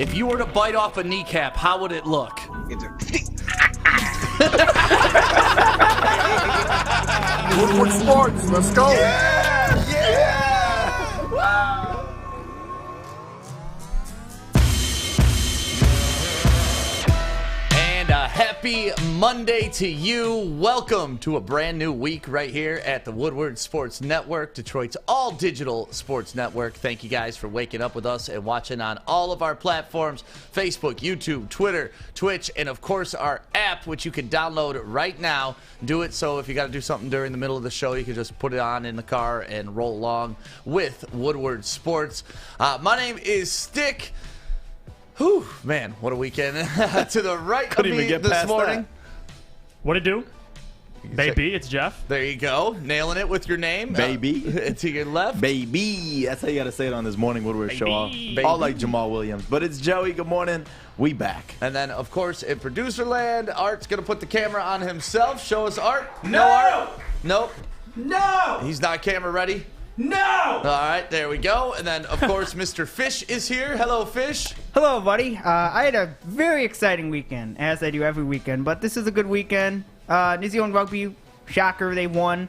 If you were to bite off a kneecap, how would it look? Woodward Sports, let's go. Happy Monday to you. Welcome to a brand new week right here at the Woodward Sports Network, Detroit's all-digital sports network. Thank you guys for waking up with us and watching on all of our platforms, Facebook, YouTube, Twitter, Twitch, and of course our app, which you can download right now. Do it so if you got to do something during the middle of the show, you can just put it on in the car and roll along with Woodward Sports. My name is Stick. Whew, man, what a weekend. To the right of me this morning. What it do? Baby, it's Jeff. There you go. Nailing it with your name. Baby. To your left. Baby. That's how you got to say it on this Morning Woodward Show. All like Jamal Williams. But it's Joey. Good morning. We back. And then, of course, in producer land, Art's going to put the camera on himself. Show us Art. No! Art? Nope. No! He's not camera ready? No! All right, there we go. And then, of course, Mr. Fish is here. Hello, Fish. Hello, buddy. I had a very exciting weekend, as I do every weekend, but this is a good weekend. New Zealand Rugby, shocker, they won.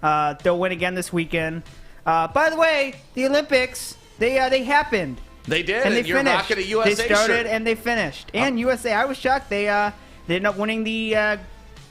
They'll win again this weekend. By the way, the Olympics, they happened. They did, and they you're finished. rocking a USA They started shirt. and they finished. And USA, I was shocked. They ended up winning the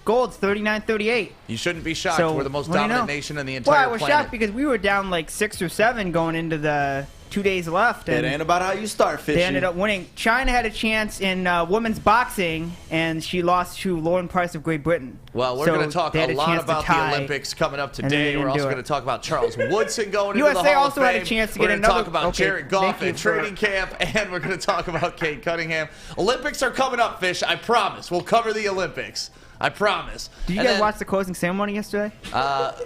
golds, 39-38. You shouldn't be shocked. So, We're the most what do you dominant know? nation in the entire Well, I was planet. shocked because we were down like 6 or 7 going into the 2 days left. It And ain't about how you start, Fishy. they ended up winning. China had a chance in women's boxing, and she lost to Lauren Price of Great Britain. Well, we're So going to talk they had a lot chance to about the tie, Olympics coming up and then they today. didn't We're also do it. going to talk about Charles Woodson going into the USA Hall also of had a Fame. chance to We're get going to talk another- about okay, Jared Goff thank you and for- training camp, and we're going to talk about Cade Cunningham. Olympics are coming up, Fish. I promise. We'll cover the Olympics. I promise. Did you And guys then, watch the closing ceremony yesterday?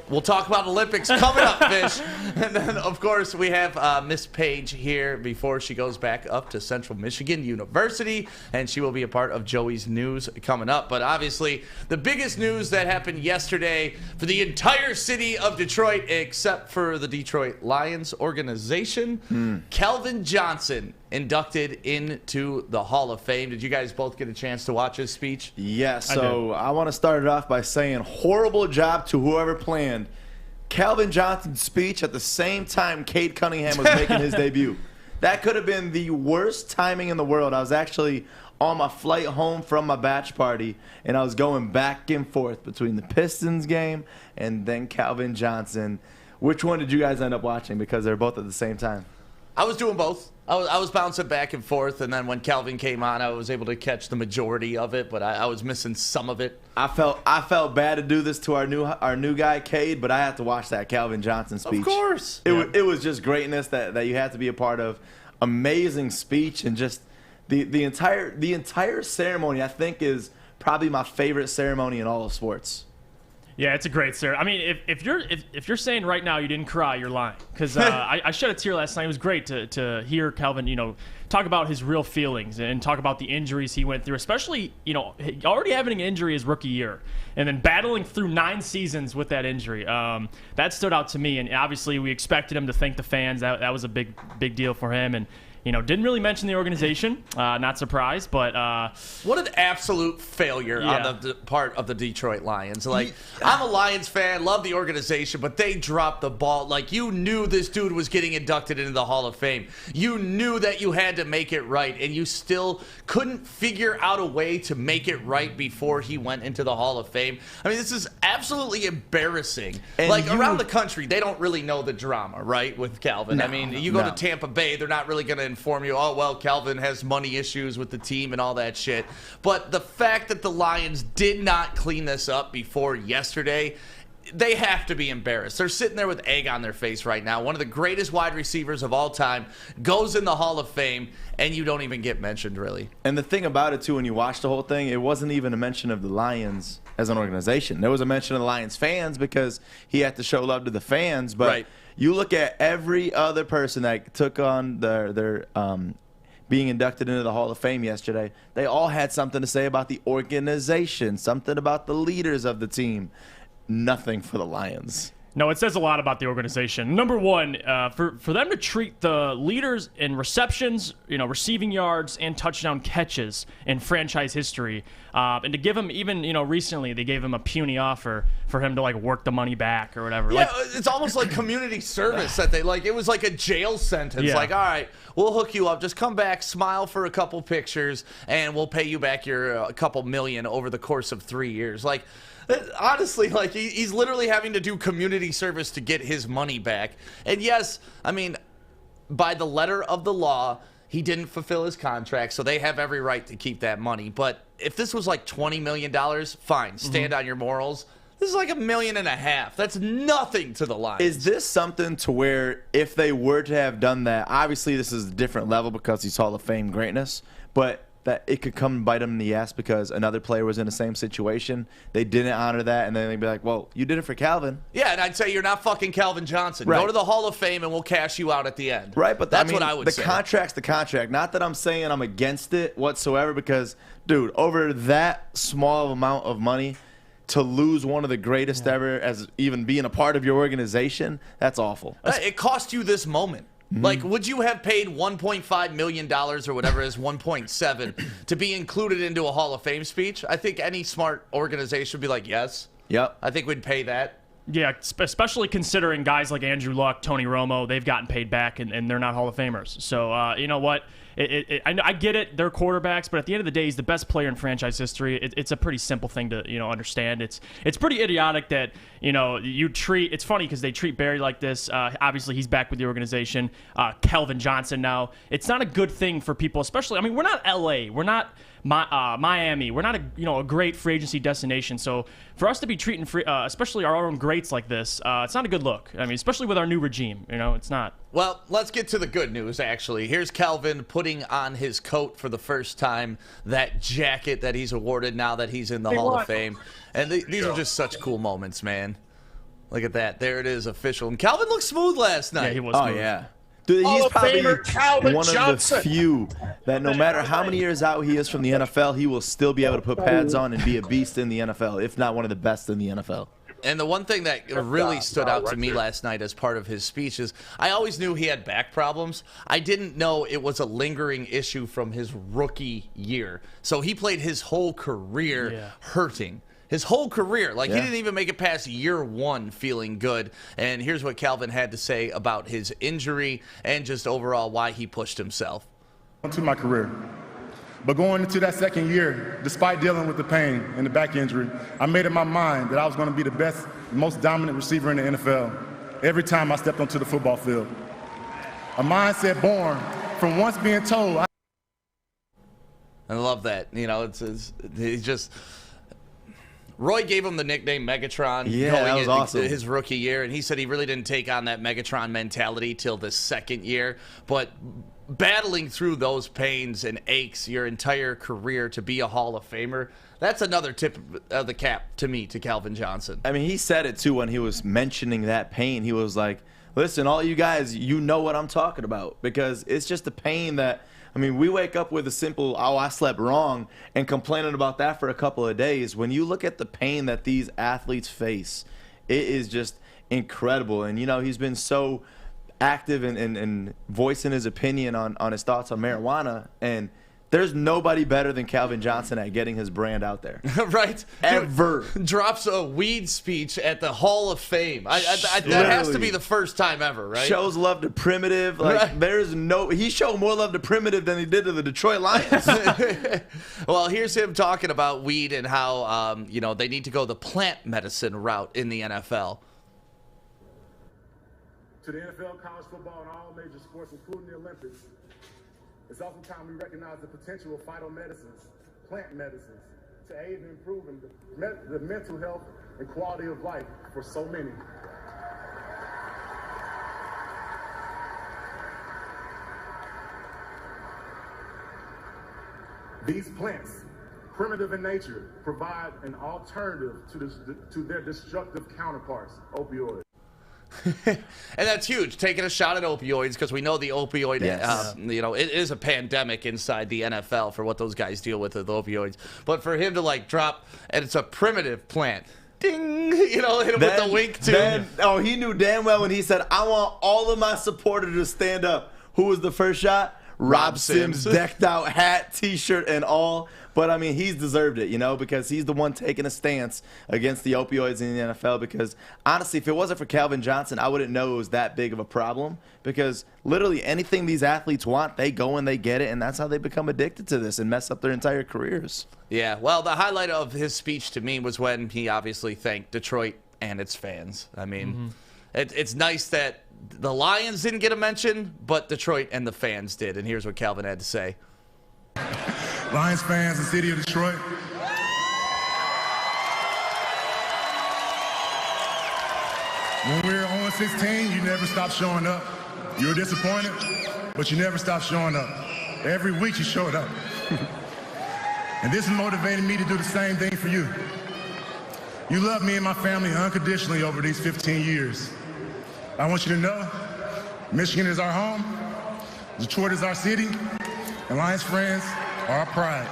We'll talk about Olympics coming up, Fish. And then, of course, we have Miss Paige here before she goes back up to Central Michigan University, and she will be a part of Joey's news coming up. But obviously, the biggest news that happened yesterday for the entire city of Detroit, except for the Detroit Lions organization, Calvin Johnson inducted into the Hall of Fame. Did you guys both get a chance to watch his speech? Yes, so I want to start it off by saying horrible job to whoever planned Calvin Johnson's speech at the same time Cade Cunningham was making his debut. That could have been the worst timing in the world. I was actually on my flight home from my batch party, and I was going back and forth between the Pistons game and then Calvin Johnson. Which one did you guys end up watching? Because they're both at the same time. I was doing both. I was bouncing back and forth, and then when Calvin came on, I was able to catch the majority of it, but I was missing some of it. I felt bad to do this to our new guy Cade, but I had to watch that Calvin Johnson speech. Of course, it was just greatness that you had to be a part of. Amazing speech, and just the entire ceremony I think is probably my favorite ceremony in all of sports. Yeah, it's a great ceremony. I mean, if you're saying right now you didn't cry, you're lying. Because I shed a tear last night. It was great to hear Calvin, talk about his real feelings and talk about the injuries he went through, especially, already having an injury his rookie year and then battling through 9 seasons with that injury. That stood out to me, and obviously we expected him to thank the fans. That was a big deal for him, and didn't really mention the organization. Not surprised, but what an absolute failure on the part of the Detroit Lions. Like, I'm a Lions fan, love the organization, but they dropped the ball. Like, you knew this dude was getting inducted into the Hall of Fame. You knew that you had to make it right, and you still couldn't figure out a way to make it right before he went into the Hall of Fame. I mean, this is absolutely embarrassing. And around the country, they don't really know the drama, right, with Calvin. I mean, you go to Tampa Bay, they're not really going to inform you, oh, well, Calvin has money issues with the team and all that shit. But the fact that the Lions did not clean this up before yesterday, they have to be embarrassed. They're sitting there with egg on their face right now. One of the greatest wide receivers of all time goes in the Hall of Fame, and you don't even get mentioned, really. And the thing about it, too, when you watch the whole thing, it wasn't even a mention of the Lions as an organization. There was a mention of the Lions fans because he had to show love to the fans. But you look at every other person that took on their being inducted into the Hall of Fame yesterday, they all had something to say about the organization, something about the leaders of the team. Nothing for the Lions. No, it says a lot about the organization. Number one, for them to treat the leaders in receptions, receiving yards, and touchdown catches in franchise history, and to give him even, recently they gave him a puny offer for him to work the money back or whatever. Yeah, it's almost like community service that they it was like a jail sentence. Yeah. All right, we'll hook you up. Just come back, smile for a couple pictures, and we'll pay you back your couple million over the course of 3 years. Honestly, he's literally having to do community service to get his money back. And yes, I mean, by the letter of the law, he didn't fulfill his contract, so they have every right to keep that money. But if this was $20 million, fine, stand on your morals. This is $1.5 million. That's nothing to the Lions. Is this something to where if they were to have done that, obviously this is a different level because he's Hall of Fame greatness, but that it could come and bite him in the ass because another player was in the same situation. They didn't honor that, and then they'd be like, well, you did it for Calvin. Yeah, and I'd say you're not fucking Calvin Johnson. Right. Go to the Hall of Fame, and we'll cash you out at the end. Right, but that's what I would say. The contract's the contract. Not that I'm saying I'm against it whatsoever because, dude, over that small amount of money to lose one of the greatest ever as even being a part of your organization, that's awful. It cost you this moment. Would you have paid $1.5 million or whatever it is, 1.7, to be included into a Hall of Fame speech? I think any smart organization would be like, yes. Yep. I think we'd pay that. Yeah, especially considering guys like Andrew Luck, Tony Romo, they've gotten paid back, and they're not Hall of Famers. So, you know what? I get it. They're quarterbacks, but at the end of the day, he's the best player in franchise history. It's a pretty simple thing to understand. It's pretty idiotic that you treat. It's funny because they treat Barry like this. Obviously, he's back with the organization. Calvin Johnson now. It's not a good thing for people, especially. I mean, we're not LA. We're not Miami. We're not a great free agency destination. So for us to be treating especially our own greats like this, it's not a good look. I mean, especially with our new regime. It's not. Well, let's get to the good news, actually. Here's Calvin putting on his coat for the first time, that jacket that he's awarded now that he's in the Hall of Fame. And these are just such cool moments, man. Look at that. There it is, official. And Calvin looked smooth last night. Yeah, he was smooth. Oh, yeah. Dude, he's probably one of the few that no matter how many years out he is from the NFL, he will still be able to put pads on and be a beast in the NFL, if not one of the best in the NFL. And the one thing that really stood out to me last night as part of his speech is I always knew he had back problems. I didn't know it was a lingering issue from his rookie year. So he played his whole career hurting. His whole career. He didn't even make it past year one feeling good. And here's what Calvin had to say about his injury and just overall why he pushed himself. To my career. But going into that second year, despite dealing with the pain and the back injury, I made up my mind that I was going to be the best, most dominant receiver in the NFL every time I stepped onto the football field. A mindset born from once being told. I love that. He's just... Roy gave him the nickname Megatron that was awesome. His rookie year, and he said he really didn't take on that Megatron mentality till the second year. But battling through those pains and aches your entire career to be a Hall of Famer, that's another tip of the cap to me, to Calvin Johnson. I mean, he said it, too, when he was mentioning that pain. He was like, listen, all you guys, you know what I'm talking about. Because it's just the pain that... I mean, we wake up with a simple, oh, I slept wrong, and complaining about that for a couple of days. When you look at the pain that these athletes face, it is just incredible. And, he's been so active in voicing his opinion on his thoughts on marijuana. And there's nobody better than Calvin Johnson at getting his brand out there. Right? Ever. Drops a weed speech at the Hall of Fame. That has to be the first time ever, right? Shows love to Primitive. He showed more love to Primitive than he did to the Detroit Lions. Well, here's him talking about weed and how, they need to go the plant medicine route in the NFL. To the NFL, college football, and all major sports, including the Olympics, it's also time we recognize the potential of phytomedicines, plant medicines, to aid in improving the mental health and quality of life for so many. These plants, primitive in nature, provide an alternative to their destructive counterparts, opioids. And that's huge, taking a shot at opioids, because we know the opioid, it is a pandemic inside the NFL for what those guys deal with opioids. But for him to drop, and it's a primitive plant. ding, hit him with the wink too. He knew damn well when he said, I want all of my supporters to stand up. Who was the first shot? Rob Sims, decked out hat, T-shirt, and all. But, I mean, he's deserved it, because he's the one taking a stance against the opioids in the NFL. Because, honestly, if it wasn't for Calvin Johnson, I wouldn't know it was that big of a problem. Because, literally, anything these athletes want, they go and they get it. And that's how they become addicted to this and mess up their entire careers. Yeah, well, the highlight of his speech to me was when he obviously thanked Detroit and its fans. I mean, it's nice that the Lions didn't get a mention, but Detroit and the fans did. And here's what Calvin had to say. Lions fans, the city of Detroit. When we were 0-16, you never stopped showing up. You were disappointed, but you never stopped showing up. Every week you showed up. And this motivated me to do the same thing for you. You love me and my family unconditionally over these 15 years. I want you to know, Michigan is our home, Detroit is our city, and Lions friends are our pride.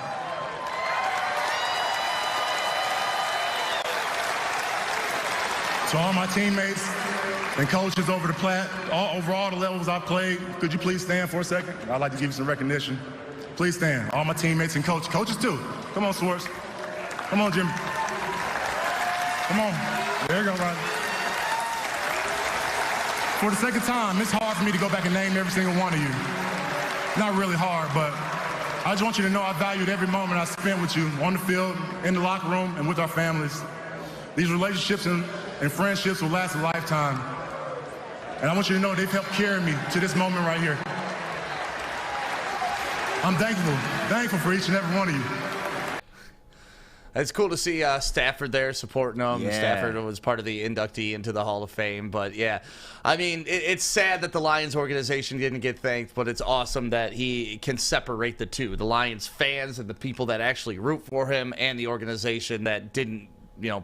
To all my teammates and coaches over the over all the levels I've played, could you please stand for a second? I'd like to give you some recognition. Please stand. All my teammates and coaches too. Come on, Swartz. Come on, Jim. Come on. There you go, Rodney. For the second time, it's hard for me to go back and name every single one of you. Not really hard, but I just want you to know I valued every moment I spent with you on the field, in the locker room, and with our families. These relationships and friendships will last a lifetime. And I want you to know they've helped carry me to this moment right here. I'm thankful for each and every one of you. It's cool to see Stafford there supporting him. Yeah. Stafford was part of the inductee into the Hall of Fame. But, yeah, I mean, it's sad that the Lions organization didn't get thanked, but it's awesome that he can separate the two, the Lions fans and the people that actually root for him and the organization that didn't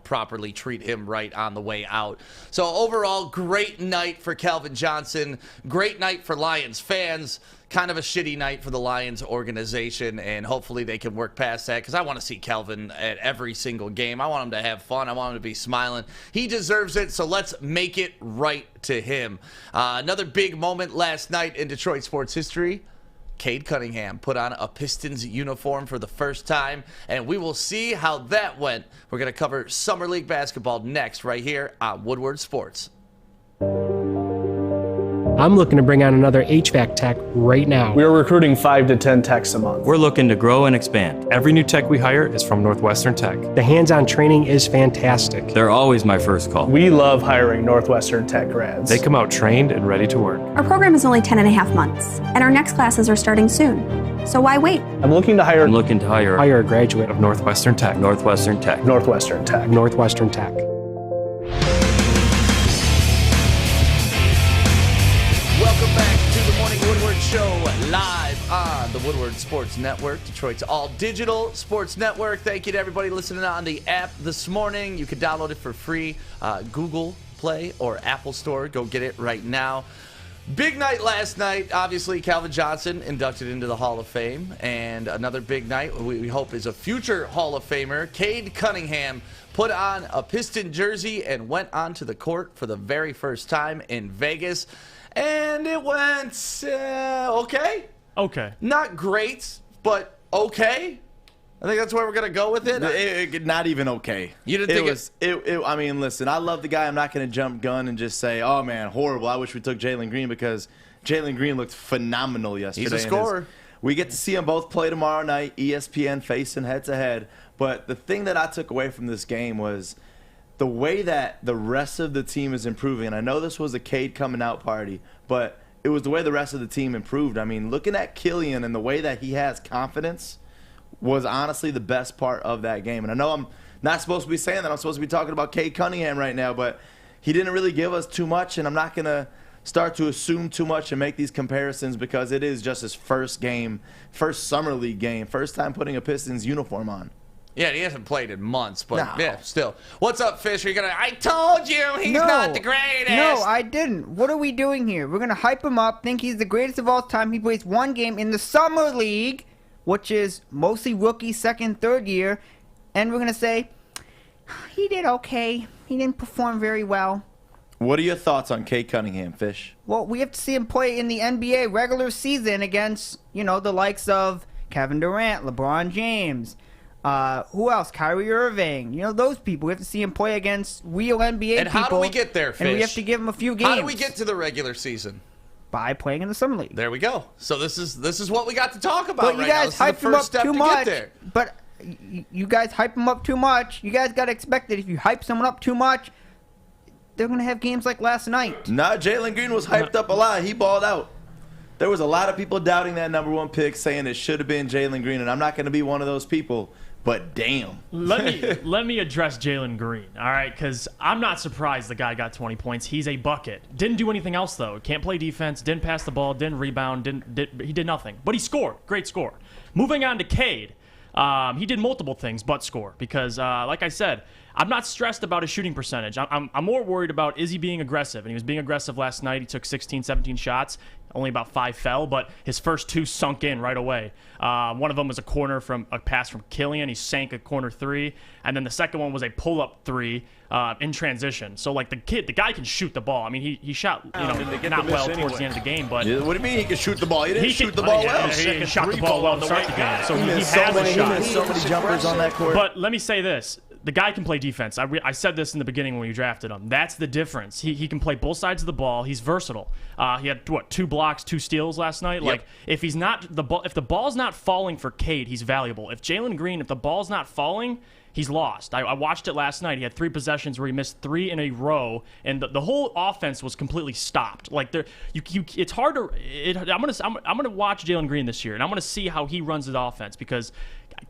properly treat him right on the way out. So overall, great night for Calvin Johnson. Great night for Lions fans. Kind of a shitty night for the Lions organization, and hopefully they can work past that because I want to see Calvin at every single game. I want him to have fun. I want him to be smiling. He deserves it, so let's make it right to him. Another big moment last night in Detroit sports history. Cade Cunningham put on a Pistons uniform for the first time, and we will see how that went. We're going to cover Summer League basketball next right here on Woodward Sports. I'm looking to bring on another HVAC tech right now. We are recruiting 5 to 10 techs a month. We're looking to grow and expand. Every new tech we hire is from Northwestern Tech. The hands-on training is fantastic. They're always my first call. We love hiring Northwestern Tech grads. They come out trained and ready to work. Our program is only 10 and a half months, and our next classes are starting soon. So why wait? I'm looking to hire a graduate of Northwestern Tech. Northwestern Tech. Northwestern Tech. Northwestern Tech. Welcome back to the Morning Woodward Show, live on the Woodward Sports Network, Detroit's all-digital sports network. Thank you to everybody listening on the app this morning. You can download it for free, Google Play or Apple Store. Go get it right now. Big night last night. Obviously, Calvin Johnson inducted into the Hall of Fame. And another big night we hope is a future Hall of Famer. Cade Cunningham put on a Piston jersey and went onto the court for the very first time in Vegas. And it went okay. Okay. Not great, but okay. I think that's where we're going to go with it. Not even okay. You didn't think it? I mean, listen, I love the guy. I'm not going to jump gun and just say, oh, man, horrible. I wish we took Jalen Green because Jalen Green looked phenomenal yesterday. He's a scorer. We get to see them both play tomorrow night, ESPN facing head-to-head. But the thing that I took away from this game was the way that the rest of the team is improving. And I know this was a Cade coming out party, but it was the way the rest of the team improved. I mean, looking at Killian and the way that he has confidence was honestly the best part of that game. And I know I'm not supposed to be saying that. I'm supposed to be talking about Cade Cunningham right now, but he didn't really give us too much, and I'm not going to start to assume too much and make these comparisons because it is just his first game, first Summer League game, first time putting a Pistons uniform on. Yeah, he hasn't played in months, but yeah, still. What's up, Fish? Are you gonna? I told you he's not the greatest. No, I didn't. What are we doing here? We're gonna hype him up, think he's the greatest of all time. He plays one game in the Summer League, which is mostly rookie, second, third year, and we're gonna say He did okay. He didn't perform very well. What are your thoughts on Cade Cunningham, Fish? Well, we have to see him play in the NBA regular season against, the likes of Kevin Durant, LeBron James. Who else? Kyrie Irving. Those people. We have to see him play against real NBA people. And how do we get there, Fish? And we have to give him a few games. How do we get to the regular season? By playing in the Summer League. There we go. So this is what we got to talk about But you right guys now. hype him up too much. But you guys hype him up too much. You guys got to expect that if you hype someone up too much, they're going to have games like last night. Nah, Jalen Green was hyped up a lot. He balled out. There was a lot of people doubting that #1 pick, saying it should have been Jalen Green, and I'm not going to be one of those people. But damn. Let me address Jalen Green, all right? Because I'm not surprised the guy got 20 points. He's a bucket. Didn't do anything else, though. Can't play defense, didn't pass the ball, didn't rebound, he did nothing. But he scored. Great score. Moving on to Cade. He did multiple things but score because, like I said, I'm not stressed about his shooting percentage. I'm more worried about, is he being aggressive? And he was being aggressive last night. He took 16, 17 shots. Only about 5 fell, but his first 2 sunk in right away. One of them was a pass from Killian. He sank a corner 3. And then the second one was a pull-up 3 in transition. So, like, the guy can shoot the ball. I mean, he shot, not well towards the end of the game. But yeah, what do you mean he can shoot the ball? He didn't shoot the ball well. He shot the ball well to start the game. So he has a shot. He missed so many jumpers on that court. But let me say this. The guy can play defense. I said this in the beginning when we drafted him. That's the difference. He can play both sides of the ball. He's versatile. He had 2 blocks, 2 steals last night. Yep. Like if the ball's not falling for Cade, he's valuable. If Jalen Green, if the ball's not falling, he's lost. I watched it last night. He had 3 possessions where he missed 3 in a row, and the whole offense was completely stopped. Like it's hard to. I'm gonna watch Jalen Green this year, and I'm gonna see how he runs his offense because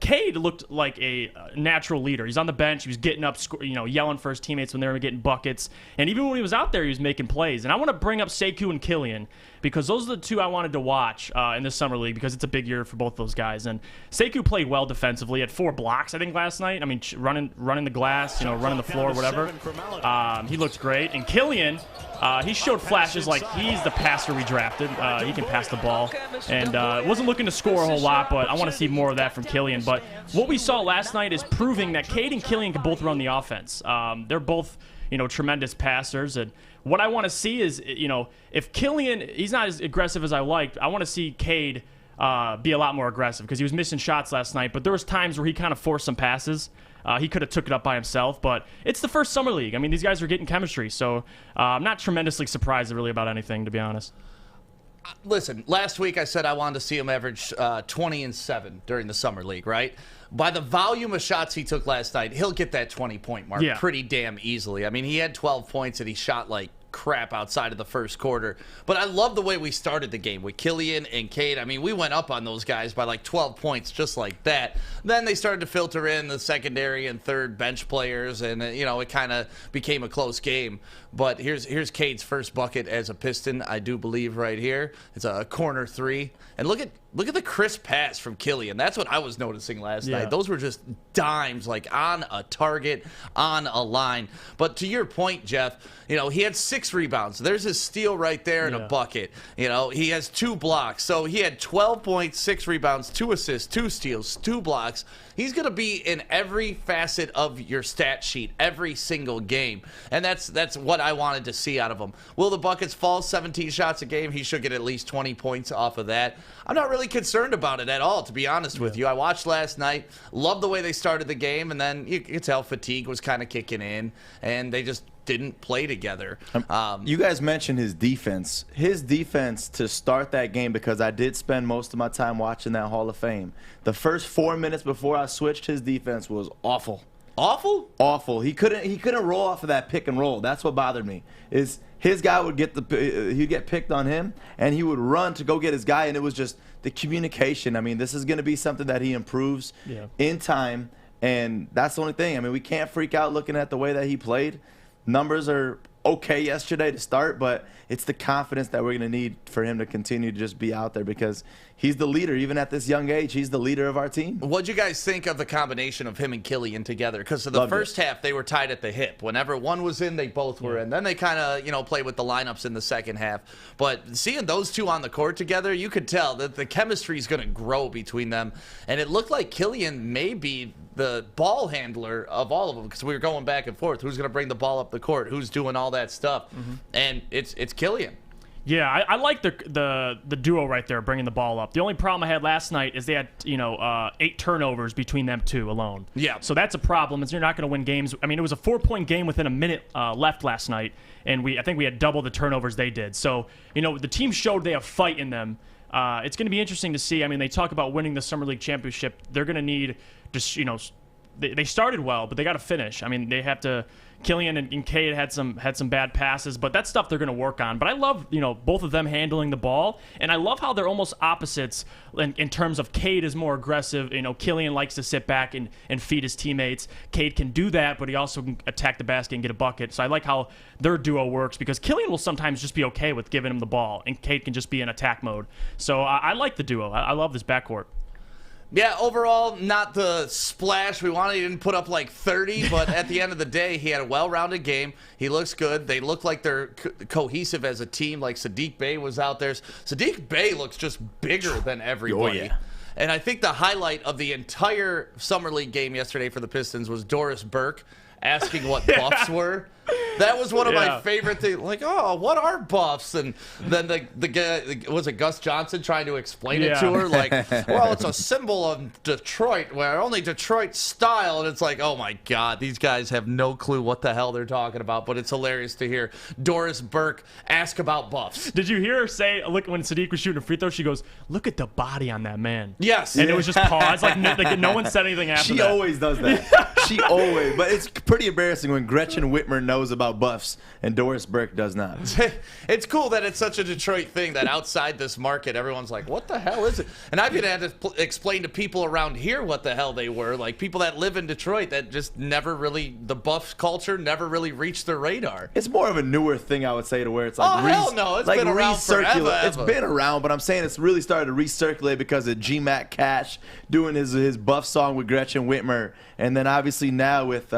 Cade looked like a natural leader. He's on the bench. He was getting up, yelling for his teammates when they were getting buckets. And even when he was out there, he was making plays. And I want to bring up Sekou and Killian because those are the 2 I wanted to watch in this summer league because it's a big year for both those guys. And Sekou played well defensively. Had 4 blocks, I think, last night. I mean, running the glass, running the floor, whatever. He looked great. And Killian, he showed flashes like he's the passer we drafted. He can pass the ball. And wasn't looking to score a whole lot, but I want to see more of that from Killian. But what we saw last night is proving that Cade and Killian can both run the offense. They're both, tremendous passers. And what I want to see is, if Killian, he's not as aggressive as I liked, I want to see Cade be a lot more aggressive because he was missing shots last night. But there was times where he kind of forced some passes. He could have took it up by himself, but it's the first summer league. I mean, these guys are getting chemistry, so I'm not tremendously surprised really about anything, to be honest. Listen, last week I said I wanted to see him average 20 and 7 during the summer league, right? By the volume of shots he took last night, he'll get that 20-point mark pretty damn easily. I mean, he had 12 points and he shot like crap outside of the first quarter. But I love the way we started the game with Killian and Cade. I mean, we went up on those guys by like 12 points just like that. Then they started to filter in the secondary and third bench players, and it kind of became a close game. But here's Cade's first bucket as a Piston, I do believe, right here. It's a corner 3. And look at the crisp pass from Killian. That's what I was noticing last night. Those were just dimes, like on a target, on a line. But to your point, Jeff, he had 6 rebounds. There's his steal right there and a bucket. He has 2 blocks. So he had 12 points, 6 rebounds, 2 assists, 2 steals, 2 blocks. He's going to be in every facet of your stat sheet every single game. And that's what I wanted to see out of him. Will the buckets fall 17 shots a game? He should get at least 20 points off of that. I'm not really concerned about it at all, to be honest with you. I watched last night, loved the way they started the game, and then you could tell fatigue was kind of kicking in, and they just didn't play together. You guys mentioned his defense. His defense to start that game, because I did spend most of my time watching that Hall of Fame. The first 4 minutes before I switched, his defense was awful. Awful? Awful. He couldn't roll off of that pick and roll. That's what bothered me. Is his guy would he'd get picked on him, and he would run to go get his guy, and it was just the communication. I mean, this is going to be something that he improves in time, and that's the only thing. I mean, we can't freak out looking at the way that he played. Numbers are okay yesterday to start, but it's the confidence that we're going to need for him to continue to just be out there, because he's the leader. Even at this young age, he's the leader of our team. What'd you guys think of the combination of him and Killian together? Because in the first half, they were tied at the hip. Whenever one was in, they both were in. Then they kind of, played with the lineups in the second half. But seeing those two on the court together, you could tell that the chemistry is going to grow between them. And it looked like Killian may be the ball handler of all of them, because we were going back and forth. Who's going to bring the ball up the court? Who's doing all that stuff? And it's Killian. Yeah, I like the duo right there bringing the ball up. The only problem I had last night is they had 8 turnovers between them two alone. Yeah. So that's a problem. You're not going to win games. I mean, it was a 4-point game within a minute left last night, and I think we had double the turnovers they did. So the team showed they have fight in them. It's going to be interesting to see. I mean, they talk about winning the Summer League championship. They're going to need just they started well, but they got to finish. I mean, they have to. Killian and Cade had some bad passes, but that's stuff they're going to work on. But I love both of them handling the ball, and I love how they're almost opposites in terms of Cade is more aggressive. Killian likes to sit back and feed his teammates. Cade can do that, but he also can attack the basket and get a bucket. So I like how their duo works, because Killian will sometimes just be okay with giving him the ball, and Cade can just be in attack mode. So I like the duo. I love this backcourt. Yeah, overall, not the splash. We wanted him to put up like 30, but at the end of the day, he had a well-rounded game. He looks good. They look like they're cohesive as a team. Like Sadiq Bey was out there. Sadiq Bey looks just bigger than everybody. Oh, yeah. And I think the highlight of the entire Summer League game yesterday for the Pistons was Doris Burke asking what buffs were. That was one of my favorite things. Like, oh, what are buffs? And then the guy, was it Gus Johnson trying to explain it to her? Like, well, it's a symbol of Detroit, where only Detroit style. And it's like, oh my God, these guys have no clue what the hell they're talking about. But it's hilarious to hear Doris Burke ask about buffs. Did you hear her say, look, when Sadiq was shooting a free throw, she goes, look at the body on that man. Yes. And it was just pause. Like no one said anything after that. She always does that. She always. But it's pretty embarrassing when Gretchen Whitmer knows about buffs and Doris Burke does not. It's cool that it's such a Detroit thing that outside this market, everyone's like, what the hell is it? And I've even had to explain to people around here what the hell they were. Like people that live in Detroit that just never really, the buff culture never really reached their radar. It's more of a newer thing, I would say, to where it's like, hell no, it's been around forever. It's been around, but I'm saying it's really started to recirculate because of G-Mac Cash doing his buff song with Gretchen Whitmer. And then obviously now with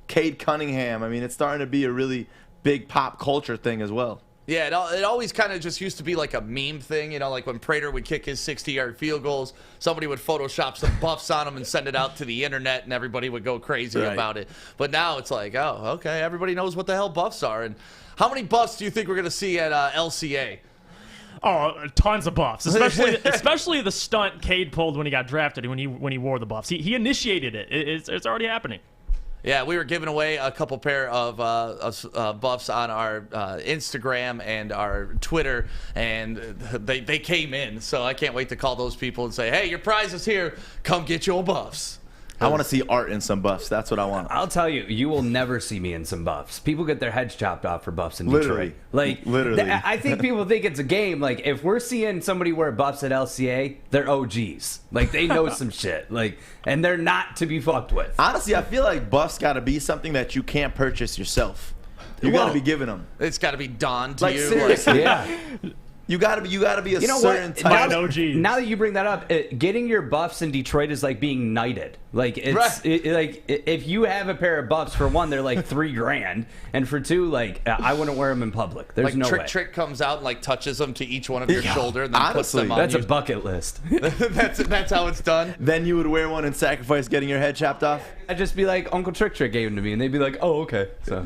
Cade Cunningham. I mean, it's starting to be a really big pop culture thing as well. Yeah, it always kind of just used to be like a meme thing, like when Prater would kick his 60-yard field goals, somebody would Photoshop some buffs on him and send it out to the internet, and everybody would go crazy about it. But now it's like, oh, okay, everybody knows what the hell buffs are. And how many buffs do you think we're going to see at LCA? Oh, tons of buffs, especially the stunt Cade pulled when he got drafted, when he wore the buffs. He initiated it. It's already happening. Yeah, we were giving away a couple pair of buffs on our Instagram and our Twitter, and they came in. So I can't wait to call those people and say, hey, your prize is here. Come get your buffs. I want to see Art in some buffs. That's what I want. I'll tell you, you will never see me in some buffs. People get their heads chopped off for buffs in Detroit. Literally. I think people think it's a game. Like, if we're seeing somebody wear buffs at LCA, they're OGs. Like, they know some shit. Like, and they're not to be fucked with. Honestly, I feel like buffs got to be something that you can't purchase yourself. You got to be giving them. It's got to be donned to you. Seriously. Yeah. You gotta be a certain type. Now that you bring that up, getting your buffs in Detroit is like being knighted. Like like if you have a pair of buffs, for one, they're like $3,000, and for two, like I wouldn't wear them in public. There's no way. Trick comes out and like touches them to each one of your shoulder and then puts them on. That's a bucket list. that's how it's done. Then you would wear one and sacrifice getting your head chopped off. I'd just be like, Uncle Trick gave them to me, and they'd be like, oh, okay. So,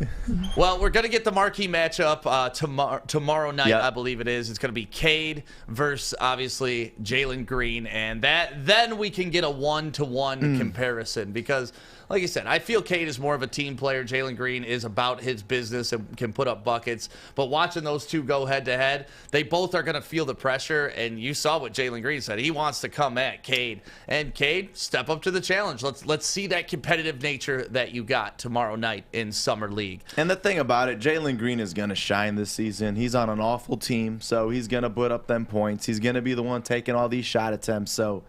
well, we're gonna get the marquee matchup tomorrow night. I believe it is. It's gonna be Cade versus obviously Jalen Green, and then we can get a 1-to-1 comparison, because like I said, I feel Cade is more of a team player. Jalen Green is about his business and can put up buckets. But watching those two go head-to-head, they both are going to feel the pressure. And you saw what Jalen Green said. He wants to come at Cade. And Cade, step up to the challenge. Let's see that competitive nature that you got tomorrow night in Summer League. And the thing about it, Jalen Green is going to shine this season. He's on an awful team, so he's going to put up them points. He's going to be the one taking all these shot attempts. So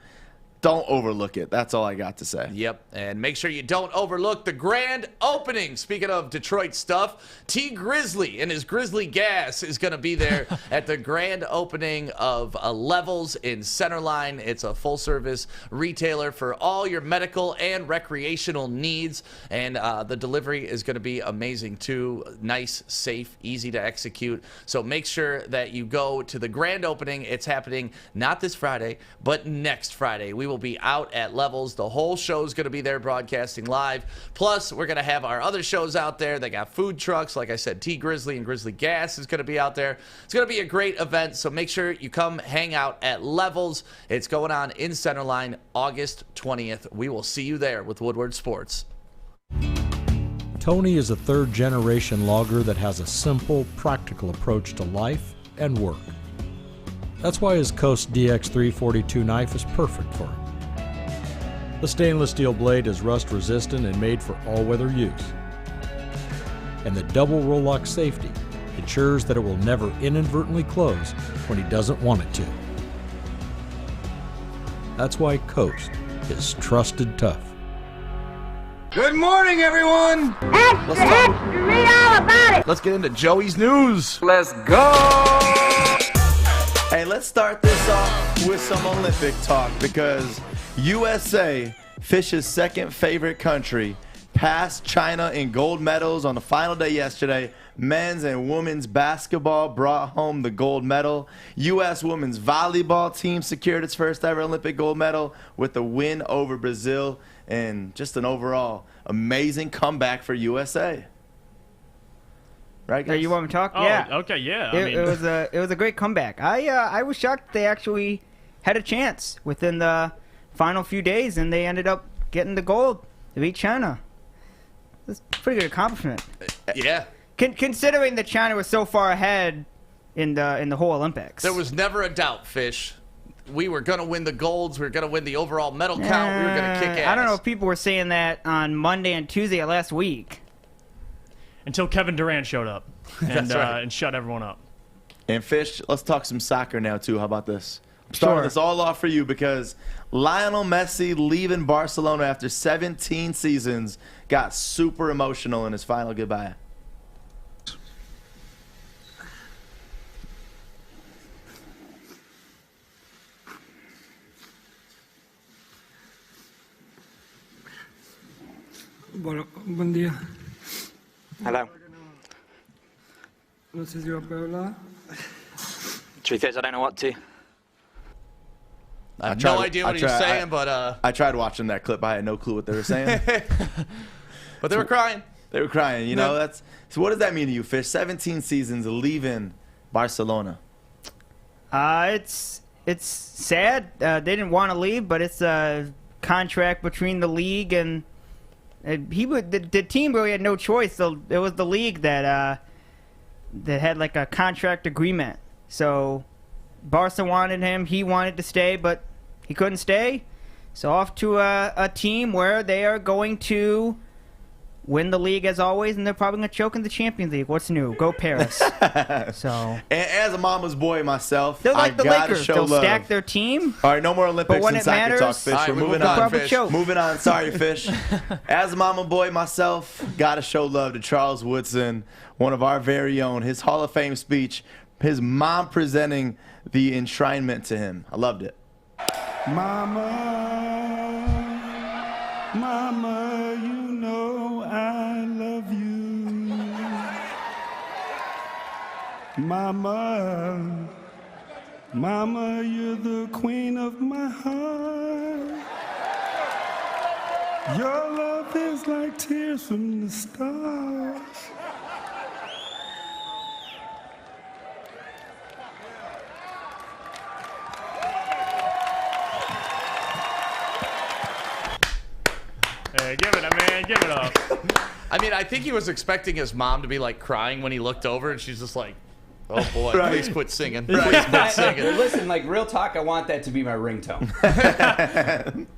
don't overlook it. That's all I got to say. Yep, and make sure you don't overlook the grand opening. Speaking of Detroit stuff, T. Grizzly and his Grizzly Gas is going to be there at the grand opening of Levels in Centerline. It's a full-service retailer for all your medical and recreational needs, and the delivery is going to be amazing too. Nice, safe, easy to execute. So make sure that you go to the grand opening. It's happening not this Friday, but next Friday. We will be out at Levels. The whole show is going to be there broadcasting live. Plus, we're going to have our other shows out there. They got food trucks. Like I said, T. Grizzly and Grizzly Gas is going to be out there. It's going to be a great event, so make sure you come hang out at Levels. It's going on in Centerline August 20th. We will see you there with Woodward Sports. Tony is a third-generation logger that has a simple, practical approach to life and work. That's why his Coast DX342 knife is perfect for him. The stainless steel blade is rust-resistant and made for all-weather use. And the double roll-lock safety ensures that it will never inadvertently close when he doesn't want it to. That's why Coast is trusted tough. Good morning, everyone. Extra, read all about it. Let's get into Joey's news. Let's go. Hey, let's start this off with some Olympic talk because USA, Fish's second favorite country, passed China in gold medals on the final day yesterday. Men's and women's basketball brought home the gold medal. U.S. women's volleyball team secured its first ever Olympic gold medal with the win over Brazil, and just an overall amazing comeback for USA. Right, guys? You want me to talk? Oh, yeah. Okay, yeah. It was a great comeback. I was shocked they actually had a chance within the final few days, and they ended up getting the gold to beat China. That's a pretty good accomplishment. Yeah. Considering that China was so far ahead in the whole Olympics. There was never a doubt, Fish. We were going to win the golds. We were going to win the overall medal count. We were going to kick ass. I don't know if people were saying that on Monday and Tuesday of last week. Until Kevin Durant showed up and, right. And shut everyone up. And Fish, let's talk some soccer now too. How about this? I'm starting this all off for you because Lionel Messi leaving Barcelona after 17 seasons got super emotional in his final goodbye. Buen día. Hello. No sé si va a hablar. Truth is, I don't know what to. I have no idea what he's saying, but I tried watching that clip. I had no clue what they were saying. But they were crying. They were crying. You know, so what does that mean to you, Fish? 17 seasons leaving Barcelona. It's sad. They didn't want to leave, but it's a contract between the league and the team really had no choice. So it was the league that had like a contract agreement. So Barca wanted him. He wanted to stay, but he couldn't stay. So off to a team where they are going to win the league as always, and they're probably going to choke in the Champions League. What's new? Go Paris. So, and as a mama's boy myself, they're like I the gotta Lakers. show They'll love. stack their team. All right, no more Olympics but when and it soccer matters, talk, Fish. All right, We're we moving moved on. on, Fish. Moving on. Sorry, Fish. As a mama boy myself, gotta show love to Charles Woodson, one of our very own. His Hall of Fame speech, his mom presenting the enshrinement to him. I loved it. Mama, Mama, you know I love you. Mama, Mama, you're the queen of my heart. Your love is like tears from the stars. Hey, give it up, man. Give it up. I mean, I think he was expecting his mom to be like crying when he looked over, and she's just like, Oh, boy. Right. Please quit singing. Right. Please quit singing. Listen, like, real talk, I want that to be my ringtone.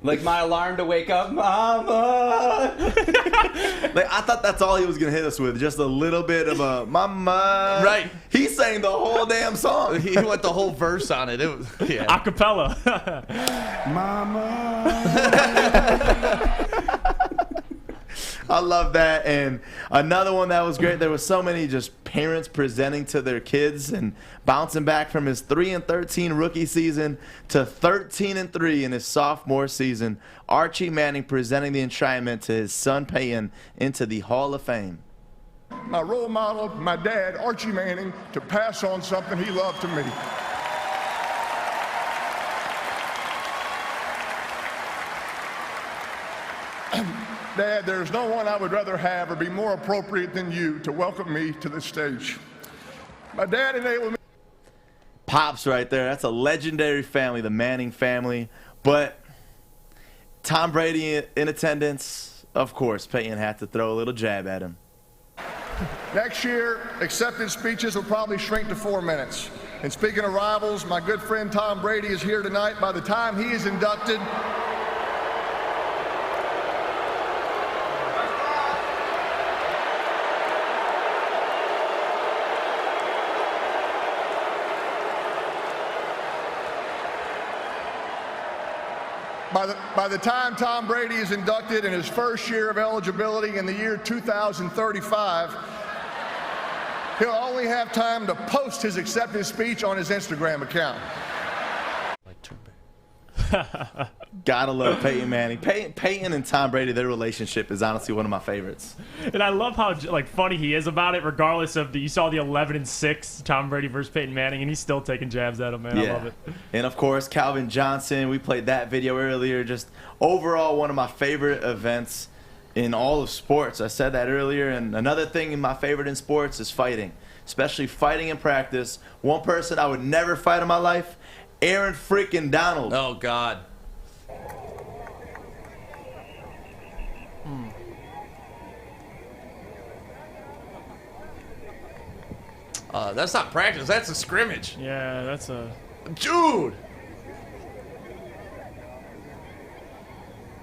Like my alarm to wake up, Mama. Like, I thought that's all he was going to hit us with, just a little bit of a mama. Right. He sang the whole damn song. He went the whole verse on it. It was, yeah. Acapella. Mama. I love that. And another one that was great, there was so many just parents presenting to their kids and bouncing back from his 3-13 rookie season to 13-3 in his sophomore season. Archie Manning presenting the enshrinement to his son Peyton into the Hall of Fame. My role model, my dad, Archie Manning, to pass on something he loved to me. Dad, there's no one I would rather have or be more appropriate than you to welcome me to this stage. My dad enabled me. Pops right there. That's a legendary family, the Manning family. But Tom Brady in attendance, of course, Peyton had to throw a little jab at him. Next year, acceptance speeches will probably shrink to 4 minutes. And speaking of rivals, my good friend Tom Brady is here tonight. By the time he is inducted, By the time Tom Brady is inducted in his first year of eligibility in the year 2035, he'll only have time to post his acceptance speech on his Instagram account. Gotta love Peyton Manning. Peyton and Tom Brady, their relationship is honestly one of my favorites. And I love how like funny he is about it, regardless of you saw the 11-6 Tom Brady versus Peyton Manning, and he's still taking jabs at him, man. Yeah. I love it. And of course, Calvin Johnson. We played that video earlier. Just overall, one of my favorite events in all of sports. I said that earlier. And another thing in my favorite in sports is fighting, especially fighting in practice. One person I would never fight in my life, Aaron freaking Donald. Oh, God. That's not practice. That's a scrimmage. Yeah, that's a... Dude!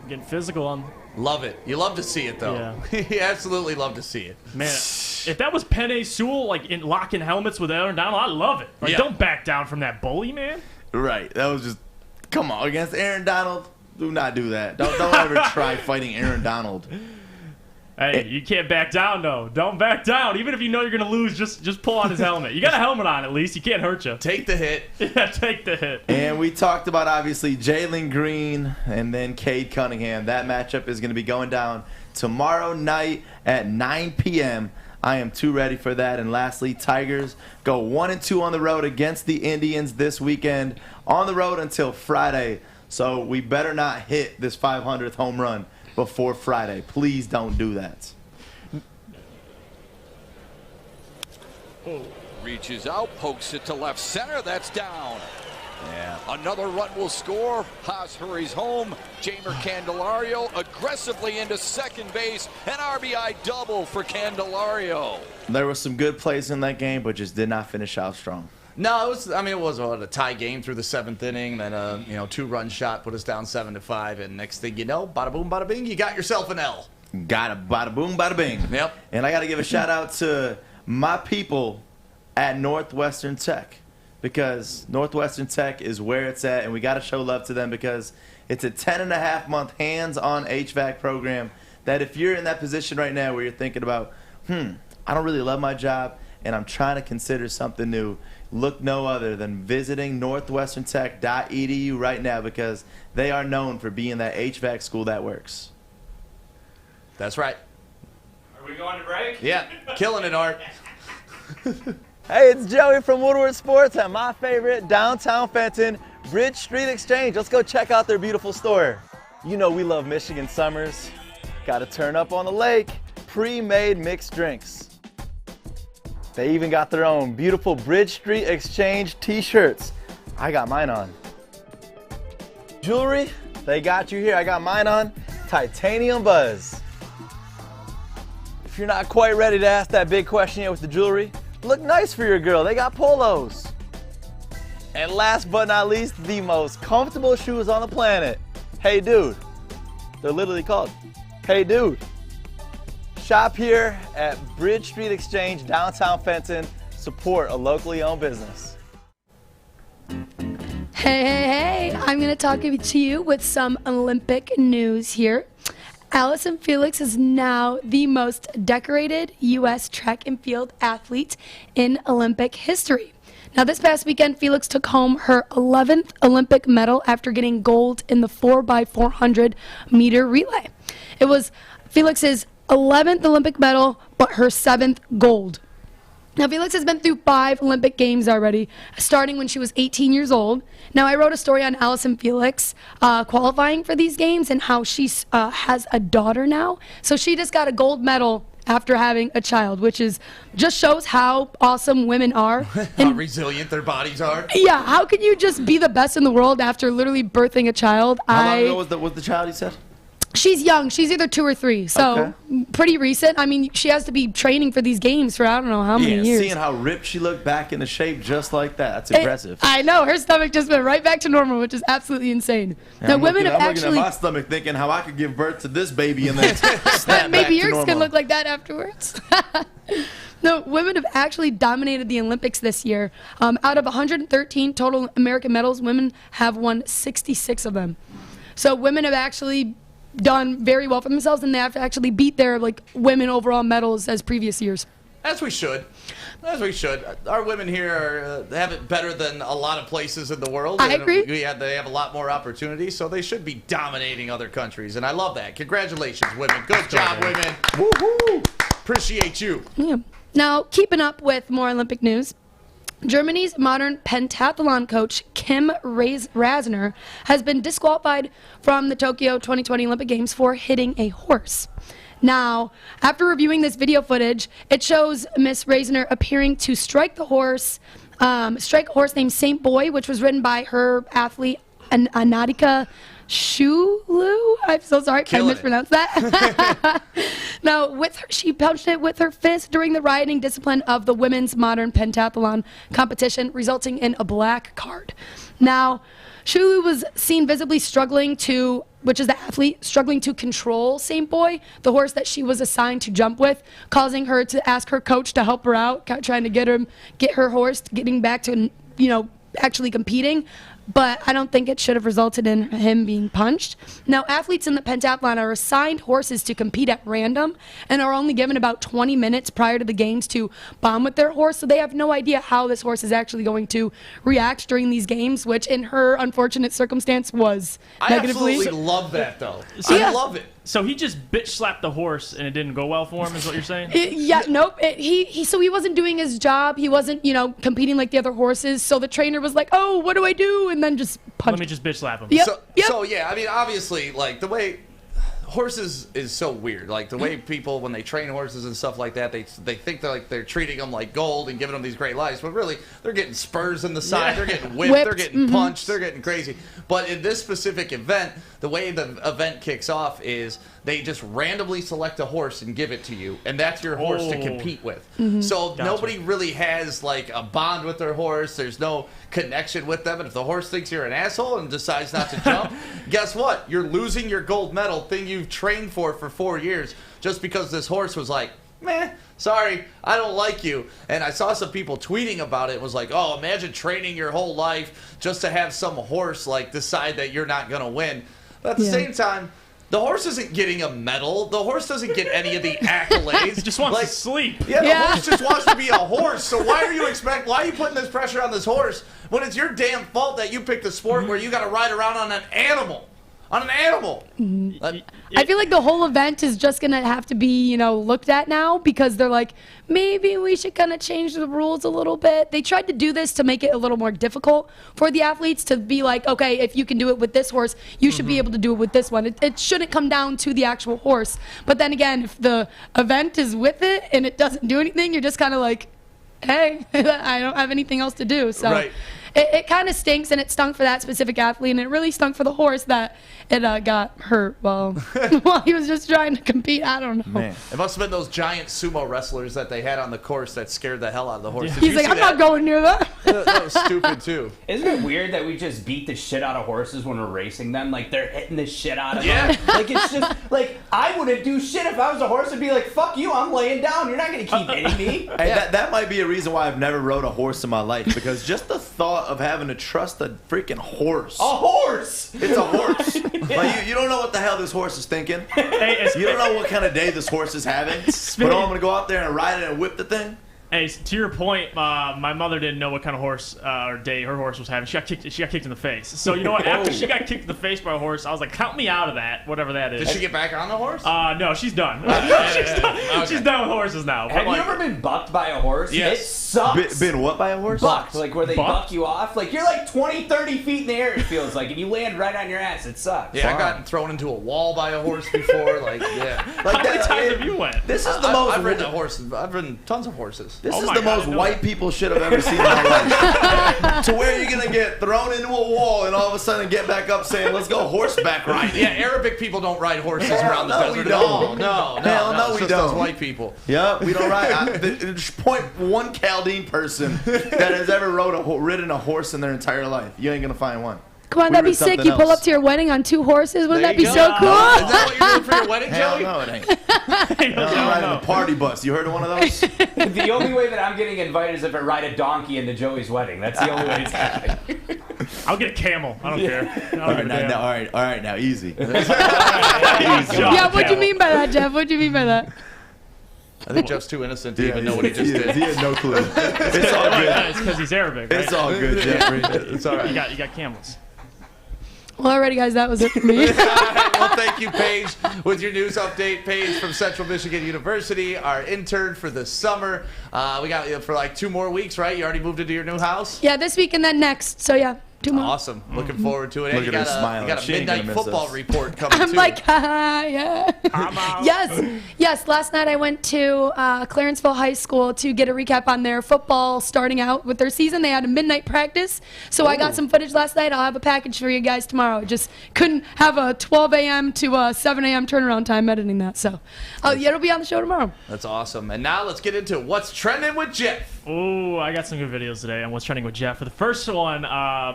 Getting physical on... Love it. You love to see it, though. Yeah. You absolutely love to see it. Man, if that was Penei Sewell, like, in locking helmets with Aaron Donald, I love it. Like, Yeah. Don't back down from that bully, man. Right. That was just, come on, against Aaron Donald, do not do that. Don't ever try fighting Aaron Donald. Hey, you can't back down, though. Don't back down. Even if you know you're going to lose, just pull on his helmet. You got a helmet on, at least. He can't hurt you. Take the hit. Yeah, take the hit. And we talked about, obviously, Jalen Green and then Cade Cunningham. That matchup is going to be going down tomorrow night at 9 p.m. I am too ready for that. And lastly, Tigers go 1-2 on the road against the Indians this weekend. On the road until Friday. So we better not hit this 500th home run before Friday. Please don't do that. Reaches out, pokes it to left center. That's down. Yeah. Another run will score. Haas hurries home. Jamer Candelario aggressively into second base. An RBI double for Candelario. There were some good plays in that game, but just did not finish out strong. No, it was. I mean, it was a tie game through the 7th inning. Then a 2-run shot put us down 7-5, and next thing you know, bada boom, bada bing, you got yourself an L. Got a bada boom, bada bing. Yep. And I got to give a shout out to my people at Northwestern Tech, because Northwestern Tech is where it's at, and we got to show love to them because it's a 10.5-month hands-on HVAC program that if you're in that position right now where you're thinking about, I don't really love my job and I'm trying to consider something new, look no other than visiting northwesterntech.edu right now, because they are known for being that HVAC school that works. That's right. Are we going to break? Yeah, killing it, Art. Hey, it's Joey from Woodward Sports at my favorite downtown Fenton, Bridge Street Exchange. Let's go check out their beautiful store. You know we love Michigan summers. Got to turn up on the lake, pre-made mixed drinks. They even got their own beautiful Bridge Street Exchange t-shirts. I got mine on. Jewelry, they got you here. I got mine on. Titanium Buzz. If you're not quite ready to ask that big question yet with the jewelry, Look nice for your girl. They got polos. And last but not least, the most comfortable shoes on the planet. Hey Dude. They're literally called Hey Dude. Shop here at Bridge Street Exchange, downtown Fenton. Support a locally owned business. Hey, I'm going to talk to you with some Olympic news here. Allison Felix is now the most decorated U.S. track and field athlete in Olympic history. Now, this past weekend, Felix took home her 11th Olympic medal after getting gold in the 4x400 meter relay. It was Felix's 11th Olympic medal, but her 7th gold. Now, Felix has been through 5 Olympic Games already, starting when she was 18 years old. Now, I wrote a story on Allison Felix qualifying for these games and how she has a daughter now. So she just got a gold medal after having a child, which is just shows how awesome women are. How resilient their bodies are. Yeah, how can you just be the best in the world after literally birthing a child? How long ago was the child, you said? She's young. She's either 2 or 3, so pretty recent. I mean, she has to be training for these games for I don't know how many years. Seeing how ripped she looked back into shape just like that, that's impressive. I know. Her stomach just went right back to normal, which is absolutely insane. Yeah, now, I'm women looking, have I'm looking actually... at my stomach thinking how I could give birth to this baby and then snap maybe back to yours normal. can look like that afterwards. No, women have actually dominated the Olympics this year. Out of 113 total American medals, women have won 66 of them. So women have actually done very well for themselves, and they have to actually beat their women overall medals as previous years. As we should. As we should. Our women here have it better than a lot of places in the world. I agree. They have a lot more opportunities, so they should be dominating other countries, and I love that. Congratulations, women. Good job, women. Woo-hoo. Appreciate you. Yeah. Now, keeping up with more Olympic news, Germany's modern pentathlon coach, Kim Rasner, has been disqualified from the Tokyo 2020 Olympic Games for hitting a horse. Now, after reviewing this video footage, it shows Miss Rasner appearing to strike a horse named Saint Boy, which was ridden by her athlete, Anadika Shulu. I'm so sorry if I mispronounced that. Now, she punched it with her fist during the riding discipline of the women's modern pentathlon competition, resulting in a black card. Now, Shulu was seen visibly struggling to control Saint Boy, the horse that she was assigned to jump with, causing her to ask her coach to help her out, trying to get her horse getting back to, actually competing. But I don't think it should have resulted in him being punched. Now, athletes in the pentathlon are assigned horses to compete at random and are only given about 20 minutes prior to the games to bond with their horse, so they have no idea how this horse is actually going to react during these games, which in her unfortunate circumstance was negatively. I absolutely love that, though. Yeah. I love it. So he just bitch slapped the horse and it didn't go well for him, is what you're saying? Nope. So he wasn't doing his job. He wasn't, competing like the other horses. So the trainer was like, "Oh, what do I do?" And then just punched. Let me just bitch slap him. Yep. So yeah, I mean, obviously, the way horses is so weird. The way people, when they train horses and stuff like that, they think they're treating them like gold and giving them these great lives, but really they're getting spurs in the side, they're getting whipped, they're getting punched, they're getting crazy. But in this specific event, the way the event kicks off is they just randomly select a horse and give it to you, and that's your horse to compete with. So nobody really has a bond with their horse. There's no connection with them, and if the horse thinks you're an asshole and decides not to jump, guess what? You're losing your gold medal thing you've trained for 4 years just because this horse was like, meh, sorry, I don't like you. And I saw some people tweeting about it. It was like, oh, imagine training your whole life just to have some horse decide that you're not going to win. But at the same time, the horse isn't getting a medal. The horse doesn't get any of the accolades. He just wants to sleep. Yeah, the horse just wants to be a horse. So why are you putting this pressure on this horse when it's your damn fault that you picked a sport where you got to ride around on an animal? I feel like the whole event is just going to have to be, looked at now because they're like, maybe we should kind of change the rules a little bit. They tried to do this to make it a little more difficult for the athletes to be like, okay, if you can do it with this horse, you should be able to do it with this one. It shouldn't come down to the actual horse. But then again, if the event is with it and it doesn't do anything, you're just kind of like, hey, I don't have anything else to do. So. Right. it kind of stinks, and it stunk for that specific athlete, and it really stunk for the horse that it got hurt while he was just trying to compete. I don't know. Man. It must have been those giant sumo wrestlers that they had on the course that scared the hell out of the horse. He's like, I'm not going near that. That was stupid too. Isn't it weird that we just beat the shit out of horses when we're racing them? Like they're hitting the shit out of them. Like it's just like I wouldn't do shit if I was a horse. I'd be like, fuck you, I'm laying down. You're not gonna keep hitting me. Hey, that might be a reason why I've never rode a horse in my life, because just the thought of having to trust a freaking horse. A horse! It's a horse. Like you don't know what the hell this horse is thinking. You don't know what kind of day this horse is having. But I'm gonna go out there and ride it and whip the thing. Hey, to your point, my mother didn't know what kind of horse or day her horse was having. She got kicked in the face. So you know what? After she got kicked in the face by a horse, I was like, count me out of that, whatever that is. Did she get back on the horse? No, she's done. She's done with horses now. Have you ever been bucked by a horse? Yes. It sucks. Been what by a horse? Bucked, like where they buck you off. Like you're like 20, 30 feet in the air, it feels like, and you land right on your ass. It sucks. Yeah, I got thrown into a wall by a horse before. Like, yeah. How many times have you went? This is the most. I've ridden a horse. I've ridden tons of horses. This is the most white people shit I've ever seen in my life. To where you're gonna get thrown into a wall and all of a sudden get back up saying, "Let's go horseback riding." Yeah, Arabic people don't ride horses around the no, desert. we don't. No, Hell no, it's we just don't. those white people. Yep, we don't ride. There's point one Chaldean person that has ever ridden a horse in their entire life. You ain't gonna find one. Come on, that'd be sick. You pull up to your wedding on 2 horses. Wouldn't that be so cool? Is that what you're doing for your wedding, Hell Joey? no, it ain't. I'm riding a party bus. You heard of one of those? The only way that I'm getting invited is if I ride a donkey into Joey's wedding. That's the only way it's happening. I'll get a camel. I don't care. All right, now, easy. Yeah, what'd you mean by that, Jeff? What'd you mean by that? I think Jeff's too innocent to even know what he just did. He had no clue. It's all good. It's because he's Arabic. Right? It's all good, Jeffrey. It's all right. You got camels. Well, alrighty, guys, that was it for me. Well, thank you, Paige, with your news update. Paige from Central Michigan University, our intern for the summer. We got you for like 2 more weeks, right? You already moved into your new house? Yeah, this week and then next. So, yeah, 2 more. Awesome. Looking forward to it. Look And at her smiling. you got a She ain't gonna midnight miss football us. report coming, I'm too. like, yeah. Yes. Last night I went to Clarenceville High School to get a recap on their football starting out with their season. They had a midnight practice, so I got some footage last night. I'll have a package for you guys tomorrow. Just couldn't have a 12 a.m. to 7 a.m. turnaround time editing that, so it'll be on the show tomorrow. That's awesome. And now let's get into what's trending with Jeff. Oh, I got some good videos today on what's trending with Jeff. For the first one,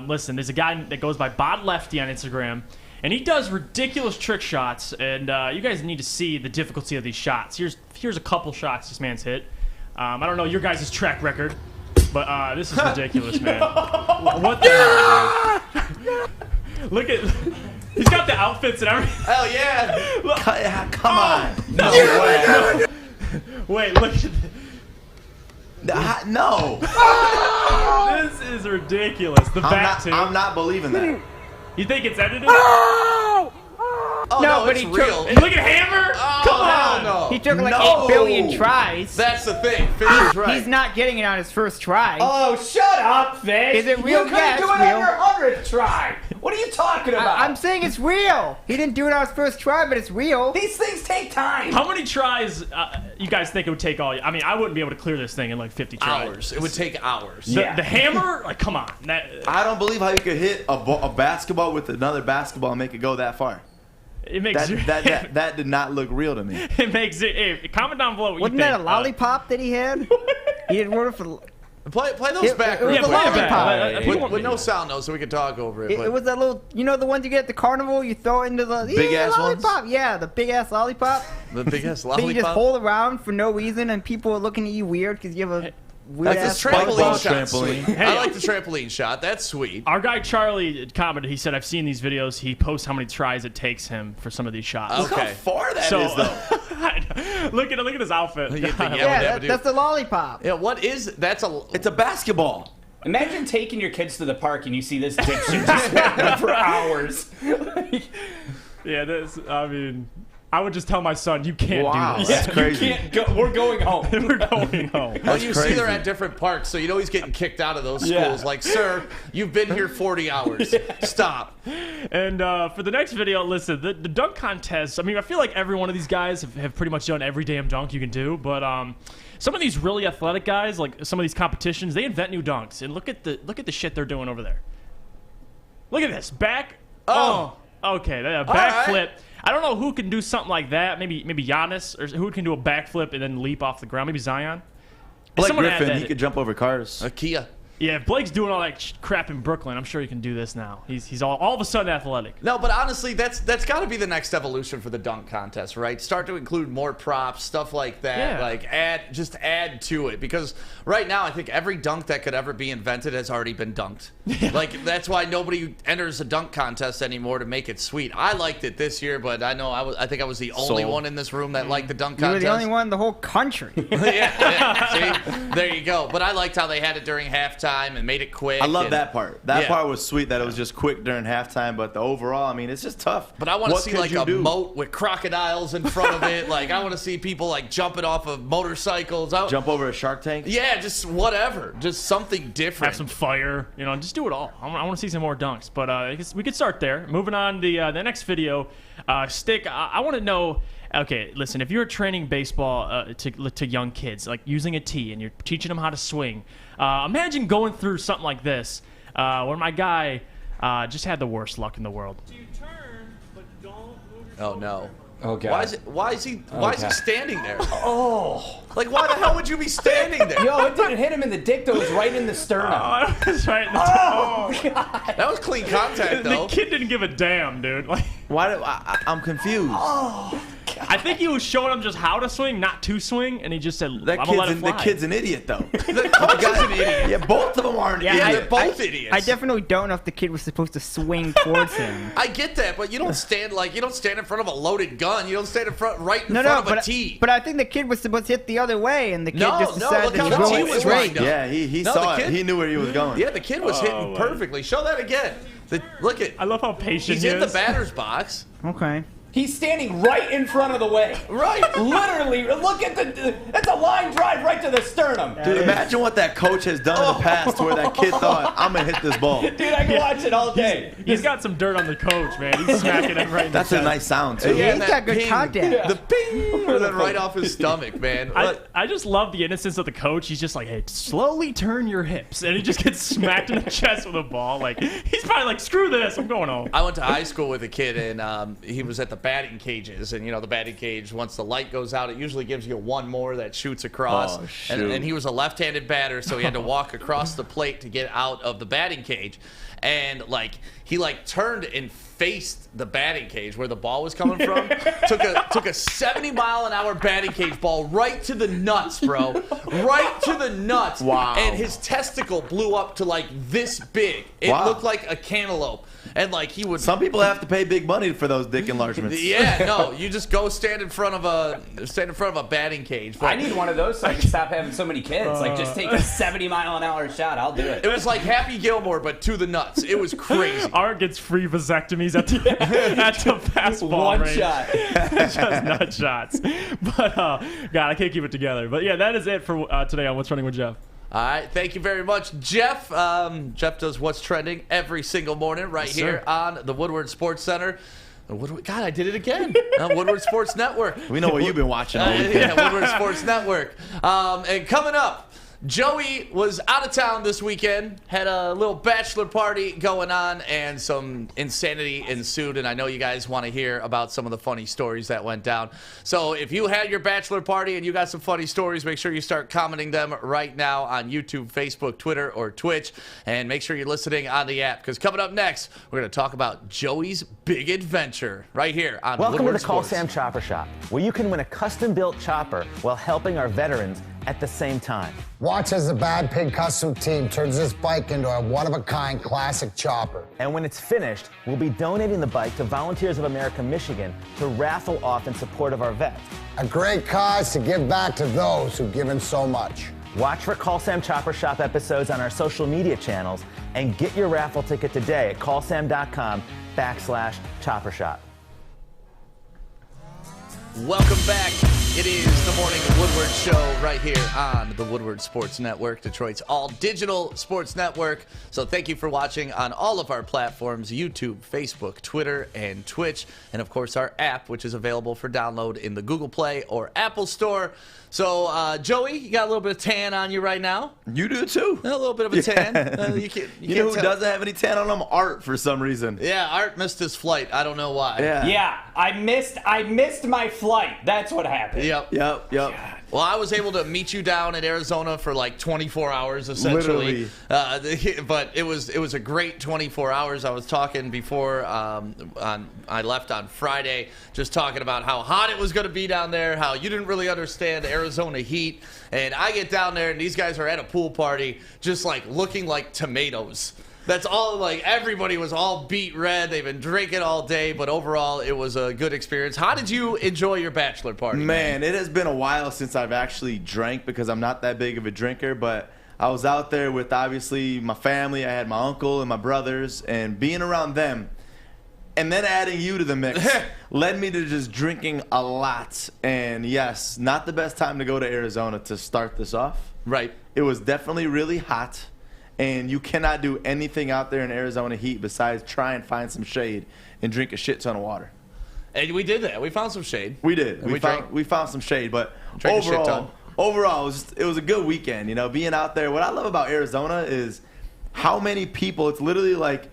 listen, there's a guy that goes by Bod Lefty on Instagram, and he does ridiculous trick shots, and you guys need to see the difficulty of these shots. Here's a couple shots this man's hit. I don't know your guys' track record, but this is ridiculous, man. What the hell, dude? Look at... He's got the outfits and everything. Hell yeah. Come on. No. Wait, look at this. No. This is ridiculous. The back too. I'm not believing that. You think it's edited? Oh, no, but it's he real. And look at Hammer. Come on. No. He took like 8 billion tries. That's the thing. Fisher's right. He's not getting it on his first try. Oh, shut up, Fish. Is it real? You Yeah, couldn't it's do it real. on your 100th try. What are you talking about? I'm saying it's real. He didn't do it on his first try, but it's real. These things take time. How many tries you guys think it would take all? I mean, I wouldn't be able to clear this thing in like 50 tries. Hours. It would take hours. The hammer, like, come on. I don't believe how you could hit a basketball with another basketball and make it go that far. It makes that did not look real to me. It makes it. Hey, comment down below what Wasn't you think. that a lollipop that he had? He didn't order for. Play those back. It was a lollipop. With no sound, though, so we can talk over it. It was that little, the ones you get at the carnival, you throw into the big ass lollipop. Yeah, the big ass lollipop. The big ass That lollipop. you just hold around for no reason, and people are looking at you weird because you have a weird That's ass a trampoline shot. trampoline. Sweet. I like the trampoline shot. That's sweet. Our guy Charlie commented. He said, "I've seen these videos. He posts how many tries it takes him for some of these shots." Okay. Look how far that is, though. look at his outfit. That's a lollipop. Yeah, what is that's a? It's a basketball. Imagine taking your kids to the park and you see this dipshit just for hours. Yeah, I mean, I would just tell my son, you can't do this. That's crazy. You can't go. We're going home. We're going home. Well, you see they're at different parks, so you know he's getting kicked out of those schools. Like, sir, you've been here 40 hours. Stop. And for the next video, listen, the dunk contest, I mean, I feel like every one of these guys have pretty much done every damn dunk you can do, but some of these really athletic guys, like some of these competitions, they invent new dunks. And look at the shit they're doing over there. Look at this. Back. Oh. Okay. Backflip. I don't know who can do something like that. Maybe Giannis, or who can do a backflip and then leap off the ground. Maybe Zion. Blake Griffin, he could jump over cars. Kia. Yeah, if Blake's doing all that crap in Brooklyn, I'm sure he can do this now. He's all of a sudden athletic. No, but honestly, that's got to be the next evolution for the dunk contest, right? Start to include more props, stuff like that. Yeah. Like add to it, because right now I think every dunk that could ever be invented has already been dunked. Like that's why nobody enters a dunk contest anymore to make it sweet. I liked it this year, but I know I think I was the only one in this room that liked the dunk contest. You were the only one in the whole country. yeah. See, there you go. But I liked how they had it during halftime and made it quick. I love that part. That part was sweet that it was just quick during halftime, but the overall, I mean, it's just tough. But I want to see like a moat with crocodiles in front of it. Like I want to see people like jumping off of motorcycles. Jump over a shark tank? Yeah, just whatever. Just something different. Have some fire. You know, just do it all. I want to see some more dunks. But I guess we could start there. Moving on, the next video. Stick, I want to know... Okay, listen, if you're training baseball to young kids, like using a tee, and you're teaching them how to swing, imagine going through something like this, where my guy just had the worst luck in the world. Oh, no. Oh, God. Why is he standing there? Oh. Like, why the hell would you be standing there? Yo, it didn't hit him in the dick, though. It was right in the sternum. Oh, it was right in the God. That was clean contact, though. The kid didn't give a damn, dude. Like, I'm confused. Oh. I think he was showing him just how to swing, not to swing, and he just said, the kid's an idiot, though. The coach is an idiot. Yeah, both of them are an idiot. They're both idiots. I definitely don't know if the kid was supposed to swing towards him. I get that, but you don't stand in front of a loaded gun. You don't stand in front in front of a tee. But I think the kid was supposed to hit the other way, and the kid just decided look to how go the tee was lined up. Yeah, he saw it. He knew where he was going. Yeah, the kid was hitting perfectly. Show that again. Look at. I love how patient he's in the batter's box. Okay. He's standing right in front of the way. Right. Literally, look at that's a line drive right to the sternum. Dude, imagine what that coach has done in the past to where that kid thought, I'm going to hit this ball. Dude, I can watch it all day. He's got some dirt on the coach, man. He's smacking it right in the That's a nice sound, too. Yeah, he's got good contact. Yeah. The ping, and then right off his stomach, man. I just love the innocence of the coach. He's just like, hey, slowly turn your hips. And he just gets smacked in the chest with a ball. Like, he's probably like, screw this, I'm going home. I went to high school with a kid, and he was at the batting cages. And, you know, the batting cage, once the light goes out, it usually gives you one more that shoots across. Oh, shoot. And he was a left-handed batter, so he had to walk across the plate to get out of the batting cage. And, like, he, like, turned and faced the batting cage where the ball was coming from. took a 70-mile-an-hour batting cage ball right to the nuts, bro. Right to the nuts. Wow. And his testicle blew up to, like, this big. It looked like a cantaloupe. And like he would. Some people have to pay big money for those dick enlargements. Yeah, no, you just go stand in front of a batting cage. But I need one of those so I can stop having so many kids. Like just take a 70-mile-an-hour shot. I'll do it. It was like Happy Gilmore, but to the nuts. It was crazy. Art gets free vasectomies at the fastball range. Shot. Just nut shots. But God, I can't keep it together. But yeah, that is it for today on What's Running with Jeff. All right, thank you very much, Jeff. Jeff does What's Trending every single morning right here on the Woodward Sports Center. God, I did it again. Woodward Sports Network. We know what you've been watching all weekend. Yeah, Woodward Sports Network. And coming up, Joey was out of town this weekend, had a little bachelor party going on, and some insanity ensued, and I know you guys want to hear about some of the funny stories that went down. So if you had your bachelor party and you got some funny stories, make sure you start commenting them right now on YouTube, Facebook, Twitter, or Twitch, and make sure you're listening on the app, because coming up next, we're going to talk about Joey's big adventure right here on Welcome Woodward to the Call Sports. Sam Chopper Shop, where you can win a custom-built chopper while helping our veterans at the same time. Watch as the Bad Pig Custom team turns this bike into a one-of-a-kind classic chopper. And when it's finished, we'll be donating the bike to Volunteers of America Michigan to raffle off in support of our vets. A great cause to give back to those who've given so much. Watch for Call Sam Chopper Shop episodes on our social media channels and get your raffle ticket today at callsam.com/chopper shop. Welcome back. It is the Morning Woodward Show right here on the Woodward Sports Network, Detroit's all-digital sports network. So thank you for watching on all of our platforms, YouTube, Facebook, Twitter, and Twitch. And, of course, our app, which is available for download in the Google Play or Apple Store. So, Joey, you got a little bit of tan on you right now. You do, too. A little bit of a tan. You know who doesn't have any tan on them? Art, for some reason. Yeah, Art missed his flight. I don't know why. Yeah, I missed my flight. That's what happened. Yep. God. Well, I was able to meet you down in Arizona for like 24 hours, essentially. But it was a great 24 hours. I was talking before I left on Friday, just talking about how hot it was going to be down there, how you didn't really understand Arizona heat. And I get down there, and these guys are at a pool party, just like looking like tomatoes. That's all, like, everybody was all beet red. They've been drinking all day, but overall, it was a good experience. How did you enjoy your bachelor party? Man, it has been a while since I've actually drank because I'm not that big of a drinker, but I was out there with, obviously, my family. I had my uncle and my brothers, and being around them, and then adding you to the mix led me to just drinking a lot. And, yes, not the best time to go to Arizona to start this off. Right. It was definitely really hot. And you cannot do anything out there in Arizona heat besides try and find some shade and drink a shit ton of water. And we did that. We found some shade. We did. We found some shade. But overall, it was a good weekend. You know, being out there. What I love about Arizona is how many people. It's literally like,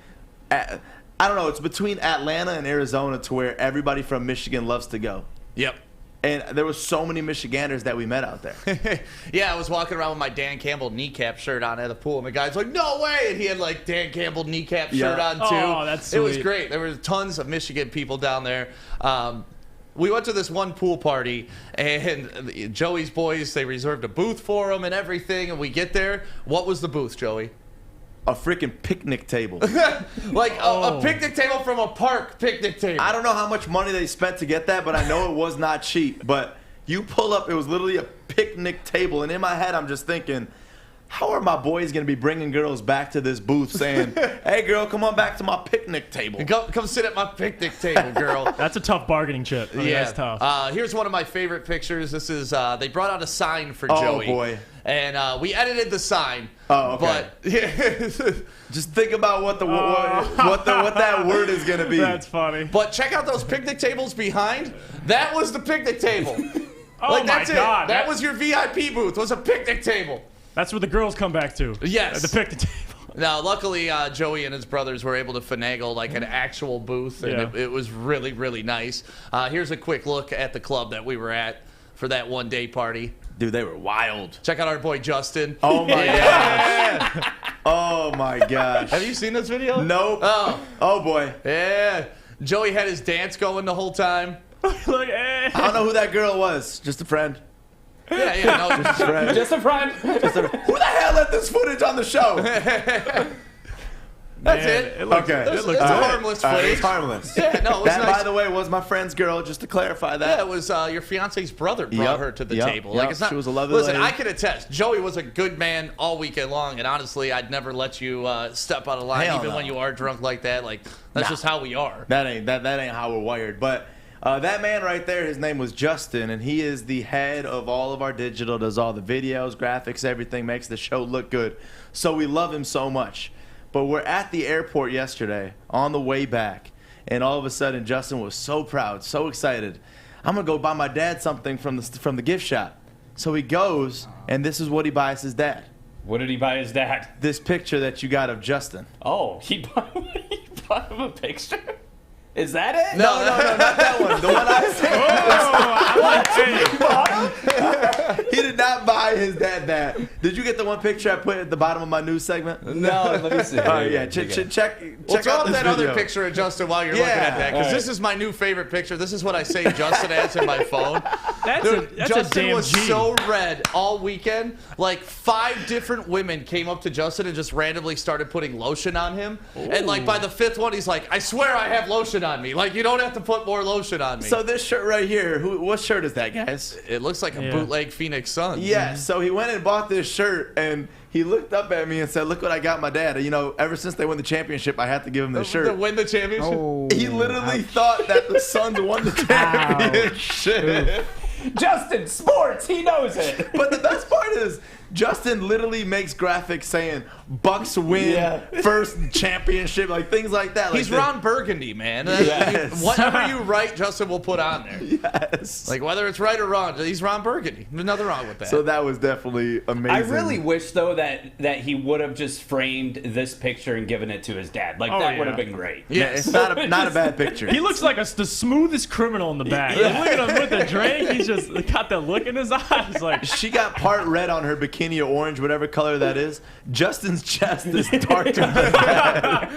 I don't know. It's between Atlanta and Arizona to where everybody from Michigan loves to go. Yep. And there was so many Michiganders that we met out there. Yeah, I was walking around with my Dan Campbell kneecap shirt on at the pool, and the guy's like, "No way!" And he had like Dan Campbell kneecap shirt on too. Oh, that's sweet. It was great. There were tons of Michigan people down there. We went to this one pool party, and Joey's boys, they reserved a booth for him and everything. And we get there. What was the booth, Joey? A freaking picnic table. Like a picnic table from a park picnic table. I don't know how much money they spent to get that, but I know it was not cheap. But you pull up, it was literally a picnic table. And in my head, I'm just thinking, how are my boys going to be bringing girls back to this booth saying, "Hey, girl, come on back to my picnic table. Come sit at my picnic table, girl." That's a tough bargaining chip. I mean, Yeah. That's tough. Here's one of my favorite pictures. This is, they brought out a sign for Joey. Oh, boy. And we edited the sign. Oh, okay. But just think about what that word is going to be. That's funny. But check out those picnic tables behind. That was the picnic table. Oh, that's my God. That was your VIP booth. Was a picnic table. That's where the girls come back to. Yes. The picnic table. Now, luckily, Joey and his brothers were able to finagle like an actual booth, and it was really, really nice. Here's a quick look at the club that we were at for that one-day party. Dude, they were wild. Check out our boy Justin. Oh, my gosh. Oh, my gosh. Have you seen this video? Nope. Oh, boy. Yeah. Joey had his dance going the whole time. Like, eh. I don't know who that girl was. Just a friend. Yeah, no, just a friend. Just a friend. Who the hell let this footage on the show? That's it. Okay. It's a harmless footage. It's harmless. Yeah, no, it was that, nice. by the way, was my friend's girl, just to clarify that. Yeah, it was your fiance's brother brought her to the table. Yep. Like, it's not, She was a lovely listen, lady. I can attest. Joey was a good man all weekend long, and honestly, I'd never let you step out of line, Hell even no. when you are drunk like that. Like, that's just how we are. That ain't how we're wired. But that man right there, his name was Justin, and he is the head of all of our digital, does all the videos, graphics, everything, makes the show look good. So we love him so much. But we're at the airport yesterday on the way back, and all of a sudden Justin was so proud, so excited. I'm going to go buy my dad something from the gift shop. So he goes, and this is what he buys his dad. What did he buy his dad? This picture that you got of Justin. Oh, he bought him a picture? Is that it? No, not that one. The one I said. He did not buy his dad that. Did you get the one picture I put at the bottom of my news segment? No, let me see. All right, yeah, check Well, throw out up this that video. other picture of Justin while you're looking at that, because this is my new favorite picture. This is what I saved Justin as in my phone. Justin damn was G. so red all weekend. Like 5 different women came up to Justin and just randomly started putting lotion on him. And like by the 5th one, he's like, "I swear I have lotion on me. Like you don't have to put more lotion on me." So this shirt right here, what shirt is that, guys? It looks like a bootleg Phoenix Suns. Yeah. So he went and bought this shirt, and he looked up at me and said, "Look what I got my dad." You know, ever since they won the championship, I had to give him this shirt. To win the championship? Oh, he literally thought that the Suns won the championship. Justin, sports, he knows it. But the best part is, Justin literally makes graphics saying Bucks win first championship, like things like that. He's Ron Burgundy, man. Yes. Whatever you write, Justin will put on there. Yes. Like whether it's right or wrong, he's Ron Burgundy. There's nothing wrong with that. So that was definitely amazing. I really wish though that he would have just framed this picture and given it to his dad. Like that would have been great. Yeah, it's not a bad picture. He looks like the smoothest criminal in the back. Look at him with the drink. He's just got that look in his eyes. Like she got part red on her bikini or orange, whatever color that is. Justin's chest is darker than that.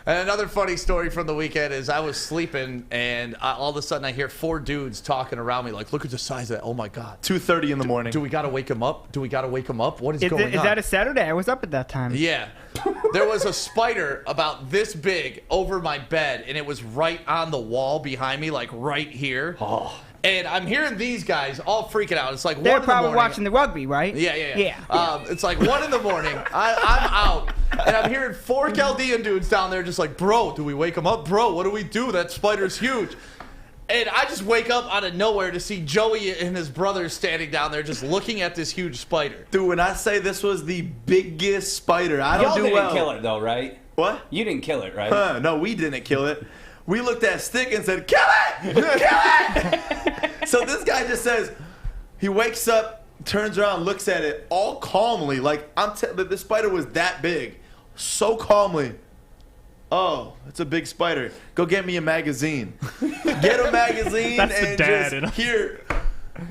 And another funny story from the weekend is I was sleeping and all of a sudden I hear 4 dudes talking around me like, "Look at the size of that. Oh my God." 2:30 in the morning. Do we got to wake him up? Do we got to wake him up? What is going on? Is that a Saturday? I was up at that time. Yeah. There was a spider about this big over my bed and it was right on the wall behind me, like right here. Oh. And I'm hearing these guys all freaking out. It's like 1 in the They're morning. probably watching the rugby, right? Yeah. It's like 1 in the morning. I'm out, and I'm hearing 4 Chaldean dudes down there just like, "Bro, do we wake him up? Bro, what do we do? That spider's huge." And I just wake up out of nowhere to see Joey and his brother standing down there just looking at this huge spider. Dude, when I say this was the biggest spider, I don't do well. Y'all didn't kill it though, right? What? You didn't kill it, right? No, we didn't kill it. We looked at Stick and said, "Kill it! Kill it!" So this guy just says, he wakes up, turns around, looks at it all calmly. Like, the spider was that big. So calmly. "Oh, it's a big spider. Go get me a magazine." Get a magazine and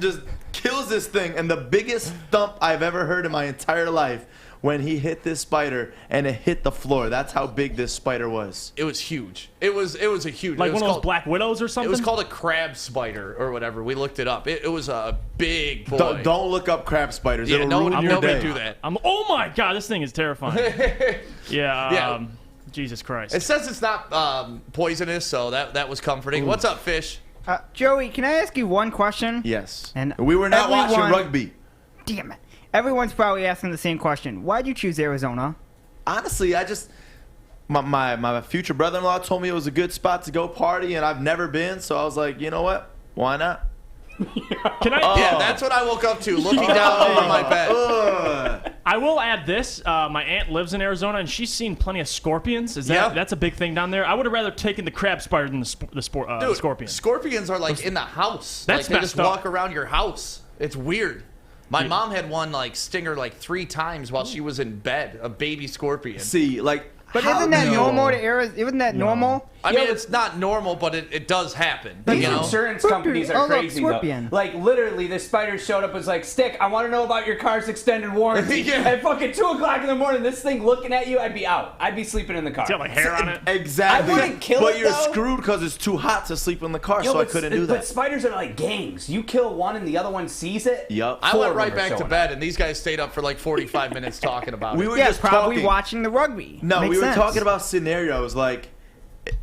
just kills this thing. And the biggest thump I've ever heard in my entire life when he hit this spider and it hit the floor. That's how big this spider was. It was huge. It was a huge. Like one of those Black Widows or something? It was called a crab spider or whatever. We looked it up. It was a big boy. Don't look up crab spiders. Yeah, It'll ruin your day. do that. Oh my God, this thing is terrifying. Yeah. Jesus Christ. It says it's not poisonous, so that was comforting. Ooh. What's up, Fish? Joey, can I ask you one question? Yes. And we were not watching rugby. Damn it. Everyone's probably asking the same question. Why'd you choose Arizona? Honestly, my future brother-in-law told me it was a good spot to go party, and I've never been, so I was like, you know what? Why not? Can I? Yeah, that's what I woke up to, looking down over my bed. I will add this. My aunt lives in Arizona, and she's seen plenty of scorpions. That's a big thing down there? I would have rather taken the crab spider than the scorpion. Scorpions are like in the house. That's like, they just messed up. walk around your house. It's weird. My mom had one like sting her like 3 times while she was in bed, a baby scorpion. See, like, but isn't that normal to Arizona? Isn't that normal? I mean, it's not normal, but it does happen. These you know? insurance companies are crazy, though. Like, literally, this spider showed up and was like, "Stick, I want to know about your car's extended warranty." At fucking 2 o'clock in the morning, this thing looking at you, I'd be out. I'd be sleeping in the car. Does it have, like, hair on it? Exactly. I wouldn't kill but it, you're though. screwed because it's too hot to sleep in the car, so I couldn't do that. But spiders are like gangs. You kill one and the other one sees it. Yup. I went right back to bed, and these guys stayed up for like 45 minutes talking about it. We were Yeah, just probably talking. watching the rugby. No, Makes we were sense. talking about scenarios like,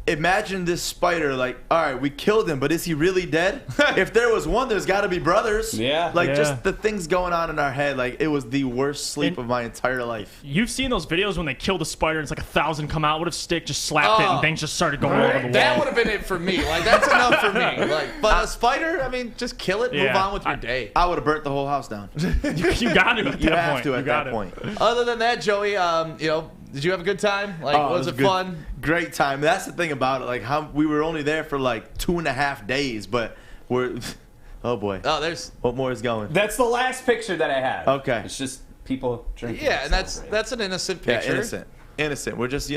imagine this spider, like, all right, we killed him, but is he really dead? If there was one, there's got to be brothers. Yeah. Like, just the things going on in our head, like, it was the worst sleep of my entire life. You've seen those videos when they kill the spider and it's like 1,000 come out. What if Stick just slapped it and things just started going over the wall? That would have been it for me. Like, that's enough for me. Like, but a spider, I mean, just kill it, move on with your day. I would have burnt the whole house down. You got to at that point. You have to at that point. Other than that, Joey, did you have a good time? Like, was it fun? Great time. That's the thing about it. Like, how we were only there for like 2.5 days, but we're. Oh boy. Oh, there's. What more is going? That's the last picture that I have. Okay. It's just people drinking. Yeah, and that's an innocent picture. Yeah, innocent. We're just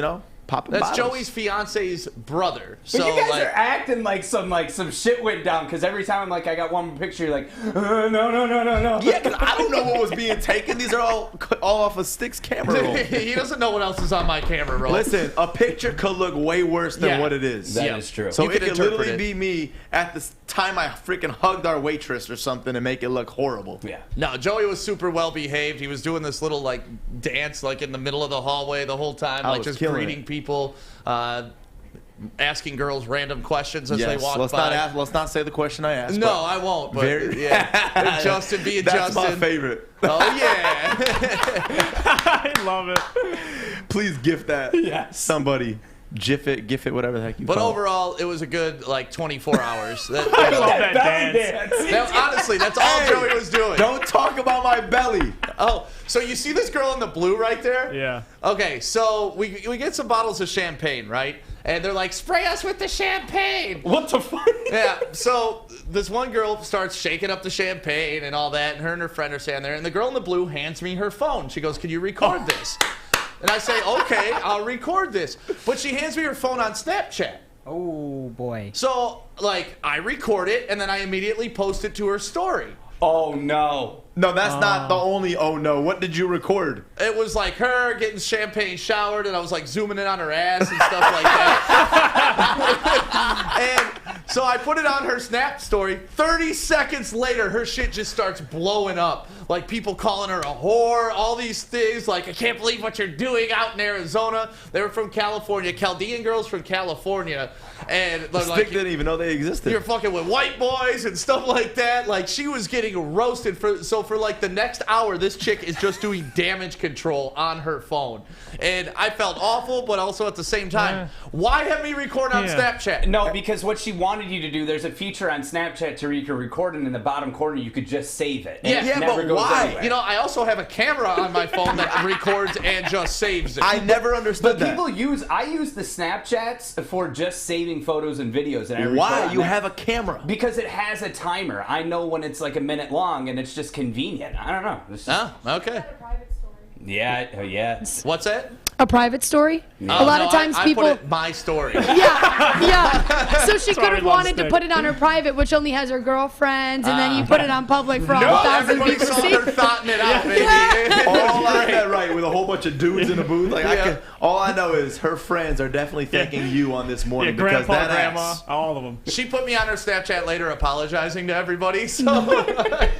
popping. That's bottles. Joey's fiance's brother. But So you guys like, are acting like some shit went down because every time I'm like, I got one more picture, you're like, no. Yeah, because I don't know what was being taken. These are all off of Stick's camera roll. he doesn't know what else is on my camera roll. Listen, a picture could look way worse than what it is. That is true. So You it could could interpret literally it. be me at the time I freaking hugged our waitress or something to make it look horrible. Yeah. No, Joey was super well behaved. He was doing this little like dance like in the middle of the hallway the whole time, like just greeting people, asking girls random questions as they walk by. Let's not say the question I asked. No, I won't. But yeah, Justin being That's Justin. my favorite. Oh yeah, I love it. Please gift that. Yes. Somebody. GIF it, whatever the heck you call it. But overall, it was a good, 24 hours. I love that dance. Honestly, that's all Joey was doing. Don't talk about my belly. Oh, so you see this girl in the blue right there? Yeah. Okay, so we get some bottles of champagne, right? And they're like, spray us with the champagne. What the fuck? Yeah, so this one girl starts shaking up the champagne and all that, and her and her friend are standing there, and the girl in the blue hands me her phone. She goes, can you record this? And I say, okay, I'll record this. But she hands me her phone on Snapchat. Oh, boy. So, I record it, and then I immediately post it to her story. Oh, no. No, that's not the only oh, no. What did you record? It was like her getting champagne showered, and I was zooming in on her ass and stuff like that. And so I put it on her Snap story. 30 seconds later, her shit just starts blowing up. Like people calling her a whore, all these things. Like, I can't believe what you're doing out in Arizona. They were from California, Chaldean girls from California. And they're Stick didn't even know they existed. You're fucking with white boys and stuff like that. Like, she was getting roasted. For the next hour, this chick is just doing damage control on her phone. And I felt awful, but also at the same time, why have me record on Snapchat? No, because what she wanted you to do, there's a feature on Snapchat to where you can record it in the bottom corner. You could just save it. Yeah, but why? Anywhere. You know, I also have a camera on my phone that records and just saves it. I never understood that. I use the Snapchats for just saving photos and videos. And why? You have a camera. Because it has a timer. I know when it's a minute long, and it's just convenient. I don't know. Okay. Yeah. What's that? A private story? A lot of times people... I put it my story. Yeah. So she Sorry, could have wanted to put it on her private, which only has her girlfriends, and then you put it on public for all 1,000 everybody people to saw see. her thoughting it out, baby. All I had right with a whole bunch of dudes in a booth. All I know is her friends are definitely thanking you on this morning because grandpa, that grandma, ass. all of them. She put me on her Snapchat later apologizing to everybody. So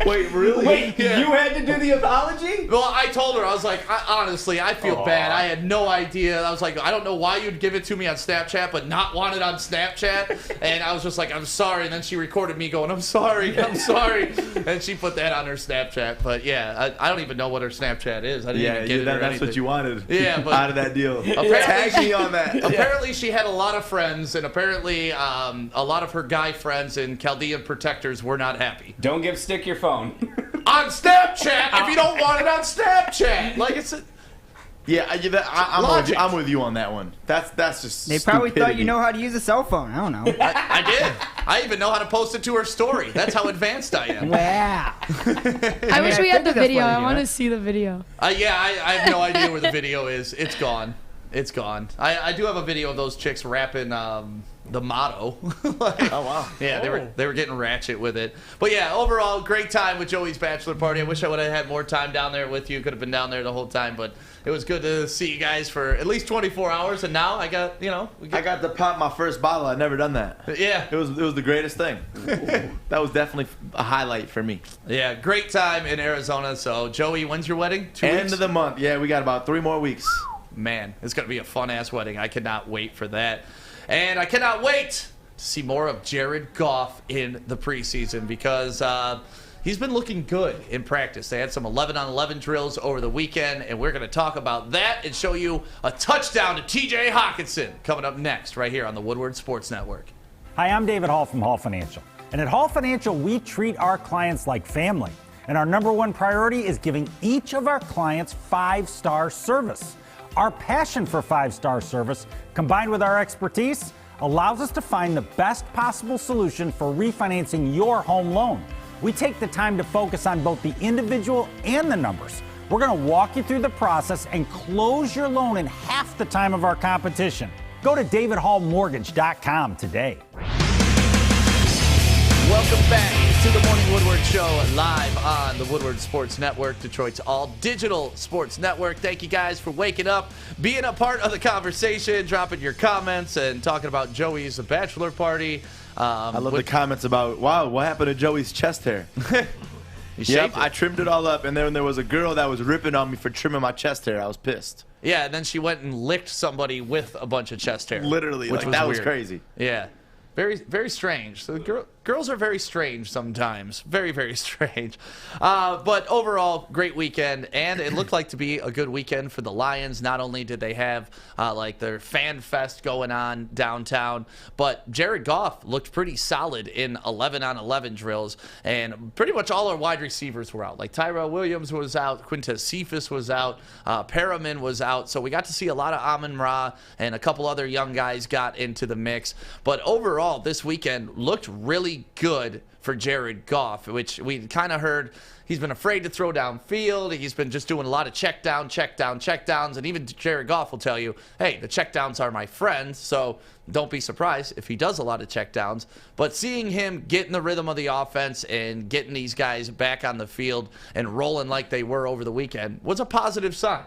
Wait, really? Wait, you had to do the apology? Well, I told her, I was like, honestly, I feel bad. I had no idea. I was like, I don't know why you'd give it to me on Snapchat, but not want it on Snapchat. And I was just like, I'm sorry. And then she recorded me going, I'm sorry. And she put that on her Snapchat. But yeah, I don't even know what her Snapchat is. I didn't even get it or that's anything. what you wanted. Yeah, but out of that deal. Tag me on that. Apparently, she had a lot of friends, and apparently, a lot of her guy friends and Chaldean protectors were not happy. Don't give Stick your phone. On Snapchat, if you don't want it on Snapchat. Like, it's a... Yeah, I'm with you on that one. That's just They probably thought stupidity. you know how to use a cell phone. I don't know. I did. I even know how to post it to her story. That's how advanced I am. Wow. I wish we had the that's video. what I you want do, to see the video. I have no idea where the video is. It's gone. It's gone. I do have a video of those chicks rapping the motto. Oh wow. Yeah, they were getting ratchet with it. But yeah, overall, great time with Joey's bachelor party. I wish I would have had more time down there with you. Could have been down there the whole time, but it was good to see you guys for at least 24 hours. And now I got, I got to pop my first bottle. I'd never done that. Yeah, it was the greatest thing. That was definitely a highlight for me. Yeah, great time in Arizona. So Joey, when's your wedding? 2 weeks? End of the month. Yeah, we got about 3 more weeks. Man, it's going to be a fun-ass wedding. I cannot wait for that. And I cannot wait to see more of Jared Goff in the preseason because he's been looking good in practice. They had some 11-on-11 drills over the weekend, and we're going to talk about that and show you a touchdown to T.J. Hawkinson coming up next right here on the Woodward Sports Network. Hi, I'm David Hall from Hall Financial. And at Hall Financial, we treat our clients like family. And our number one priority is giving each of our clients 5-star service. Our passion for 5-star service, combined with our expertise, allows us to find the best possible solution for refinancing your home loan. We take the time to focus on both the individual and the numbers. We're going to walk you through the process and close your loan in half the time of our competition. Go to davidhallmortgage.com today. Welcome back to the Morning Woodward Show, live on the Woodward Sports Network, Detroit's all-digital sports network. Thank you guys for waking up, being a part of the conversation, dropping your comments, and talking about Joey's bachelor party. I love the comments about, wow, what happened to Joey's chest hair? Yep, I trimmed it all up, and then there was a girl that was ripping on me for trimming my chest hair. I was pissed. Yeah, and then she went and licked somebody with a bunch of chest hair. Literally, which was that weird. was crazy. Yeah. Very, very strange. So girls are very strange sometimes. Very, very strange. But overall, great weekend, and it looked like to be a good weekend for the Lions. Not only did they have like their fan fest going on downtown, but Jared Goff looked pretty solid in 11-on-11 drills, and pretty much all our wide receivers were out. Like Tyrell Williams was out, Quintez Cephas was out, Perriman was out. So we got to see a lot of Amon-Ra, and a couple other young guys got into the mix. But overall, this weekend looked really good for Jared Goff, which we kind of heard he's been afraid to throw downfield. He's been just doing a lot of check downs, and even Jared Goff will tell you, hey, the check downs are my friend, so don't be surprised if he does a lot of check downs. But seeing him get in the rhythm of the offense and getting these guys back on the field and rolling like they were over the weekend was a positive sign.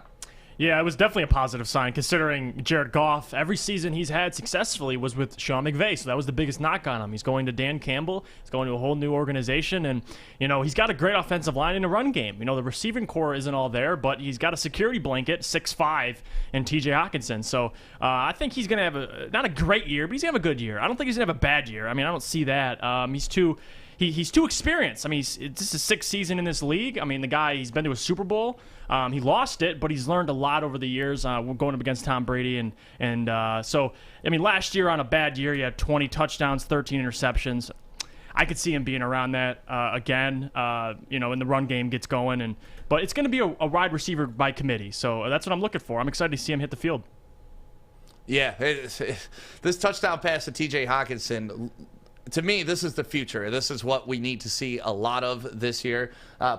Yeah, it was definitely a positive sign considering Jared Goff, every season he's had successfully was with Sean McVay, so that was the biggest knock on him. He's going to Dan Campbell. He's going to a whole new organization, and, you know, he's got a great offensive line in a run game. You know, the receiving core isn't all there, but he's got a security blanket, 6'5", and T.J. Hockenson. So I think he's going to have not a great year, but he's going to have a good year. I don't think he's going to have a bad year. I mean, I don't see that. He's too experienced. I mean, this is his 6th season in this league. I mean, the guy, he's been to a Super Bowl. He lost it, but he's learned a lot over the years going up against Tom Brady. So, I mean, last year on a bad year, he had 20 touchdowns, 13 interceptions. I could see him being around that again, you know, when the run game gets going. But it's going to be a wide receiver by committee. So that's what I'm looking for. I'm excited to see him hit the field. Yeah, this touchdown pass to T.J. Hockenson, to me, this is the future. This is what we need to see a lot of this year.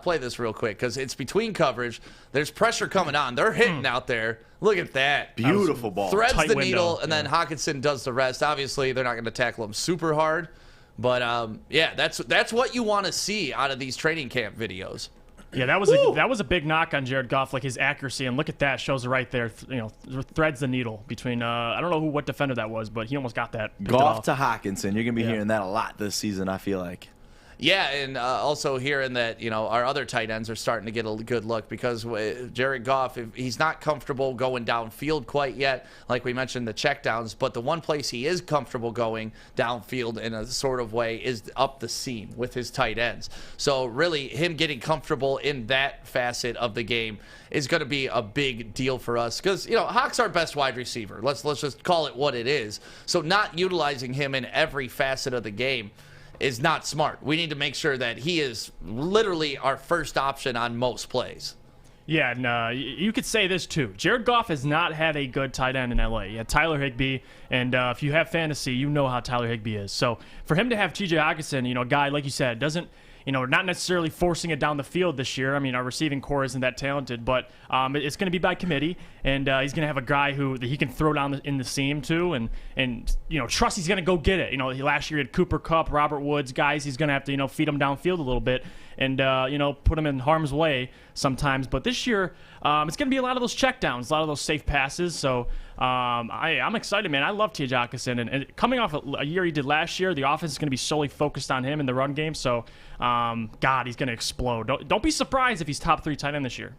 Play this real quick because it's between coverage. There's pressure coming on. They're hitting out there. Look at that. Beautiful ball. Threads Tight the window. needle, and then Hockenson does the rest. Obviously, they're not going to tackle him super hard. But, yeah, that's what you want to see out of these training camp videos. Yeah, that was a big knock on Jared Goff, like his accuracy, and look at that, shows it right there. You know, threads the needle between. I don't know what defender that was, but he almost got that. Goff to Hockenson. You're gonna be hearing that a lot this season, I feel like. Yeah, and also hearing that, you know, our other tight ends are starting to get a good look because Jared Goff, he's not comfortable going downfield quite yet, like we mentioned, the checkdowns, but the one place he is comfortable going downfield in a sort of way is up the seam with his tight ends. So really, him getting comfortable in that facet of the game is going to be a big deal for us because, you know, Hawk's our best wide receiver. Let's just call it what it is. So not utilizing him in every facet of the game is not smart. We need to make sure that he is literally our first option on most plays. Yeah, and you could say this too. Jared Goff has not had a good tight end in L.A. He had Tyler Higbee, and if you have fantasy, you know how Tyler Higbee is. So for him to have T.J. Hockenson, you know, a guy, like you said, doesn't, you know, not necessarily forcing it down the field this year. I mean, our receiving core isn't that talented, but it's going to be by committee, and he's going to have a guy who that he can throw down in the seam too, and you know, trust he's going to go get it. You know, last year he had Cooper Kupp, Robert Woods, guys. He's going to have to, you know, feed them downfield a little bit and you know, put them in harm's way sometimes. But this year, it's going to be a lot of those checkdowns, a lot of those safe passes. So I'm excited, man. I love T.J. Hockenson, and coming off a year he did last year, the offense is going to be solely focused on him in the run game. So, God, he's going to explode. Don't be surprised if he's top 3 tight end this year.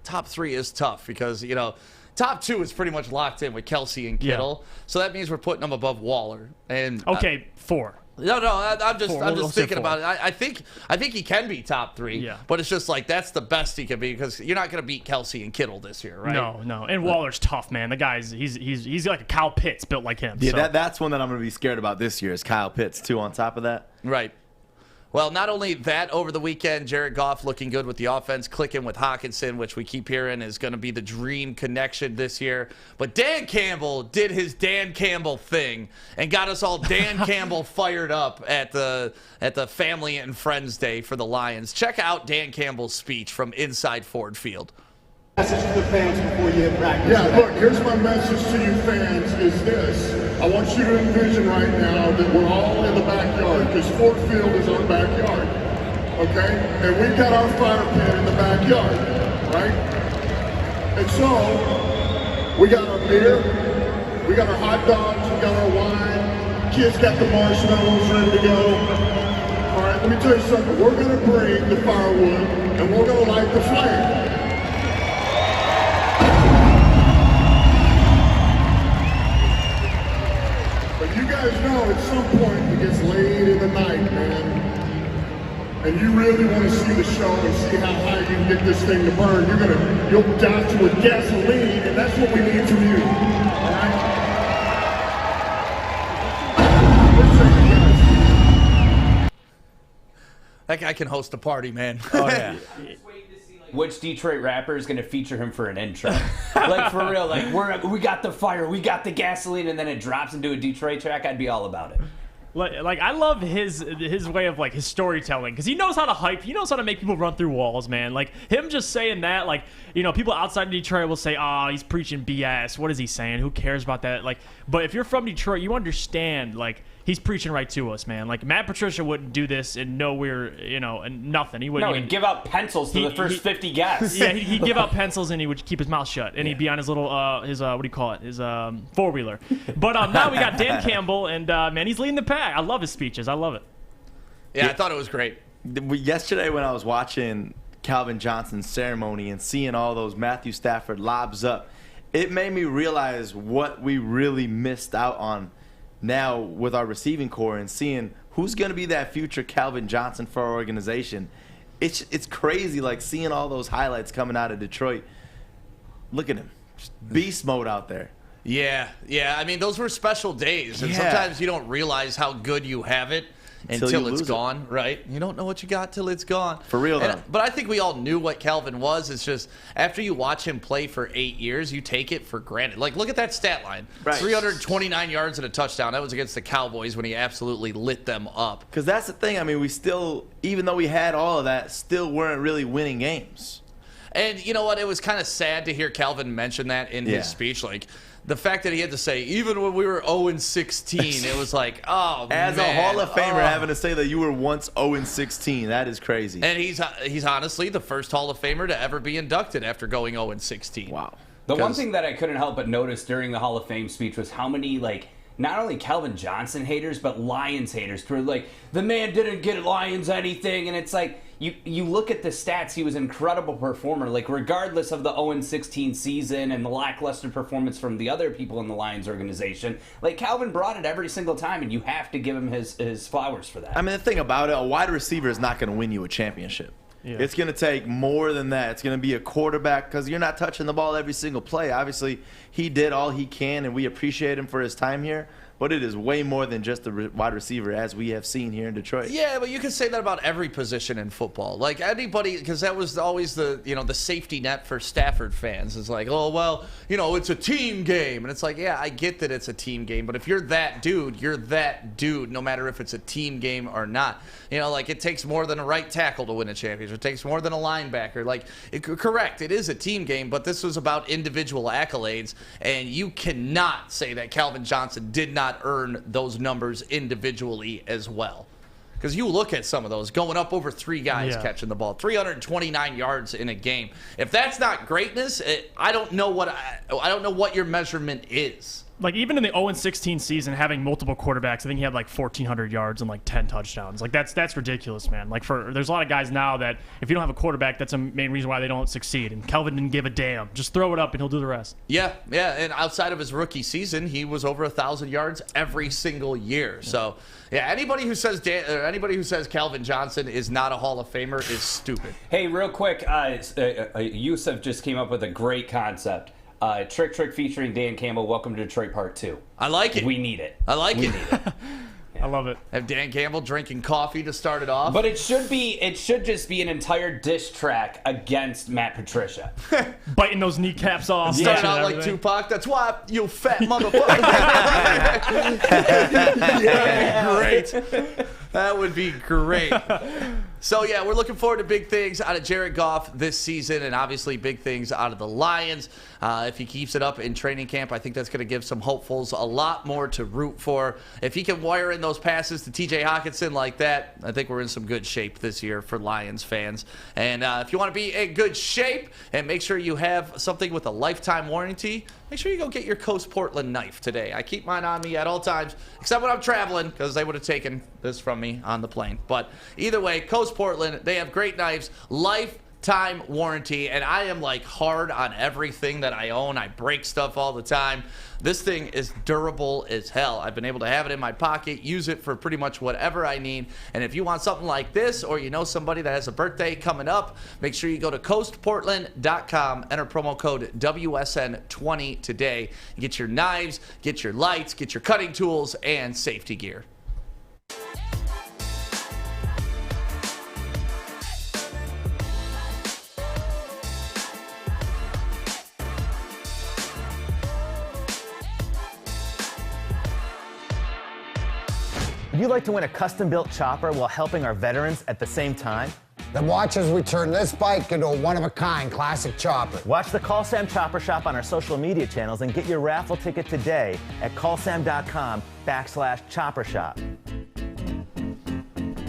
Top 3 is tough because, you know, top 2 is pretty much locked in with Kelsey and Kittle. Yeah. So that means we're putting them above Waller. And okay, 4. No, I'm just thinking about it. I think he can be top 3, but it's just like that's the best he can be because you're not going to beat Kelsey and Kittle this year, right? No. And Waller's tough, man. The guy's he's like a Kyle Pitts built like him. Yeah, so. that's one that I'm going to be scared about this year is Kyle Pitts too. On top of that, right. Well, not only that, over the weekend, Jared Goff looking good with the offense, clicking with Hockenson, which we keep hearing is going to be the dream connection this year. But Dan Campbell did his Dan Campbell thing and got us all Dan Campbell fired up at the Family and Friends Day for the Lions. Check out Dan Campbell's speech from inside Ford Field. Message to the fans before you hit practice. Yeah, look, here's my message to you fans is this. I want you to envision right now that we're all in the backyard because Ford Field is our backyard, okay? And we've got our fire pit in the backyard, right? And so, we got our beer, we got our hot dogs, We got our wine. Kids got the marshmallows ready to go. All right, let me tell you something. We're going to bring the firewood, and we're going to light the flame. But you guys know at some point it gets late in the night, man. And you really want to see the show and see how high you can get this thing to burn. You'll douse it with gasoline, and that's what we need from you. All right? That guy can host a party, man. Oh, yeah. Which Detroit rapper is going to feature him for an intro? Like, for real, like, we got the fire, we got the gasoline, and then it drops into a Detroit track, I'd be all about it. Like I love his way of like his storytelling, because he knows how to hype. He knows how to make people run through walls, man. Like him just saying that, like, you know, people outside of Detroit will say, "Oh, he's preaching BS. What is he saying? Who cares about that?" Like, but if you're from Detroit, you understand. Like, he's preaching right to us, man. Like Matt Patricia wouldn't do this and know we're, you know, and nothing. He wouldn't. No, he'd give out pencils to the first 50 guests. Yeah, he'd give out pencils and he would keep his mouth shut, and he'd be on his little his what do you call it? His four-wheeler. But now we got Dan Campbell, and man, he's leading the pack. I love his speeches. I love it. Yeah, I thought it was great. Yesterday when I was watching Calvin Johnson's ceremony and seeing all those Matthew Stafford lobs up, it made me realize what we really missed out on now with our receiving core and seeing who's going to be that future Calvin Johnson for our organization. It's crazy, like, seeing all those highlights coming out of Detroit. Look at him. Just beast mode out there. Yeah. I mean, those were special days, and sometimes you don't realize how good you have it until it's gone, right? You don't know what you got till it's gone. For real, though. But I think we all knew what Calvin was. It's just after you watch him play for 8 years, you take it for granted. Like, look at that stat line. Right. 329 yards and a touchdown. That was against the Cowboys when he absolutely lit them up. Because that's the thing. I mean, we still, even though we had all of that, still weren't really winning games. And you know what? It was kind of sad to hear Calvin mention that in his speech. Like, the fact that he had to say, even when we were 0-16, it was like, oh, As man. a Hall of Famer, having to say that you were once 0-16, that is crazy. And he's honestly the first Hall of Famer to ever be inducted after going 0-16. Wow. The one thing that I couldn't help but notice during the Hall of Fame speech was how many, like, not only Calvin Johnson haters, but Lions haters were like, the man didn't get Lions anything. And it's like, you look at the stats, he was an incredible performer. Like, regardless of the 0-16 season and the lackluster performance from the other people in the Lions organization, like, Calvin brought it every single time, and you have to give him his flowers for that. I mean, the thing about it, a wide receiver is not going to win you a championship. Yeah. It's going to take more than that. It's going to be a quarterback, because you're not touching the ball every single play. Obviously, he did all he can, and we appreciate him for his time here. But it is way more than just a wide receiver, as we have seen here in Detroit. Yeah, but you can say that about every position in football. Like, anybody, because that was always the safety net for Stafford fans. It's like, oh, well, it's a team game. And it's like, yeah, I get that it's a team game. But if you're that dude, you're that dude, no matter if it's a team game or not. Like, it takes more than a right tackle to win a championship. It takes more than a linebacker. Like, correct, it is a team game, but this was about individual accolades. And you cannot say that Calvin Johnson did not earn those numbers individually as well, because you look at some of those going up over 3 guys catching the ball, 329 yards in a game. If that's not greatness, I don't know what your measurement is. Like, even in the 0-16 season, having multiple quarterbacks, I think he had like 1,400 yards and like 10 touchdowns. Like, that's ridiculous, man. Like, there's a lot of guys now that if you don't have a quarterback, that's a main reason why they don't succeed. And Kelvin didn't give a damn. Just throw it up and he'll do the rest. Yeah. And outside of his rookie season, he was over 1,000 yards every single year. Yeah. So, yeah, anybody who says Calvin Johnson is not a Hall of Famer is stupid. Hey, real quick, Yusuf just came up with a great concept. Trick featuring Dan Campbell. Welcome to Detroit Part 2. I like it. We need it. I like it. We need it. I love it. Have Dan Campbell drinking coffee to start it off. But it should just be an entire diss track against Matt Patricia. Biting those kneecaps off. Starting out like Tupac. That's why, you fat motherfucker. Yeah, great. That would be great. So, yeah, we're looking forward to big things out of Jared Goff this season and obviously big things out of the Lions. If he keeps it up in training camp, I think that's going to give some hopefuls a lot more to root for. If he can wire in those passes to T.J. Hockenson like that, I think we're in some good shape this year for Lions fans. And if you want to be in good shape and make sure you have something with a lifetime warranty, make sure you go get your Coast Portland knife today. I keep mine on me at all times, except when I'm traveling, because they would have taken this from me on the plane. But either way, Coast Portland, they have great knives, lifetime warranty, and I am like hard on everything that I own. I break stuff all the time. This thing is durable as hell. I've been able to have it in my pocket, use it for pretty much whatever I need. And if you want something like this, or you know somebody that has a birthday coming up, make sure you go to coastportland.com, enter promo code WSN20 today, and get your knives, get your lights, get your cutting tools, and safety gear. Would you like to win a custom-built chopper while helping our veterans at the same time? Then watch as we turn this bike into a one-of-a-kind classic chopper. Watch the Call Sam Chopper Shop on our social media channels and get your raffle ticket today at callsam.com/chopper shop.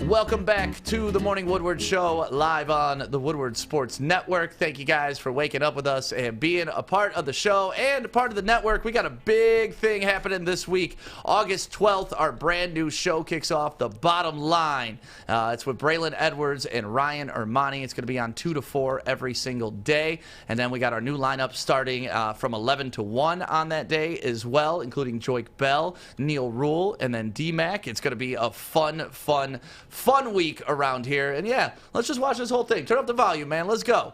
Welcome back to the Morning Woodward Show, live on the Woodward Sports Network. Thank you guys for waking up with us and being a part of the show and a part of the network. We got a big thing happening this week. August 12th, our brand new show kicks off, The Bottom Line. It's with Braylon Edwards and Ryan Ermani. It's going to be on 2 to 4 every single day. And then we got our new lineup starting from 11 to 1 on that day as well, including Joik Bell, Neil Rule, and then D-Mac. It's going to be a fun week around here. And yeah, let's just watch this whole thing. Turn up the volume, man. Let's go.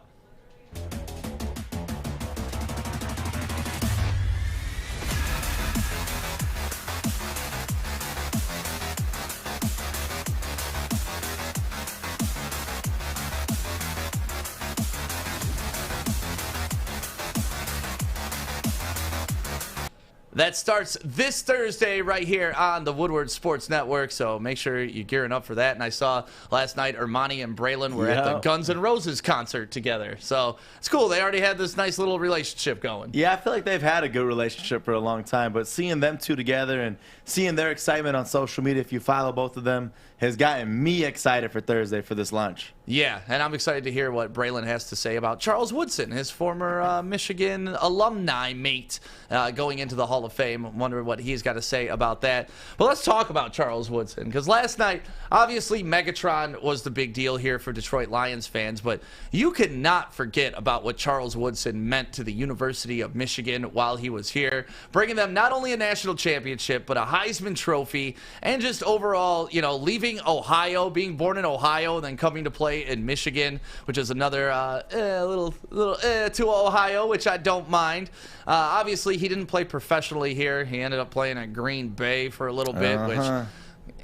That starts this Thursday right here on the Woodward Sports Network, so make sure you're gearing up for that. And I saw last night Ermani and Braylon were at the Guns N' Roses concert together, so it's cool. They already had this nice little relationship going. Yeah, I feel like they've had a good relationship for a long time, but seeing them two together and seeing their excitement on social media, if you follow both of them, has gotten me excited for Thursday for this lunch. Yeah, and I'm excited to hear what Braylon has to say about Charles Woodson, his former Michigan alumni mate, going into the Hall of Fame. I wonder what he's got to say about that. But let's talk about Charles Woodson, because last night, obviously, Megatron was the big deal here for Detroit Lions fans, but you cannot forget about what Charles Woodson meant to the University of Michigan while he was here, bringing them not only a national championship, but a Heisman Trophy, and just overall, you know, leaving Ohio, being born in Ohio, and then coming to play in Michigan, which is another little to Ohio, which I don't mind. Obviously, he didn't play professionally here. He ended up playing at Green Bay for a little bit, which,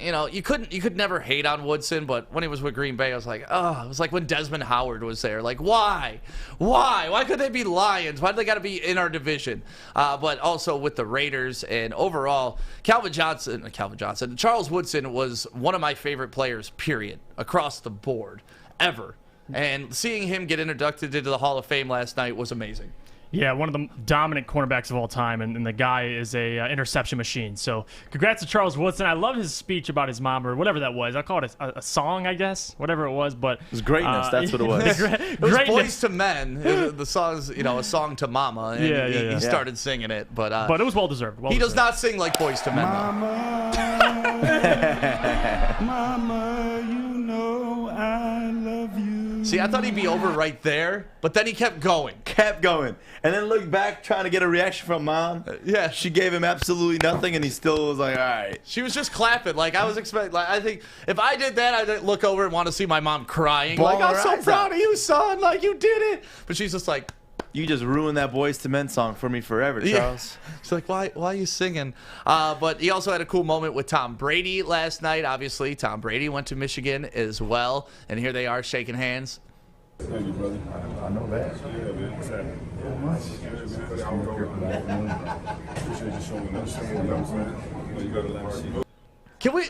you know, you could never hate on Woodson, but when he was with Green Bay, I was like, oh, it was like when Desmond Howard was there. Like, why could they be Lions? Why do they got to be in our division? But also with the Raiders, and overall, Charles Woodson was one of my favorite players, period, across the board, ever. And seeing him get inducted into the Hall of Fame last night was amazing. Yeah, one of the dominant cornerbacks of all time, and the guy is a interception machine. So congrats to Charles Woodson. I love his speech about his mom, or whatever that was. I call it a song, I guess, whatever it was. But it was greatness. That's what it was. It was Boys to Men. The song's, you know, a song to Mama, and he started singing it. But it was well deserved. He does not sing like Boys to Men. Mama, you know I love you. See, I thought he'd be over right there, but then he kept going. And then looked back trying to get a reaction from Mom. Yeah. She gave him absolutely nothing, and he still was like, all right. She was just clapping. Like, I was expecting, like, I think if I did that, I'd look over and want to see my mom crying. Like, I'm so proud of you, son. Like, you did it. But she's just like, you just ruined that Boys to Men song for me forever, Charles. Yeah. She's like, why are you singing? But he also had a cool moment with Tom Brady last night. Obviously, Tom Brady went to Michigan as well. And here they are shaking hands. Thank you, brother. I know that. Yeah, man. What's happening? Can we...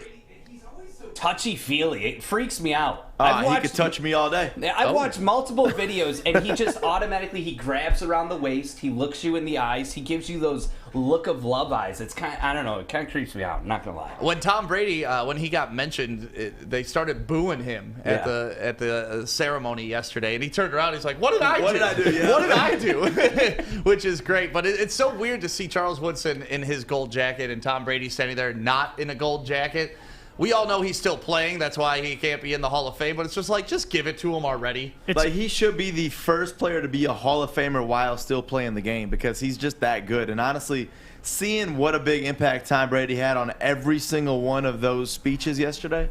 touchy-feely. It freaks me out. He could touch me all day. I've watched multiple videos, and he just automatically, he grabs around the waist, he looks you in the eyes, he gives you those look of love eyes. It's kind of, I don't know, it kind of creeps me out, I'm not going to lie. When Tom Brady, when he got mentioned, they started booing him at the ceremony yesterday, and he turned around, he's like, what did I do? What did I do? Yeah. What did I do? Which is great, but it's so weird to see Charles Woodson in his gold jacket and Tom Brady standing there not in a gold jacket. We all know he's still playing. That's why he can't be in the Hall of Fame. But it's just like, just give it to him already. He should be the first player to be a Hall of Famer while still playing the game because he's just that good. And honestly, seeing what a big impact Tom Brady had on every single one of those speeches yesterday,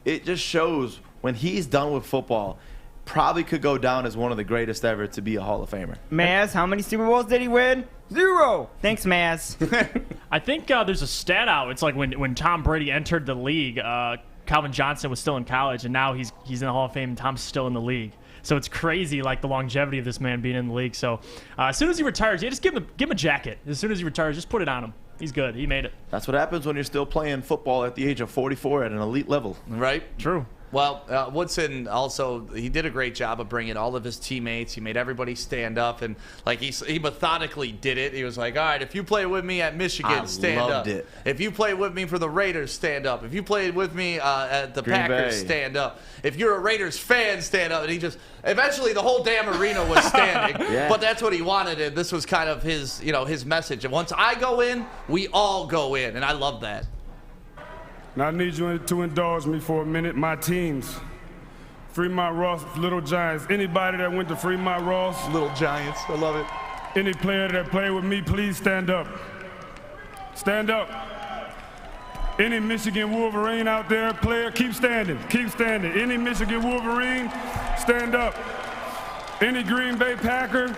it just shows when he's done with football, probably could go down as one of the greatest ever to be a Hall of Famer. Maz, how many Super Bowls did he win? 0. Thanks, Maz. I think there's a stat out. It's like when Tom Brady entered the league, Calvin Johnson was still in college, and now he's in the Hall of Fame, and Tom's still in the league. So it's crazy, like the longevity of this man being in the league. So as soon as he retires, just give him a jacket. As soon as he retires, just put it on him. He's good. He made it. That's what happens when you're still playing football at the age of 44 at an elite level. Right? True. Well, Woodson also, he did a great job of bringing all of his teammates. He made everybody stand up, and like he methodically did it. He was like, all right, if you play with me at Michigan, stand up. It. If you play with me for the Raiders, stand up. If you played with me at the Green Packers, Bay. stand up. If you're a Raiders fan, stand up. And he just, eventually the whole damn arena was standing. Yeah. But that's what he wanted, and this was kind of his, his message. And once I go in, we all go in, and I love that. Now I need you to indulge me for a minute. My teams, Fremont Ross, Little Giants. Anybody that went to Fremont Ross? Little Giants, I love it. Any player that played with me, please stand up. Stand up. Any Michigan Wolverine out there, player, keep standing. Keep standing. Any Michigan Wolverine, stand up. Any Green Bay Packer,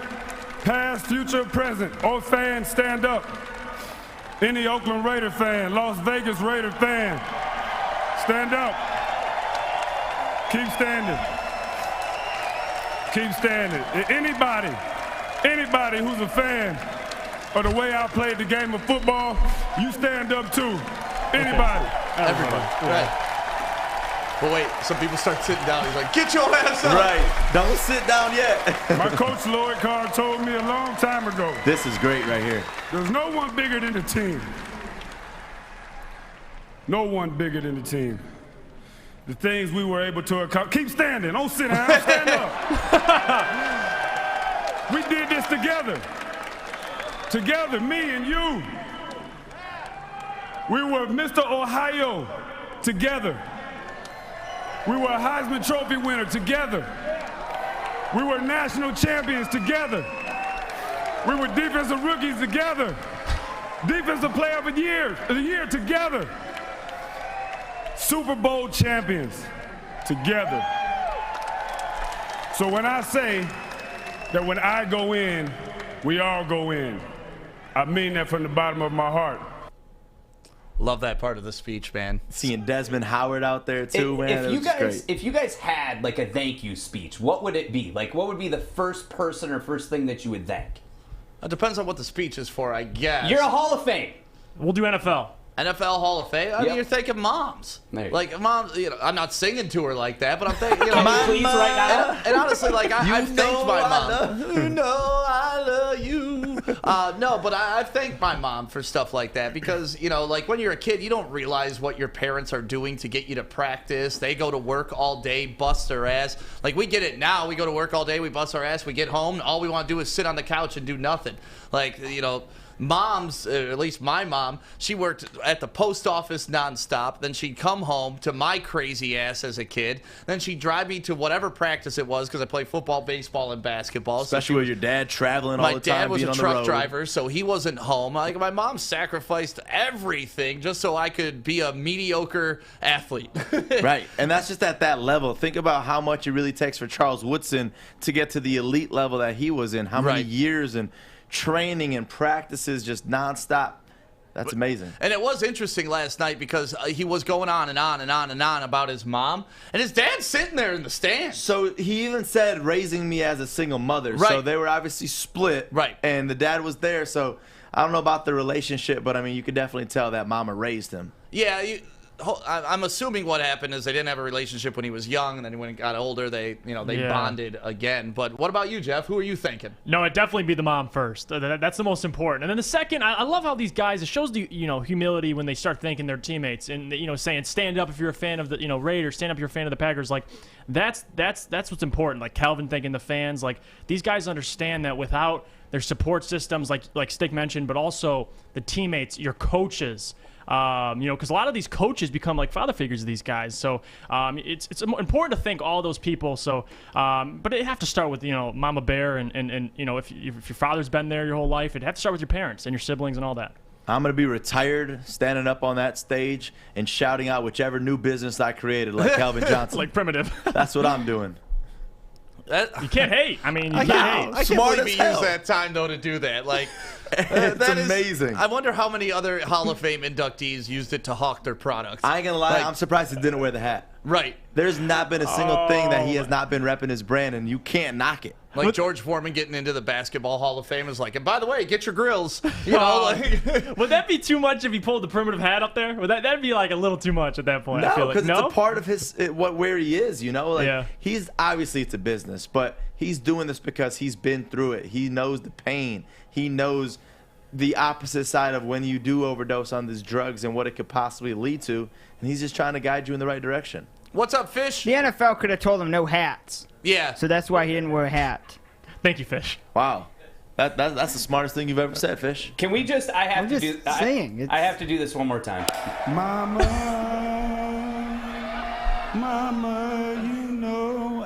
past, future, present. All fans, stand up. Any Oakland Raider fan, Las Vegas Raider fan, stand up. Keep standing. Keep standing. Anybody who's a fan of the way I played the game of football, you stand up too. Anybody. Everybody. Right. But wait, some people start sitting down. He's like, get your ass up. Right. Don't sit down yet. My coach Lloyd Carr told me a long time ago. This is great right here. There's no one bigger than the team. No one bigger than the team. The things we were able to accomplish. Keep standing. Don't sit down. Stand up. We did this together. Together, me and you. We were Mr. Ohio together. We were a Heisman Trophy winner together. We were national champions together. We were defensive rookies together. Defensive player of the year together. Super Bowl champions together. So when I say that when I go in, we all go in, I mean that from the bottom of my heart. Love that part of the speech, man. Seeing Desmond Howard out there too, man. If you guys had like a thank you speech, what would it be? Like, what would be the first person or first thing that you would thank? It depends on what the speech is for, I guess. You're a Hall of Fame. We'll do NFL. NFL Hall of Fame? I mean, you're thanking moms. Like, mom, I'm not singing to her like that, but I'm thanking, Can you please right now? And honestly, like, I've thanked my mom. You know I love you. No, but I've thanked my mom for stuff like that because, like when you're a kid, you don't realize what your parents are doing to get you to practice. They go to work all day, bust their ass. Like, we get it now. We go to work all day, we bust our ass, we get home, all we want to do is sit on the couch and do nothing. Like, moms, at least my mom, she worked at the post office nonstop. Then she'd come home to my crazy ass as a kid. Then she'd drive me to whatever practice it was because I play football, baseball, and basketball. Especially with your dad traveling all the time. My dad was being a on the truck road. driver, so he wasn't home. Like, my mom sacrificed everything just so I could be a mediocre athlete. Right, and that's just at that level. Think about how much it really takes for Charles Woodson to get to the elite level that he was in. How many years and training and practices just nonstop. That's amazing. And it was interesting last night because he was going on and on and on and on about his mom. And his dad's sitting there in the stands. So he even said raising me as a single mother. Right. So they were obviously split. Right. And the dad was there. So I don't know about the relationship, but I mean, you could definitely tell that mama raised him. Yeah, I'm assuming what happened is they didn't have a relationship when he was young, and then when he got older, they bonded again. But what about you, Jeff? Who are you thinking? No, it'd definitely be the mom first. That's the most important. And then the second, I love how these guys, it shows the humility when they start thanking their teammates and saying stand up if you're a fan of the Raiders, stand up if you're a fan of the Packers. Like that's what's important. Like Calvin thanking the fans. Like these guys understand that without their support systems, like Stick mentioned, but also the teammates, your coaches. Because a lot of these coaches become like father figures of these guys. So it's important to thank all those people. So, but it have to start with Mama Bear and if your father's been there your whole life, it have to start with your parents and your siblings and all that. I'm going to be retired, standing up on that stage and shouting out whichever new business I created, like Calvin Johnson. Like Primitive. That's what I'm doing. You can't hate. I mean, you can't hate. I can't believe he used that time, though, to do that. Like, it's amazing. I wonder how many other Hall of Fame inductees used it to hawk their products. I ain't going to lie. I'm surprised he didn't wear the hat. Right. There's not been a single thing that he has not been repping his brand, and you can't knock it. Like George Foreman getting into the Basketball Hall of Fame is like, and by the way, get your grills. Would that be too much if he pulled the Primitive hat up there? That'd be like a little too much at that point? No, I feel like. because it's a part of his where he is. He's obviously, it's a business, but he's doing this because he's been through it. He knows the pain. He knows the opposite side of when you do overdose on these drugs and what it could possibly lead to, and he's just trying to guide you in the right direction. What's up, Fish? The NFL could have told him no hats. Yeah. So that's why he didn't wear a hat. Thank you, Fish. Wow. That's the smartest thing you've ever said, Fish. Can we just? I have to do. Saying. I have to do this one more time. Mama,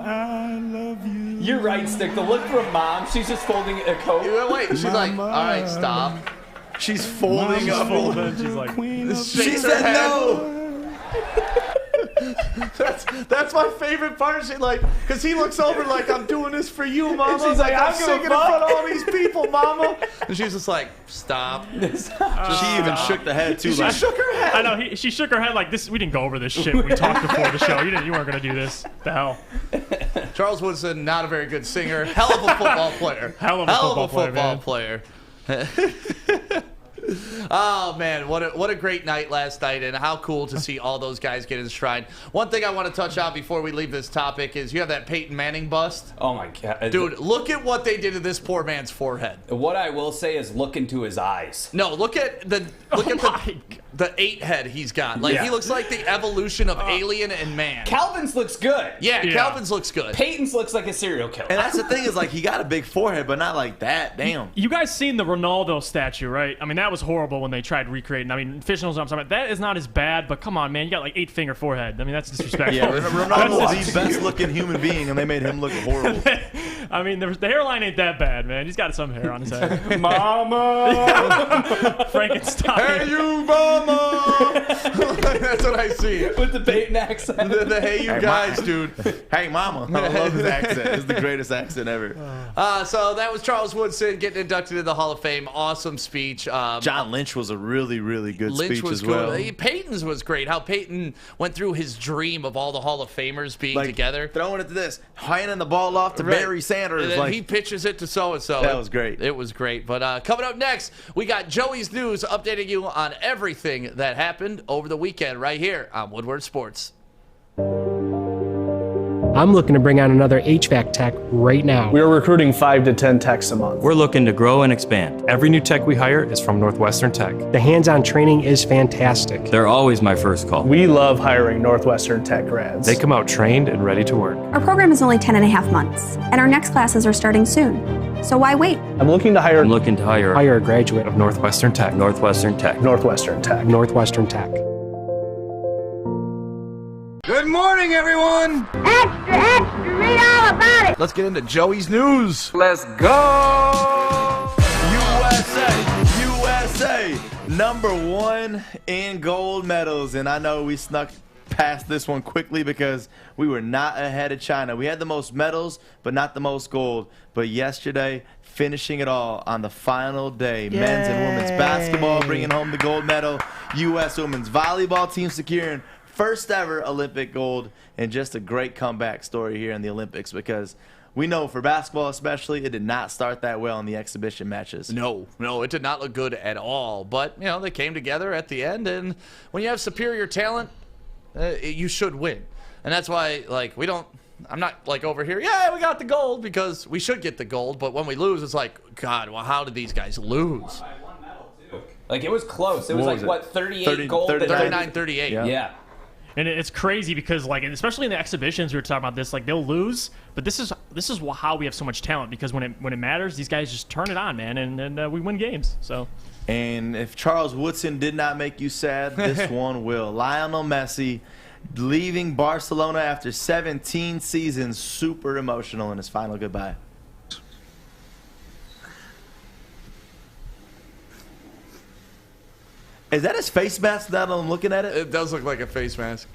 I love you. You're right, Stick. The look from Mom. She's just folding a coat. Wait, she's like, all right, stop. She's folding up. She's like, she said no. That's my favorite part. She because he looks over like, I'm doing this for you, Mama. And she's like, I'm I'm singing in front of all these people, Mama. And she's just like, stop. She even shook the head too. She shook her head. I know. She shook her head like this. We didn't go over this shit. We talked before the show. You weren't gonna do this. The hell. Charles Woodson, not a very good singer. Hell of a football player. Hell of a football player. Oh man, what a great night last night, and how cool to see all those guys get enshrined. One thing I want to touch on before we leave this topic is you have that Peyton Manning bust. Oh my God, dude! Look at what they did to this poor man's forehead. What I will say is, look into his eyes. No, look at the 8 head he's got. Like he looks like the evolution of alien and man. Calvin's looks good. Yeah, Calvin's looks good. Peyton's looks like a serial killer. And that's the thing is, like, he got a big forehead, but not like that. Damn. You guys seen the Ronaldo statue, right? I mean, that was horrible when they tried recreating. I mean, Fish knows what I'm talking about. That is not as bad, but come on, man, you got like 8-finger forehead. I mean, that's disrespectful. Yeah, Ronaldo is the best looking human being, and they made him look horrible. I mean, the hairline ain't that bad, man. He's got some hair on his head. Mama! Frankenstein. Hey, you mama! That's what I see. With the Peyton accent. The hey, you guys, dude. Hey, mama. I love his accent. It's the greatest accent ever. So that was Charles Woodson getting inducted into the Hall of Fame. Awesome speech. John Lynch was a really, really good Lynch speech was as well. good. Peyton's was great. How Peyton went through his dream of all the Hall of Famers being together. Throwing it to this, handing the ball off to Barry Sanders. And then he pitches it to so-and-so. That was great. It was great. But coming up next, we got Joey's News updating you on everything that happened over the weekend right here on Woodward Sports. I'm looking to bring on another HVAC tech right now. We are recruiting 5 to 10 techs a month. We're looking to grow and expand. Every new tech we hire is from Northwestern Tech. The hands-on training is fantastic. They're always my first call. We love hiring Northwestern Tech grads. They come out trained and ready to work. Our program is only 10.5 months, and our next classes are starting soon. So why wait? I'm looking to hire a graduate of Northwestern Tech. Northwestern Tech. Northwestern Tech. Northwestern Tech. Good morning, everyone. Extra, extra, read all about it. Let's get into Joey's News. Let's go. USA, #1 in gold medals. And I know we snuck past this one quickly because we were not ahead of China. We had the most medals, but not the most gold. But yesterday, finishing it all on the final day, men's and women's basketball bringing home the gold medal. U.S. women's volleyball team securing first ever Olympic gold, and just a great comeback story here in the Olympics because we know for basketball especially, it did not start that well in the exhibition matches. No, it did not look good at all. But, they came together at the end, and when you have superior talent, you should win. And that's why, like, I'm not, like, over here, yeah, we got the gold, because we should get the gold. But when we lose, it's like, God, well, how did these guys lose? Like, it was close. It was like, what, 38 gold? 39-38. Yeah. And it's crazy because, like, and especially in the exhibitions, we were talking about this. Like, they'll lose, but this is how we have so much talent, because when it matters, these guys just turn it on, man, and we win games. So. And if Charles Woodson did not make you sad, this one will. Lionel Messi leaving Barcelona after 17 seasons, super emotional in his final goodbye. Is that his face mask now that I'm looking at it? It does look like a face mask.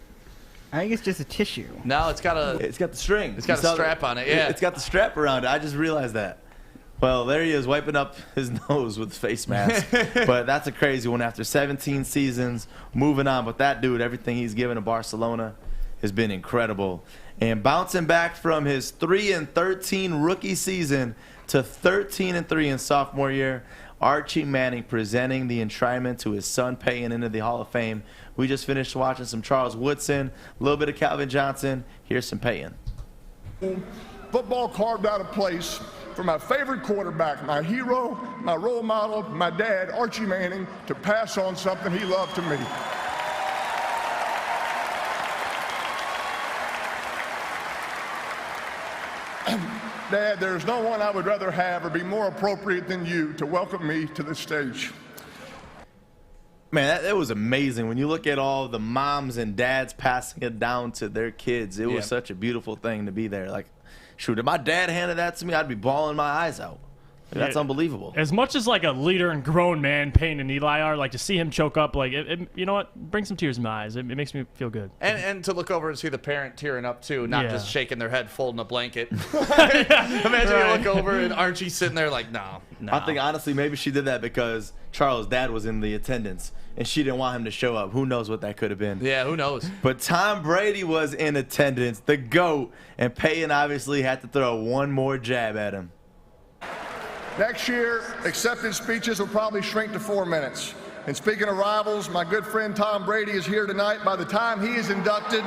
I think it's just a tissue. No, it's got the string. It's got a strap on it, yeah. It's got the strap around it. I just realized that. Well, there he is wiping up his nose with the face mask. But that's a crazy one after 17 seasons, moving on. But that dude, everything he's given to Barcelona has been incredible. And bouncing back from his 3-13 rookie season to 13-3 in sophomore year, Archie Manning presenting the enshrinement to his son Peyton into the Hall of Fame. We just finished watching some Charles Woodson, a little bit of Calvin Johnson. Here's some Peyton. Football carved out a place for my favorite quarterback, my hero, my role model, my dad, Archie Manning, to pass on something he loved to me. Dad, there's no one I would rather have or be more appropriate than you to welcome me to the stage. Man, that was amazing. When you look at all the moms and dads passing it down to their kids, it was such a beautiful thing to be there. Like, shoot, if my dad handed that to me, I'd be bawling my eyes out. Like, that's unbelievable. As much as like a leader and grown man, Payne and Eli are, like, to see him choke up, like, you know what? Bring some tears in my eyes. It makes me feel good. And to look over and see the parent tearing up too, not just shaking their head, folding a blanket. Imagine you look over and Archie's sitting there like, no. I think honestly maybe she did that because Charles' dad was in the attendance and she didn't want him to show up. Who knows what that could have been? Yeah, who knows? But Tom Brady was in attendance, the GOAT, and Peyton obviously had to throw one more jab at him. Next year, acceptance speeches will probably shrink to 4 minutes. And speaking of rivals, my good friend Tom Brady is here tonight. By the time he is inducted,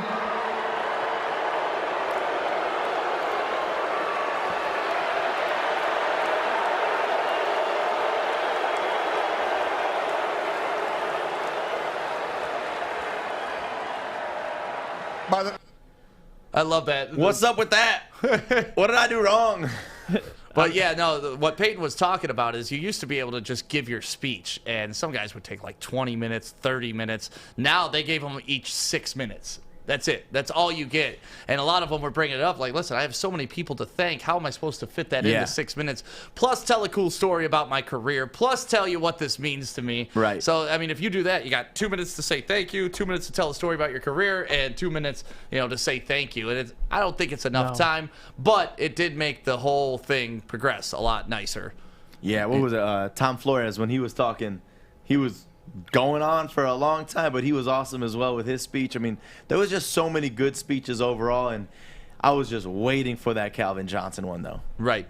I love that. What's up with that? What did I do wrong? But yeah, no, what Peyton was talking about is you used to be able to just give your speech, and some guys would take like 20 minutes, 30 minutes. Now they gave them each 6 minutes. That's it. That's all you get. And a lot of them were bringing it up like, listen, I have so many people to thank. How am I supposed to fit that into 6 minutes? Plus tell a cool story about my career. Plus tell you what this means to me. Right. So, I mean, if you do that, you got 2 minutes to say thank you, 2 minutes to tell a story about your career, and 2 minutes, to say thank you. And I don't think it's enough time, but it did make the whole thing progress a lot nicer. Yeah, what was it? Tom Flores, when he was talking, he was going on for a long time, but he was awesome as well with his speech. I mean, there was just so many good speeches overall, and I was just waiting for that Calvin Johnson one, though. Right.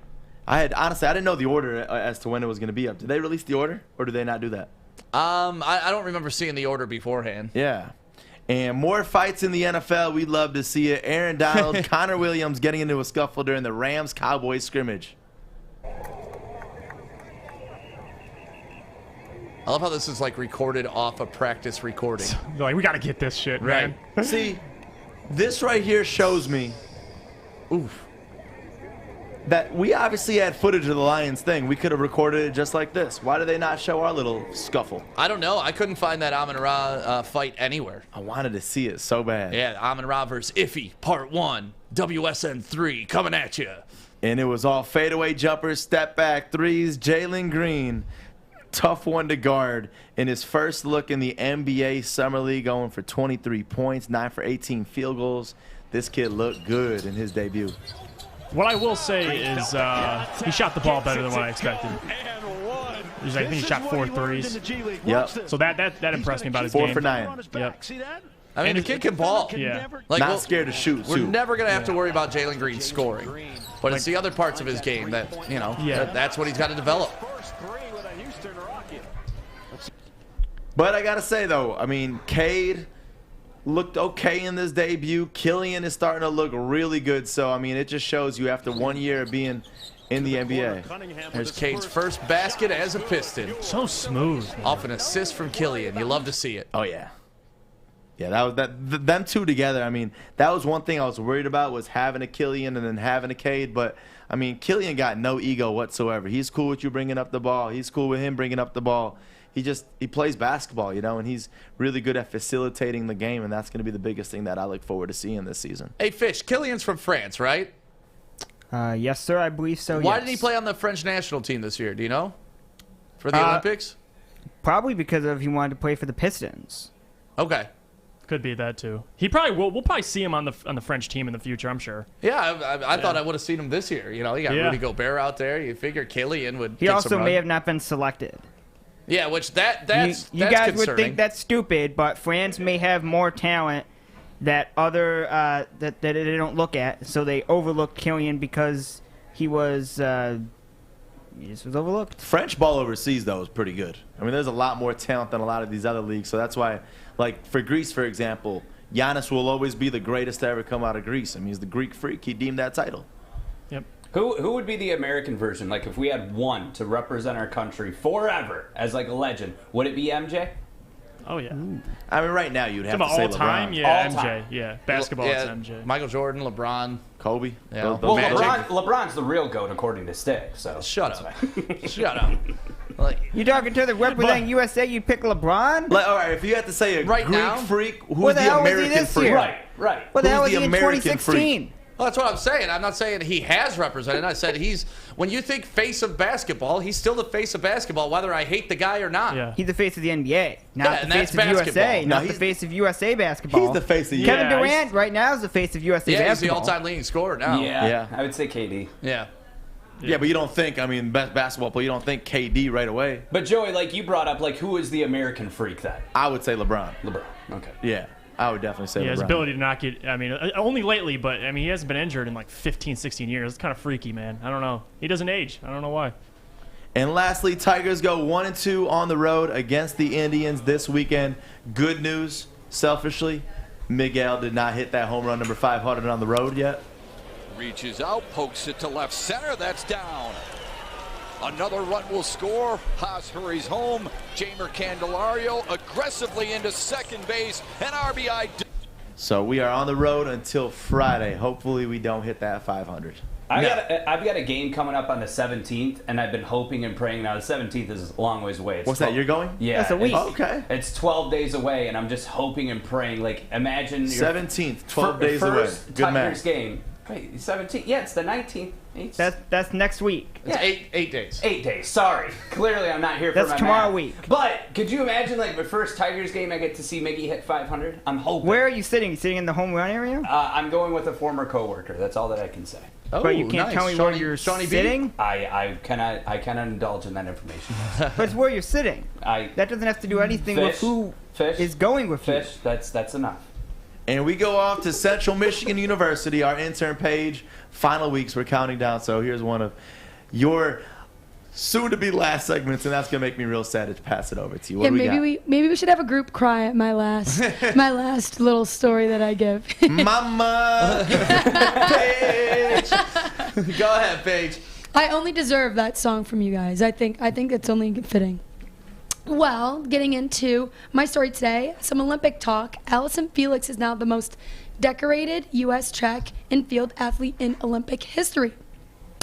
Honestly, I didn't know the order as to when it was going to be up. Did they release the order, or did they not do that? I don't remember seeing the order beforehand. Yeah. And more fights in the NFL. We'd love to see it. Aaron Donald, Connor Williams getting into a scuffle during the Rams-Cowboys scrimmage. I love how this is like recorded off a practice recording. Like, we got to get this shit, man. See, this right here shows me that we obviously had footage of the Lions thing. We could have recorded it just like this. Why do they not show our little scuffle? I don't know. I couldn't find that Amon-Ra fight anywhere. I wanted to see it so bad. Yeah, Amon-Ra versus Iffy, Part 1, WSN 3, coming at you. And it was all fadeaway jumpers, step back threes. Jalen Green, tough one to guard in his first look in the NBA Summer League, going for 23 points, 9 for 18 field goals. This kid looked good in his debut. What I will say is he shot the ball better than what I expected. I think he shot 4 threes. Yep. So that impressed me about his 4 game. for 9. Yep. I mean, the kid can ball. Yeah. Like, not scared to shoot. We're never going to have to worry about Jalen Green scoring. But it's the other parts of his game that, that's what he's got to develop. But I got to say, though, I mean, Cade, looked okay in this debut. Killian is starting to look really good. So, I mean, it just shows you after 1 year of being in the NBA. There's Cade's first basket as a Piston. So smooth. Off an assist from Killian. You love to see it. Oh, yeah. Yeah, them two together, I mean, that was one thing I was worried about was having a Killian and then having a Cade. But, I mean, Killian got no ego whatsoever. He's cool with you bringing up the ball. He's cool with him bringing up the ball. He plays basketball, you know, and he's really good at facilitating the game, and that's going to be the biggest thing that I look forward to seeing this season. Hey, Fish, Killian's from France, right? Yes, sir, I believe so, Why didn't he play on the French national team this year? Do you know? For the Olympics? Probably because he wanted to play for the Pistons. Okay. Could be that too. He probably will. We'll probably see him on the French team in the future. I'm sure. Yeah, I thought I would have seen him this year. You know, you got Rudy Gobert out there. You figure Killian would. He also may have not been selected. Yeah, which that's you guys concerning. would think that's stupid, but France may have more talent that that they don't look at, so they overlooked Killian because he was just was overlooked. French ball overseas though is pretty good. I mean, there's a lot more talent than a lot of these other leagues, so that's why, like for Greece, for example, Giannis will always be the greatest to ever come out of Greece. I mean, he's the Greek freak. He deemed that title. Yep. Who would be the American version? Like, if we had one to represent our country forever as, like, a legend, would it be MJ? Oh, yeah. I mean, right now you'd have to say all time? LeBron. Yeah, All MJ. time. Yeah, basketball, it's MJ. Michael Jordan, LeBron, Kobe. Yeah. Well, LeBron's the real GOAT according to Stick. So Shut up. Shut up. Like, You talking to the representing USA? You pick LeBron? Like, all right, if you had to say a Right Greek now? freak, who's Where the the hell was he American this freak? year? Right. What the hell was Who's he the in American 2016? well, that's what I'm saying. I'm not saying he has represented. I said when you think face of basketball, he's still the face of basketball, whether I hate the guy or not. Yeah. He's the face of the NBA, not the and face that's of USA, basketball. not the face of USA basketball. He's the face of Kevin Yeah, Durant right now is the face of USA Yeah, he's the basketball. all-time leading scorer now. Yeah, I would say KD. Yeah. Yeah, but you don't think, I mean, best basketball player, you don't think KD right away. But Joey, like you brought up, like who is the American freak then? I would say LeBron. LeBron. Okay. Yeah, I would definitely say Yeah, LeBron. his ability to not get, I mean, only lately, but I mean, he hasn't been injured in like 15, 16 years. It's kind of freaky, man. I don't know. He doesn't age. I don't know why. And lastly, Tigers go 1-2 on the road against the Indians this weekend. Good news, selfishly, Miguel did not hit that home run number 500 on the road yet. Reaches out, pokes it to left center. That's down. Another run will score. Haas hurries home. Jamer Candelario aggressively into second base. An RBI. So we are on the road until Friday. Hopefully we don't hit that 500. I've got a game coming up on the 17th, and I've been hoping and praying. Now, the 17th is a long ways away. It's What's that, you're going? Yeah. That's a week. Oh, okay. It's 12 days away, and I'm just hoping and praying. Like, imagine your 17th, 12 days away. first Good Tigers math. game. Wait, 17th? Yeah, it's the 19th. That's next week. It's 8 days. 8 days. Sorry. Clearly, I'm not here for That's my tomorrow math. week. But could you imagine, like, my first Tigers game, I get to see Miggy hit 500? I'm hoping. Where are you sitting? You sitting in the home run area? I'm going with a former coworker. That's all that I can say. Oh, But you can't nice. tell me where you're sitting? I cannot indulge in that information. But it's where you're sitting. That doesn't have to do anything with who is going with you. Fish, that's enough. And we go off to Central Michigan University, our intern page. Final weeks, we're counting down. So here's one of your soon-to-be last segments, and that's gonna make me real sad to pass it over to you. What Yeah, do maybe we should have a group cry at my last little story that I give. Mama, Paige. Go ahead, Paige. I only deserve that song from you guys. I think it's only fitting. Well, getting into my story today, some Olympic talk. Allison Felix is now the most decorated U.S. track and field athlete in Olympic history.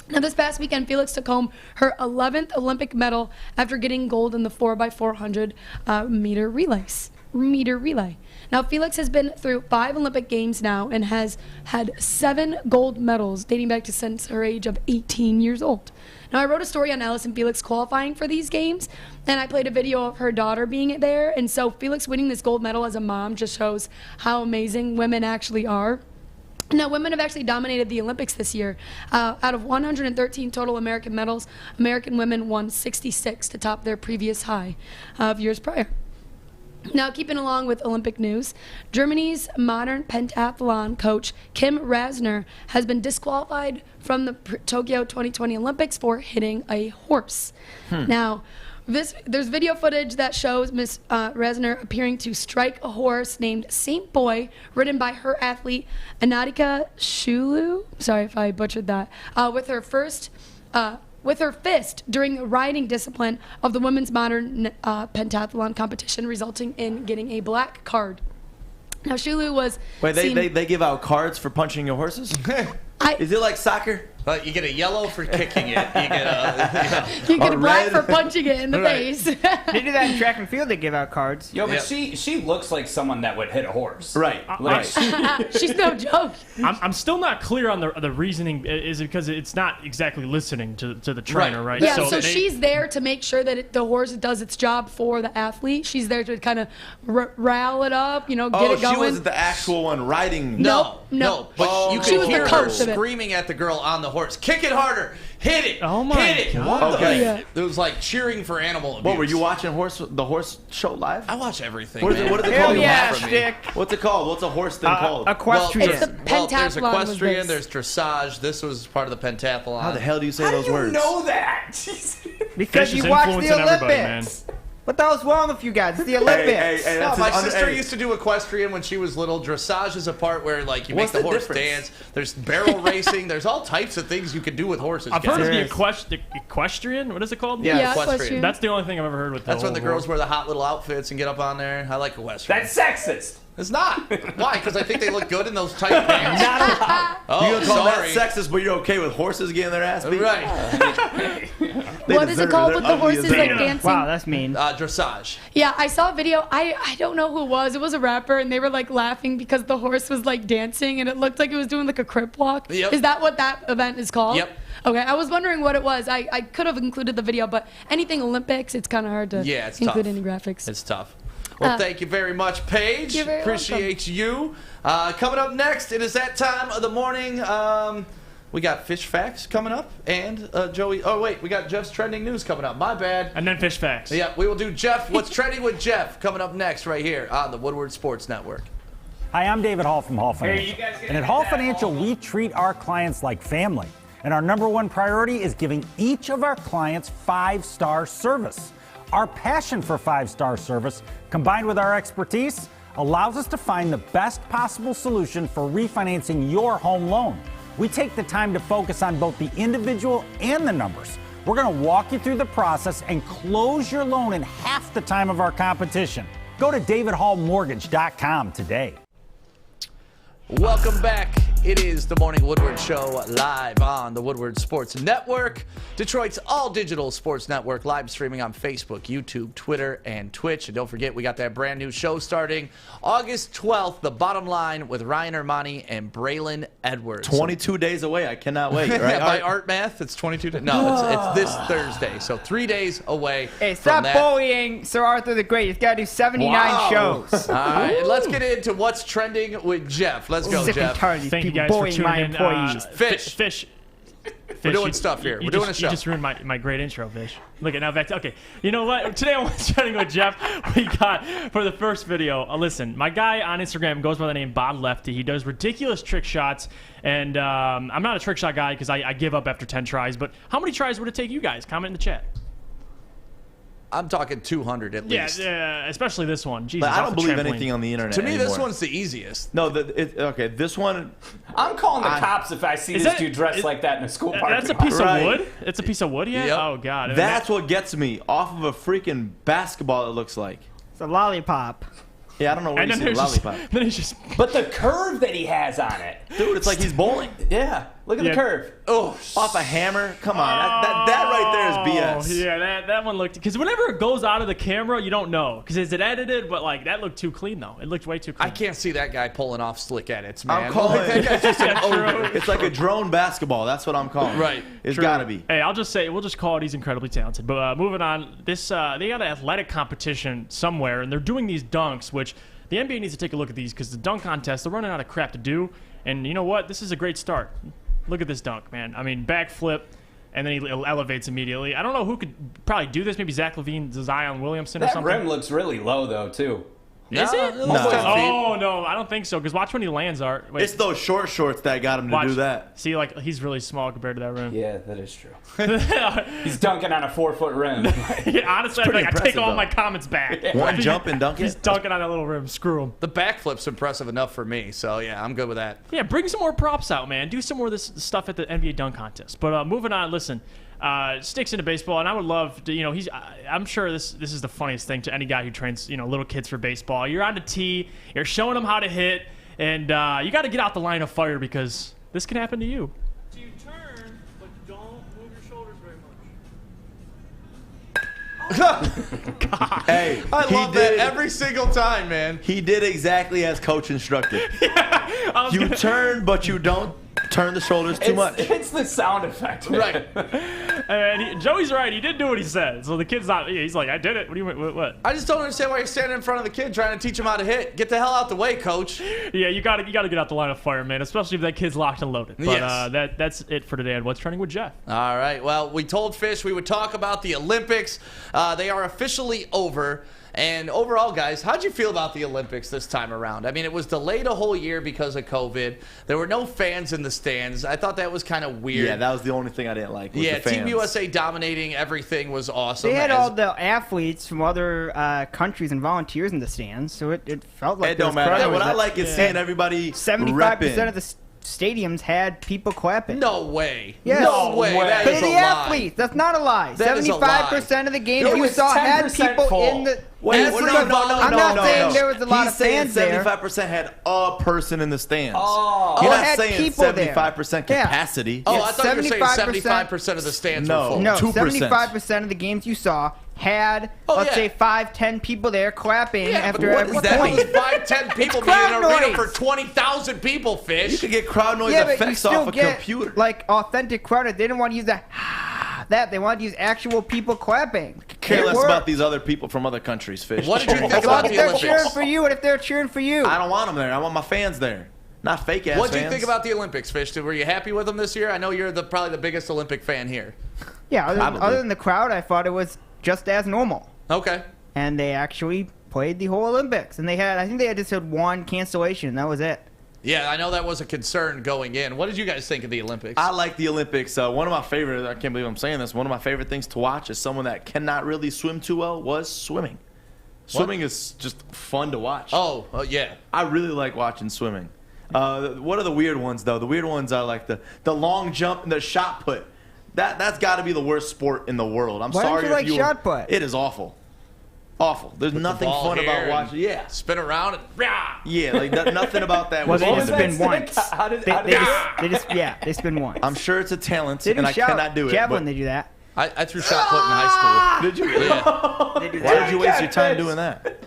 Now, this past weekend, Felix took home her 11th Olympic medal after getting gold in the 4x400 meter relay. Now, Felix has been through 5 Olympic Games now and has had 7 gold medals dating back to since her age of 18 years old. Now, I wrote a story on Allison Felix qualifying for these games, and I played a video of her daughter being there. And so Felix winning this gold medal as a mom just shows how amazing women actually are. Now, women have actually dominated the Olympics this year. Out of 113 total American medals, American women won 66 to top their previous high of years prior. Now, keeping along with Olympic news, Germany's modern pentathlon coach Kim Rasner has been disqualified from the Tokyo 2020 Olympics for hitting a horse. Now, There's video footage that shows Miss Resner appearing to strike a horse named Saint Boy, ridden by her athlete Anadika Shulu. Sorry if I butchered that. With her fist during the riding discipline of the women's modern pentathlon competition, resulting in getting a black card. Now Shulu was. Wait, they give out cards for punching your horses? Is it like soccer? You get a yellow for kicking it. You get a black for punching it in the face. They do that in track and field. They give out cards. Yo, but she looks like someone that would hit a horse. Right. She's no joke. I'm still not clear on the reasoning. Is it because it's not exactly listening to the trainer, right? Yeah, so she's there to make sure that the horse does its job for the athlete. She's there to kind of rile it up, get it going. She wasn't the actual one riding. No. But you could hear her screaming at the girl on the horse. Kick it harder. Hit it. Oh my Hit it. God. Okay. It was like cheering for animal abuse. What, were you watching the horse show live? I watch everything. What is it called? Yeah, stick. What's it called? What's a horse thing called? Equestrian. It's the pentathlon. There's equestrian, there's dressage. This was part of the pentathlon. How the hell do you say those words? know that? Because you watch the Olympics. What the hell's wrong with you guys? It's the Olympics. Hey, no, my sister used to do equestrian when she was little. Dressage is a part where you make the horse dance. There's barrel racing. There's all types of things you can do with horses. I've heard of the equestrian. What is it called? Yeah, equestrian. That's the only thing I've ever heard with that. That's when the girls wear the hot little outfits and get up on there. I like equestrian. That's sexist. It's not. Why? Because I think they look good in those tight pants. Oh, you're gonna call that sexist, but you're okay with horses getting their ass beat? Right. What is it called with the horses dancing? Wow, that's mean. Dressage. Yeah, I saw a video. I don't know who it was. It was a rapper, and they were laughing because the horse was dancing, and it looked like it was doing a crip walk. Yep. Is that what that event is called? Yep. Okay, I was wondering what it was. I could have included the video, but anything Olympics, it's kind of hard to include any graphics. It's tough. Well, thank you very much, Paige. You're very Appreciate you. Coming up next, it is that time of the morning. We got Fish Facts coming up, and Joey. Oh, wait, we got Jeff's Trending News coming up. My bad. And then Fish Facts. Yeah, we will do Jeff. What's Trending with Jeff coming up next right here on the Woodward Sports Network. Hi, I'm David Hall from Hall Financial. And at Hall Financial, we treat our clients like family. And our #1 priority is giving each of our clients 5-star service. Our passion for 5-star service, combined with our expertise, allows us to find the best possible solution for refinancing your home loan. We take the time to focus on both the individual and the numbers. We're going to walk you through the process and close your loan in half the time of our competition. Go to davidhallmortgage.com today. Welcome back. It is the Morning Woodward Show live on the Woodward Sports Network, Detroit's all-digital sports network, live streaming on Facebook, YouTube, Twitter, and Twitch. And don't forget, we got that brand new show starting August 12th, The Bottom Line with Ryan Armani and Braylon Edwards. 22 days away. I cannot wait. Right? Yeah, by art math, it's 22 days. No, it's this Thursday. So 3 days away. Hey, stop bullying Sir Arthur the Great. He's got to do 79 shows. All right, let's get into what's trending with Jeff. Let's go, Jeff. Thank you guys for tuning in. Fish. We're doing stuff here. We're doing a show. You just ruined my great intro, Fish. Look at now back to, okay. You know what? Today on What's Trending with Jeff, we got for the first video. Listen, my guy on Instagram goes by the name Bod Lefty. He does ridiculous trick shots, and I'm not a trick shot guy because I give up after 10 tries. But how many tries would it take you guys? Comment in the chat. I'm talking 200 at least. Yeah, especially this one. Jesus, but I don't believe anything on the internet To me, anymore. this one's the easiest. No, okay, this one... I'm calling the cops if I see this dude dressed like that in a school parking lot. That's a piece of wood? It's a piece of wood, yeah? Yep. Oh, God. That's what gets me. Off of a freaking basketball, it looks like. It's a lollipop. Yeah, I don't know where you see the lollipop. But the curve that he has on it. Dude, it's like he's bowling. Yeah, look at the curve. Oh, off a hammer? Come on. That right there is BS. Yeah, that one looked... Because whenever it goes out of the camera, you don't know. Because is it edited? But, that looked too clean, though. It looked way too clean. I can't see that guy pulling off slick edits, man. I'm calling it. That guy's just an over. It's like a drone basketball. That's what I'm calling. Right. It's got to be. Hey, I'll just say, we'll just call it he's incredibly talented. But moving on, they got an athletic competition somewhere, and they're doing these dunks, which... The NBA needs to take a look at these because the dunk contest, they're running out of crap to do. And you know what? This is a great start. Look at this dunk, man. I mean, backflip, and then he elevates immediately. I don't know who could probably do this. Maybe Zach LaVine, Zion Williamson or something. That rim looks really low, though, too. Is it? No. Oh, no, I don't think so. Because watch when he lands, Art. Wait. It's those short shorts that got him to do that. See, like, he's really small compared to that rim. Yeah, that is true. He's dunking on a 4-foot rim. Yeah, honestly, I take all my comments back. One jump and dunk it. He's dunking on that little rim. Screw him. The backflip's impressive enough for me, so yeah, I'm good with that. Yeah, bring some more props out, man. Do some more of this stuff at the NBA dunk contest. But moving on, listen. Sticks into baseball, and I would love to, I'm sure this is the funniest thing to any guy who trains, little kids for baseball. You're on the tee, you're showing them how to hit, and you got to get out the line of fire because this can happen to you. So you turn, but don't move your shoulders very much. Hey, I love that every single time, man. He did exactly as coach instructed. You turn, but you don't turn the shoulders too much. It's the sound effect. Right. And Joey's right. He did do what he said. So the kid's not. He's like, I did it. What do you mean? What? I just don't understand why you're standing in front of the kid trying to teach him how to hit. Get the hell out the way, coach. Yeah, you got to get out the line of fire, man. Especially if that kid's locked and loaded. But Yes. That's it for today on What's Trending with Jeff. All right. Well, we told Fish we would talk about the Olympics. They are officially over. And overall, guys, how'd you feel about the Olympics this time around? I mean, it was delayed a whole year because of COVID. There were no fans in the stands. I thought that was kind of weird. Yeah, that was the only thing I didn't like. Was the fans. Team USA dominating everything was awesome. They had all the athletes from other countries and volunteers in the stands, so it felt like it don't matter. What I like is seeing everybody 75% of the stadiums had people clapping. No way. Yes. No way. That is the a lie. athletes. That's not a lie. That is a lie. 75% of the games you saw had people in the. Wait, no. I'm not saying there was a lot of fans there. 75% had a person in the stands. Oh. You're Oh, not had saying people 75% capacity. Oh, I thought you were saying 75% of the stands were full. No, 2%. 75% of the games you saw had, let's say, 5-10 people there clapping after every what point. does 5-10 people be in an arena for 20,000 people, Fish? You could get crowd noise but you effects still off a get, computer. like, authentic crowd. They didn't want to use that. They wanted to use actual people clapping. Care less about these other people from other countries, Fish. What did you think about the If they're Olympics? cheering for you, and if they're cheering for you, I don't want them there. I want my fans there. Not fake ass What did you fans. think about the Olympics, Fish? Were you happy with them this year? I know you're probably the biggest Olympic fan here. yeah. Other than the crowd, I thought it was just as normal. Okay. And they actually played the whole Olympics, and I think they just had one cancellation. That was it. Yeah, I know that was a concern going in. What did you guys think of the Olympics? I like the Olympics. One of my favorite, I can't believe I'm saying this, one of my favorite things to watch as someone that cannot really swim too well was swimming. Swimming is just fun to watch. Oh, yeah. I really like watching swimming. What are the weird ones, though? The weird ones are like the long jump and the shot put. That's got to be the worst sport in the world. Why don't you like shot put? It is awful. Awful. There's nothing fun about watching. Yeah. Spin around and yeah, like nothing about that. Well, was they just fun. spin once. They spin once. I'm sure it's a talent, They do and I shot cannot do it. javelin. but- They do that. I threw shot put in high school. Did you? Yeah. They do Why that. did you waste your time doing that?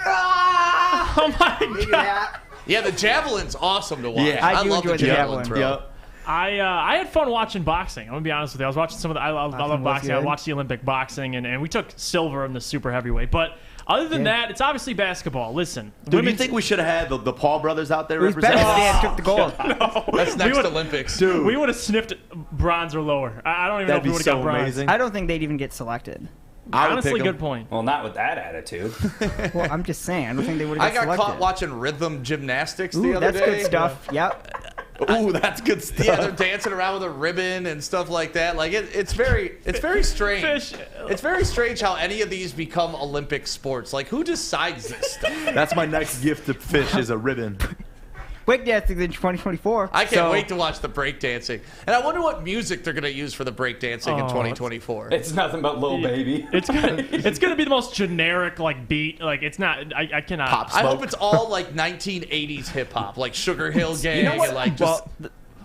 Oh my They do god. that. Yeah, the javelin's awesome to watch. Yeah. I do love enjoy the the javelin javelin. throw. Yep. I had fun watching boxing. I'm gonna be honest with you. I was watching some of the. I love Boxing was boxing. I good. watched the Olympic boxing, and we took silver in the super heavyweight. But other than that, it's obviously basketball. Listen, Dude, you think we should have had the Paul brothers out there Uzbekistan representing? took the gold. That's next Olympics. Dude, we would have sniffed bronze or lower. I don't even know if that'd we be would have so got bronze. amazing. I don't think they'd even get selected. I would Honestly, pick 'em. good point. Well, not with that attitude. Well, I'm just saying. I don't think they would I have got got selected. caught watching rhythm gymnastics the Ooh, other that's day. good stuff. Yep. Ooh, that's good stuff. Yeah, they're dancing around with a ribbon and stuff like that. Like it's very strange. Fish. It's very strange how any of these become Olympic sports. Like who decides this stuff? That's my next gift to Fish is a ribbon. Breakdancing in 2024. I can't wait to watch the breakdancing. And I wonder what music they're going to use for the breakdancing in 2024. It's nothing but Lil Baby. It's gonna be the most generic like beat. Like it's not. I cannot. Pop I Smoke. hope it's all like 1980s hip hop, like Sugar Hill Gang You know what? and like just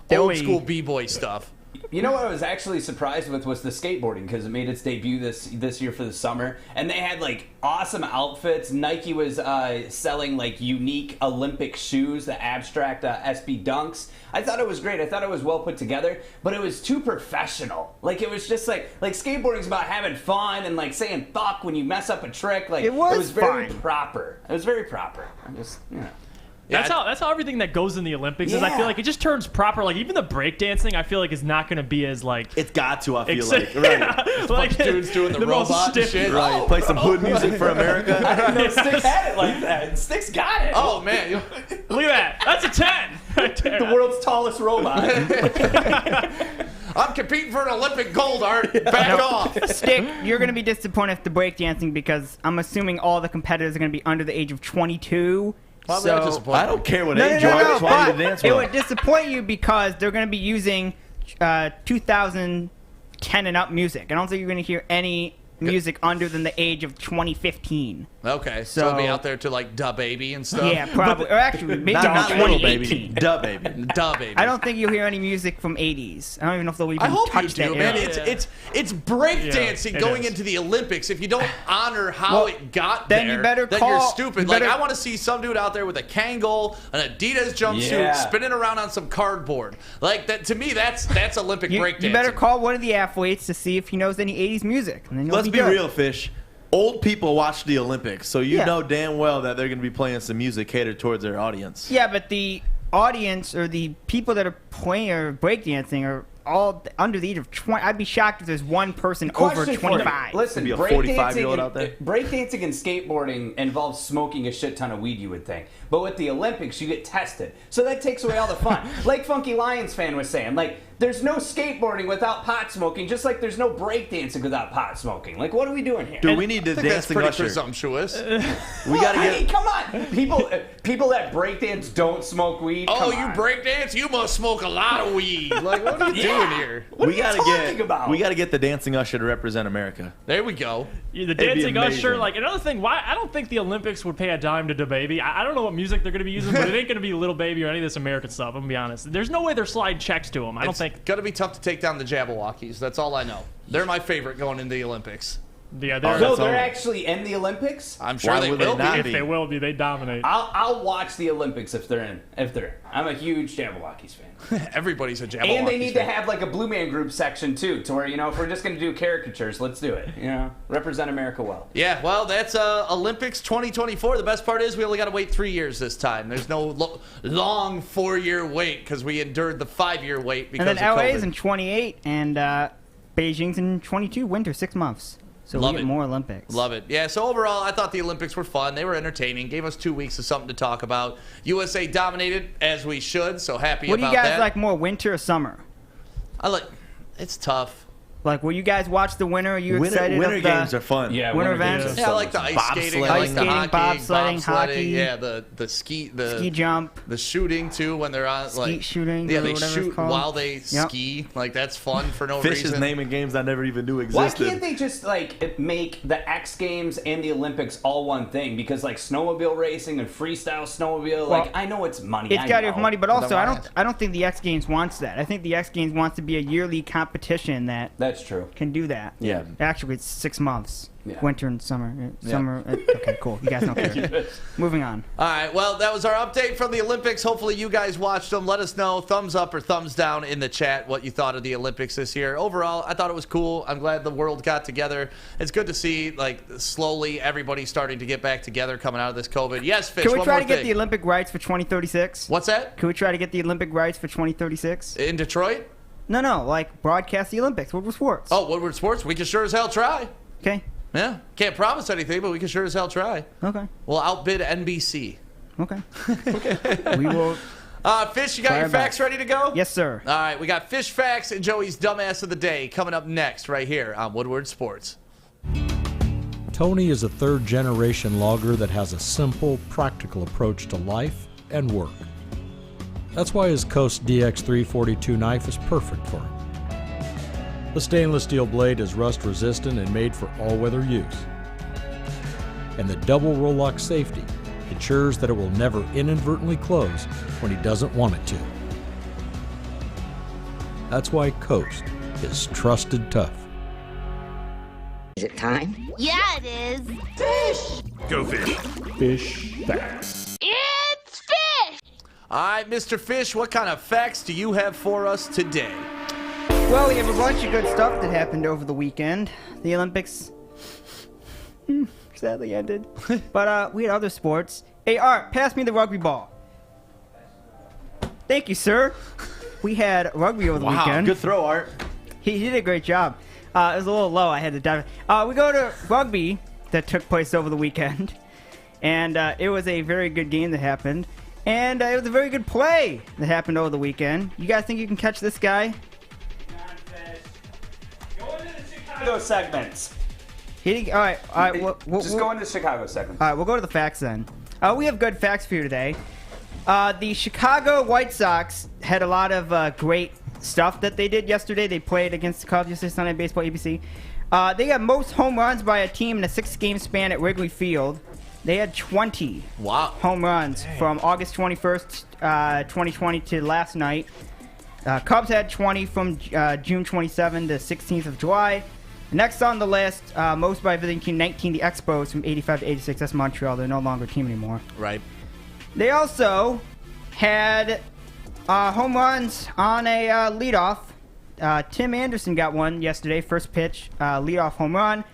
Well, old school b-boy stuff. You know what I was actually surprised with was the skateboarding because it made its debut this year for the summer, and they had like awesome outfits. Nike was selling like unique Olympic shoes, the abstract SB Dunks. I thought it was great. I thought it was well put together, but it was too professional. Like it was just like skateboarding's about having fun and like saying fuck when you mess up a trick. Like It was very fine. proper. It was very proper. I'm just That's how everything that goes in the Olympics is. I feel like it just turns proper. Like even the breakdancing, I feel like is not going to be as like. It's got to. I feel like right. Yeah, like dudes doing the robot and shit. Right. Play some hood music for America. I didn't know Sticks had it like that. Sticks got it. Oh man, look at that. That's a 10. Right there. The world's tallest robot. I'm competing for an Olympic gold, Art. Back off. Stick, you're going to be disappointed with the breakdancing because I'm assuming all the competitors are going to be under the age of 22. Probably not disappointed. I don't care what age you are. I just want you to dance well. It would disappoint you because they're going to be using 2010 and up music. I don't think you're going to hear any music under than the age of 2015. Okay, so it'll be out there to like Da Baby and stuff. Yeah, probably. Or actually, maybe not 2018. Da Baby. Da Baby. I don't think you'll hear any music from 80s. I don't even know if they'll even I hope touch you do, that man. era. It's breakdancing going into the Olympics. If you don't honor how it got then there, you better then call, you're stupid. You better, like I want to see some dude out there with a Kangol, an Adidas jumpsuit, spinning around on some cardboard. Like that to me, that's Olympic breakdancing. You better call one of the athletes to see if he knows any 80s music. And then Let's be real, Fish. Old people watch the Olympics, so you know damn well that they're going to be playing some music catered towards their audience. Yeah, but the audience or the people that are playing or breakdancing are all under the age of 20. I'd be shocked if there's one person over 25. Listen, be a 45-year-old out there. Breakdancing and skateboarding involves smoking a shit ton of weed, you would think. But with the Olympics, you get tested. So that takes away all the fun. Like Funky Lions fan was saying, like, there's no skateboarding without pot smoking, just like there's no breakdancing without pot smoking. Like, what are we doing here? Dude, we need to dance the that's pretty presumptuous. We got to get. I mean, come on. People that breakdance don't smoke weed. Oh, Come you on. breakdance? You must smoke a lot of weed. Like, what are you doing here? What we are you talking about? We got to get the dancing usher to represent America. There we go. Yeah, the dancing usher. Like another thing, why I don't think the Olympics would pay a dime to DaBaby. I don't know what music they're going to be using, but it ain't going to be Little Baby or any of this American stuff. I'm gonna be honest. There's no way they're sliding checks to him. I don't think. It's gonna be tough to take down the Jabberwockies. That's all I know. They're my favorite going into the Olympics. Yeah, they're actually in the Olympics. I'm sure they will be. If they will be, they dominate. I'll watch the Olympics if they're in. I'm a huge Jabberwockies fan. Everybody's a Jabberwockies And they need fan. to have like a Blue Man Group section too, to where if we're just gonna do caricatures, let's do it. Represent America well. Yeah, well, that's Olympics 2024. The best part is we only got to wait 3 years this time. There's no long 4-year wait because we endured the 5-year wait because and then of COVID. LA's in 28 and Beijing's in 22. Winter 6 months. So we get more Olympics. Love it. Yeah, so overall, I thought the Olympics were fun. They were entertaining. Gave us 2 weeks of something to talk about. USA dominated, as we should, so happy what about that. do you guys like more, winter or summer? It's tough. Like, will you guys watch the winter? Are you excited? Winter games are fun. Yeah, winter events. Yeah, I like the ice skating, I like the hockey. Yeah, the ski jump, the shooting too when they're on skeet shooting. Yeah, they whatever shoot it's called. while they ski. Like that's fun for no Fish reason. is naming games I never even knew existed. Why can't they just make the X Games and the Olympics all one thing? Because like snowmobile racing and freestyle snowmobile, I know it's money. It's got to be money, but also I don't think the X Games wants that. I think the X Games wants to be a yearly competition that's true. Can do that. Yeah. Actually, it's 6 months. Yeah. Winter and summer. Summer. Okay, cool. You guys don't care. Moving on. All right. Well, that was our update from the Olympics. Hopefully, you guys watched them. Let us know, thumbs up or thumbs down in the chat, what you thought of the Olympics this year. Overall, I thought it was cool. I'm glad the world got together. It's good to see, slowly everybody starting to get back together coming out of this COVID. Yes, Fish. Can we try to get the Olympic rights for 2036? What's that? Can we try to get the Olympic rights for 2036? In Detroit? No, broadcast the Olympics. Woodward Sports. Oh, Woodward Sports? We can sure as hell try. Okay. Yeah. Can't promise anything, but we can sure as hell try. Okay. We'll outbid NBC. Okay. We will. Fish, you got your facts ready to go? Yes, sir. All right, we got Fish Facts and Joey's Dumbass of the Day coming up next right here on Woodward Sports. Tony is a third-generation logger that has a simple, practical approach to life and work. That's why his Coast DX342 knife is perfect for him. The stainless steel blade is rust-resistant and made for all-weather use. And the double roll-lock safety ensures that it will never inadvertently close when he doesn't want it to. That's why Coast is trusted tough. Is it time? Yeah, it is. Fish! Go fish. Fish facts. It's fish! All right, Mr. Fish, what kind of facts do you have for us today? Well, we have a bunch of good stuff that happened over the weekend. The Olympics sadly ended. But we had other sports. Hey, Art, pass me the rugby ball. Thank you, sir. We had rugby over the weekend. Good throw, Art. He did a great job. It was a little low. I had to dive. We go to rugby that took place over the weekend. And it was a very good game that happened. And it was a very good play that happened over the weekend. You guys think you can catch this guy? Go into the Chicago segments. All right. Just go into the Chicago segments. All right, we'll go to the facts then. We have good facts for you today. The Chicago White Sox had a lot of great stuff that they did yesterday. They played against the Cubs yesterday, Sunday Baseball, ABC. They got most home runs by a team in a 6-game span at Wrigley Field. They had 20 home runs from August 21st, 2020 to last night. Cubs had 20 from June 27 to 16th of July. Next on the list, most by visiting team 19, the Expos from 85 to 86. That's Montreal. They're no longer a team anymore. Right. They also had home runs on a leadoff. Tim Anderson got one yesterday, first pitch, leadoff home run.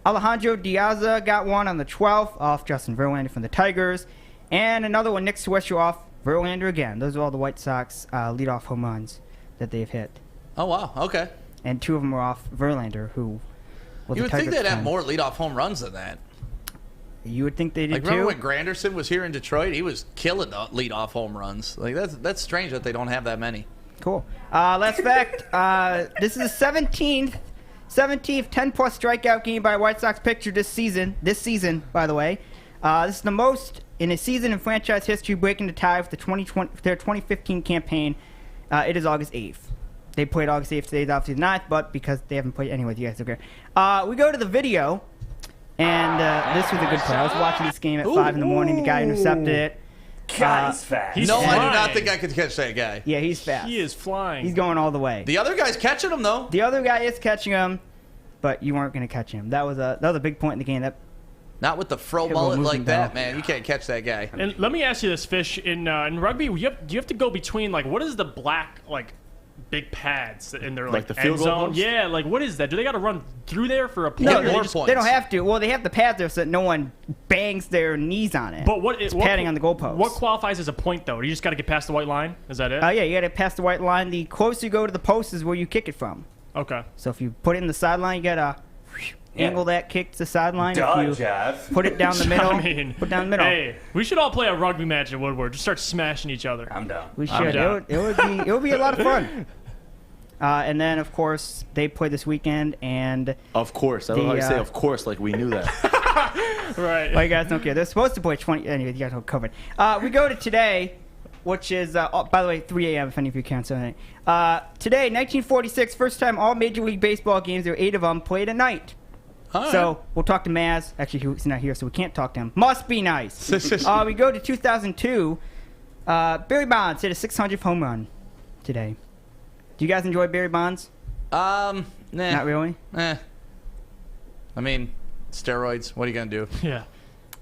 Alejandro Diaz got one on the 12th off Justin Verlander from the Tigers. And another one, Nick Swisher off Verlander again. Those are all the White Sox leadoff home runs that they've hit. Oh, wow. Okay. And 2 of them are off Verlander, who was You the would think Tigers they'd have fan. more leadoff home runs than that. You would think they did, like, too? remember when Granderson was here in Detroit? He was killing the leadoff home runs. Like, that's strange that they don't have that many. Cool. Last fact. This is the 17th 10-plus strikeout game by a White Sox pitcher this season. This season, by the way. This is the most in a season in franchise history, breaking the tie with their 2015 campaign. It is August 8th. They played August 8th. Today is obviously the 9th, but because they haven't played anyway, you guys don't care. We go to the video, and this was a good play. I was watching this game at 5 in the morning. The guy intercepted it. Guy's fast. I do not think I could catch that guy. Yeah, he's fast. He is flying. He's going all the way. The other guy's catching him, though. The other guy is catching him, but you weren't going to catch him. That was a big point in the game. Not with the fro mullet like that, man. You can't catch that guy. And let me ask you this, Fish. In rugby, do you have to go between, like, what is the black, like, big pads in their, like the end field goal zone? post? Yeah, like, what is that? Do they got to run through there for a point? No, they don't have to. Well, they have the pads there so that no one bangs their knees on it. But it's padding on the goalpost. What qualifies as a point, though? Do you just got to get past the white line? Is that it? Yeah, you got to pass the white line. The closer you go to the post is where you kick it from. Okay. So if you put it in the sideline, you got to angle that kick to the sideline. Duh, if you Jeff. put it down the middle, I mean, put it down the middle. Hey, we should all play a rugby match at Woodward. Just start smashing each other. I'm down. We should. It would be a lot of fun. And then, of course, they play this weekend, and Of course. I don't know how you say of course like we knew that. Right. Well, you guys don't care. They're supposed to play 20. Anyway, you guys don't cover it. We go to today, which is, by the way, 3 a.m. if any of you can't say that. Today, 1946, first time all Major League Baseball games, there were 8 of them, played at night. So we'll talk to Maz. Actually, he's not here, so we can't talk to him. Must be nice. We go to 2002. Barry Bonds hit a 600th home run today. Do you guys enjoy Barry Bonds? Nah. Not really? I mean, steroids. What are you going to do? Yeah.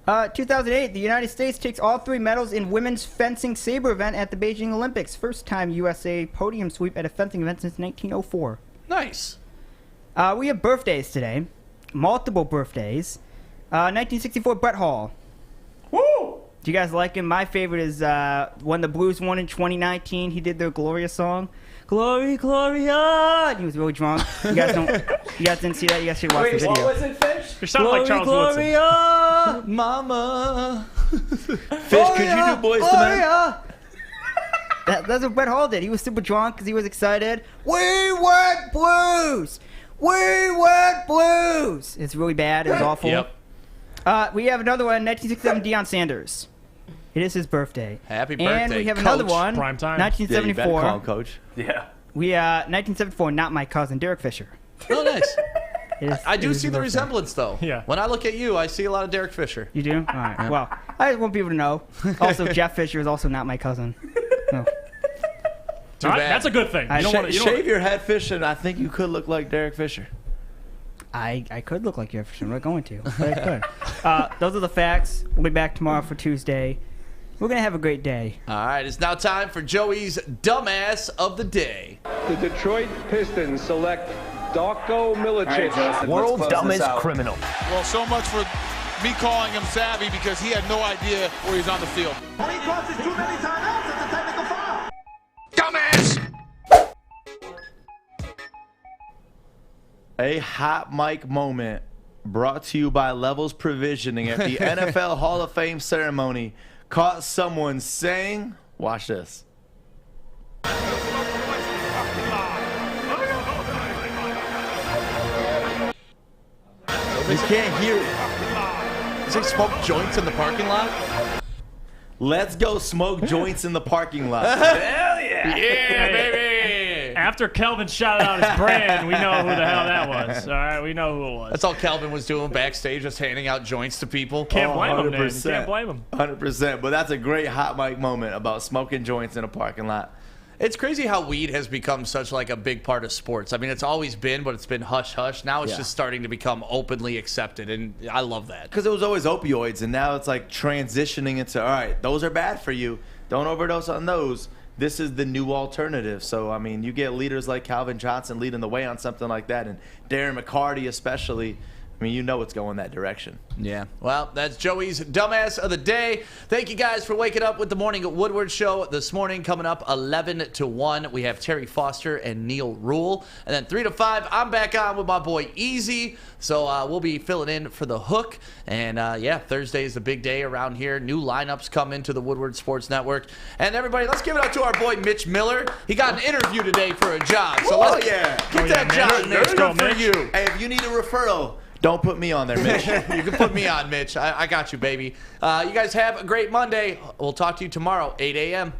2008, the United States takes all 3 medals in women's fencing saber event at the Beijing Olympics. First time USA podium sweep at a fencing event since 1904. Nice. We have birthdays today. Multiple birthdays. 1964, Brett Hall. Woo! Do you guys like him? My favorite is when the Blues won in 2019. He did their Gloria song. Glory, Gloria! And he was really drunk. You guys didn't see that? You guys should watch the video. What was it, Fish? You sound like Charles Gloria! Mama. Fish, could you do Boys to Men? That's what Brett Hall did. He was super drunk because he was excited. We went Blues! We went Blues! It's really bad. It was awful. Yep. We have another one, 1967, Deion Sanders. It is his birthday. Happy birthday, And we have Coach. another one, Prime time. 1974. Yeah, you better call him Coach. Yeah. 1974, not my cousin, Derek Fisher. Oh, nice. I do it is see his the birthday. resemblance, though. Yeah. When I look at you, I see a lot of Derek Fisher. You do? All right. Well, I just want people to know. Also, Jeff Fisher is also not my cousin. No. Too All right, bad. that's a good thing. I don't want to. Shave your head, Fish, and I think you could look like Derek Fisher. I could look like Jeff Fisher. I'm not going to. But I could. Those are the facts. We'll be back tomorrow for Tuesday. We're going to have a great day. All right, it's now time for Joey's Dumbass of the Day. The Detroit Pistons select Darko Milicic. World's dumbest criminal. Well, so much for me calling him savvy because he had no idea where he's on the field. And he crosses too many timeouts. It's a technical foul. A hot mic moment brought to you by Levels Provisioning at the NFL Hall of Fame ceremony caught someone saying, watch this. You can't hear it. Is they smoke joints in the parking lot? Let's go smoke joints in the parking lot. Hell yeah. Yeah, baby. After Kelvin shouted out his brand, we know who the hell that was. All right, we know who it was. That's all Calvin was doing backstage, just handing out joints to people. Can't blame him, man. You can't blame him. 100%. But that's a great hot mic moment about smoking joints in a parking lot. It's crazy how weed has become such like a big part of sports. I mean, it's always been, but it's been hush-hush. Now it's just starting to become openly accepted, and I love that. Because it was always opioids, and now it's like transitioning into, all right, those are bad for you. Don't overdose on those. This is the new alternative. So, I mean, you get leaders like Calvin Johnson leading the way on something like that, and Darren McCarty especially. I mean, you know it's going that direction. Yeah. Well, that's Joey's Dumbass of the Day. Thank you guys for waking up with the Morning Woodward Show this morning. Coming up 11 to 1, we have Terry Foster and Neil Rule. And then 3 to 5, I'm back on with my boy Easy. So we'll be filling in for the hook. And, yeah, Thursday is the big day around here. New lineups come into the Woodward Sports Network. And, everybody, let's give it up to our boy Mitch Miller. He got an interview today for a job. So let's get that job, Mitch. Good for you. Hey, if you need a referral, don't put me on there, Mitch. You can put me on, Mitch. I got you, baby. You guys have a great Monday. We'll talk to you tomorrow, 8 a.m.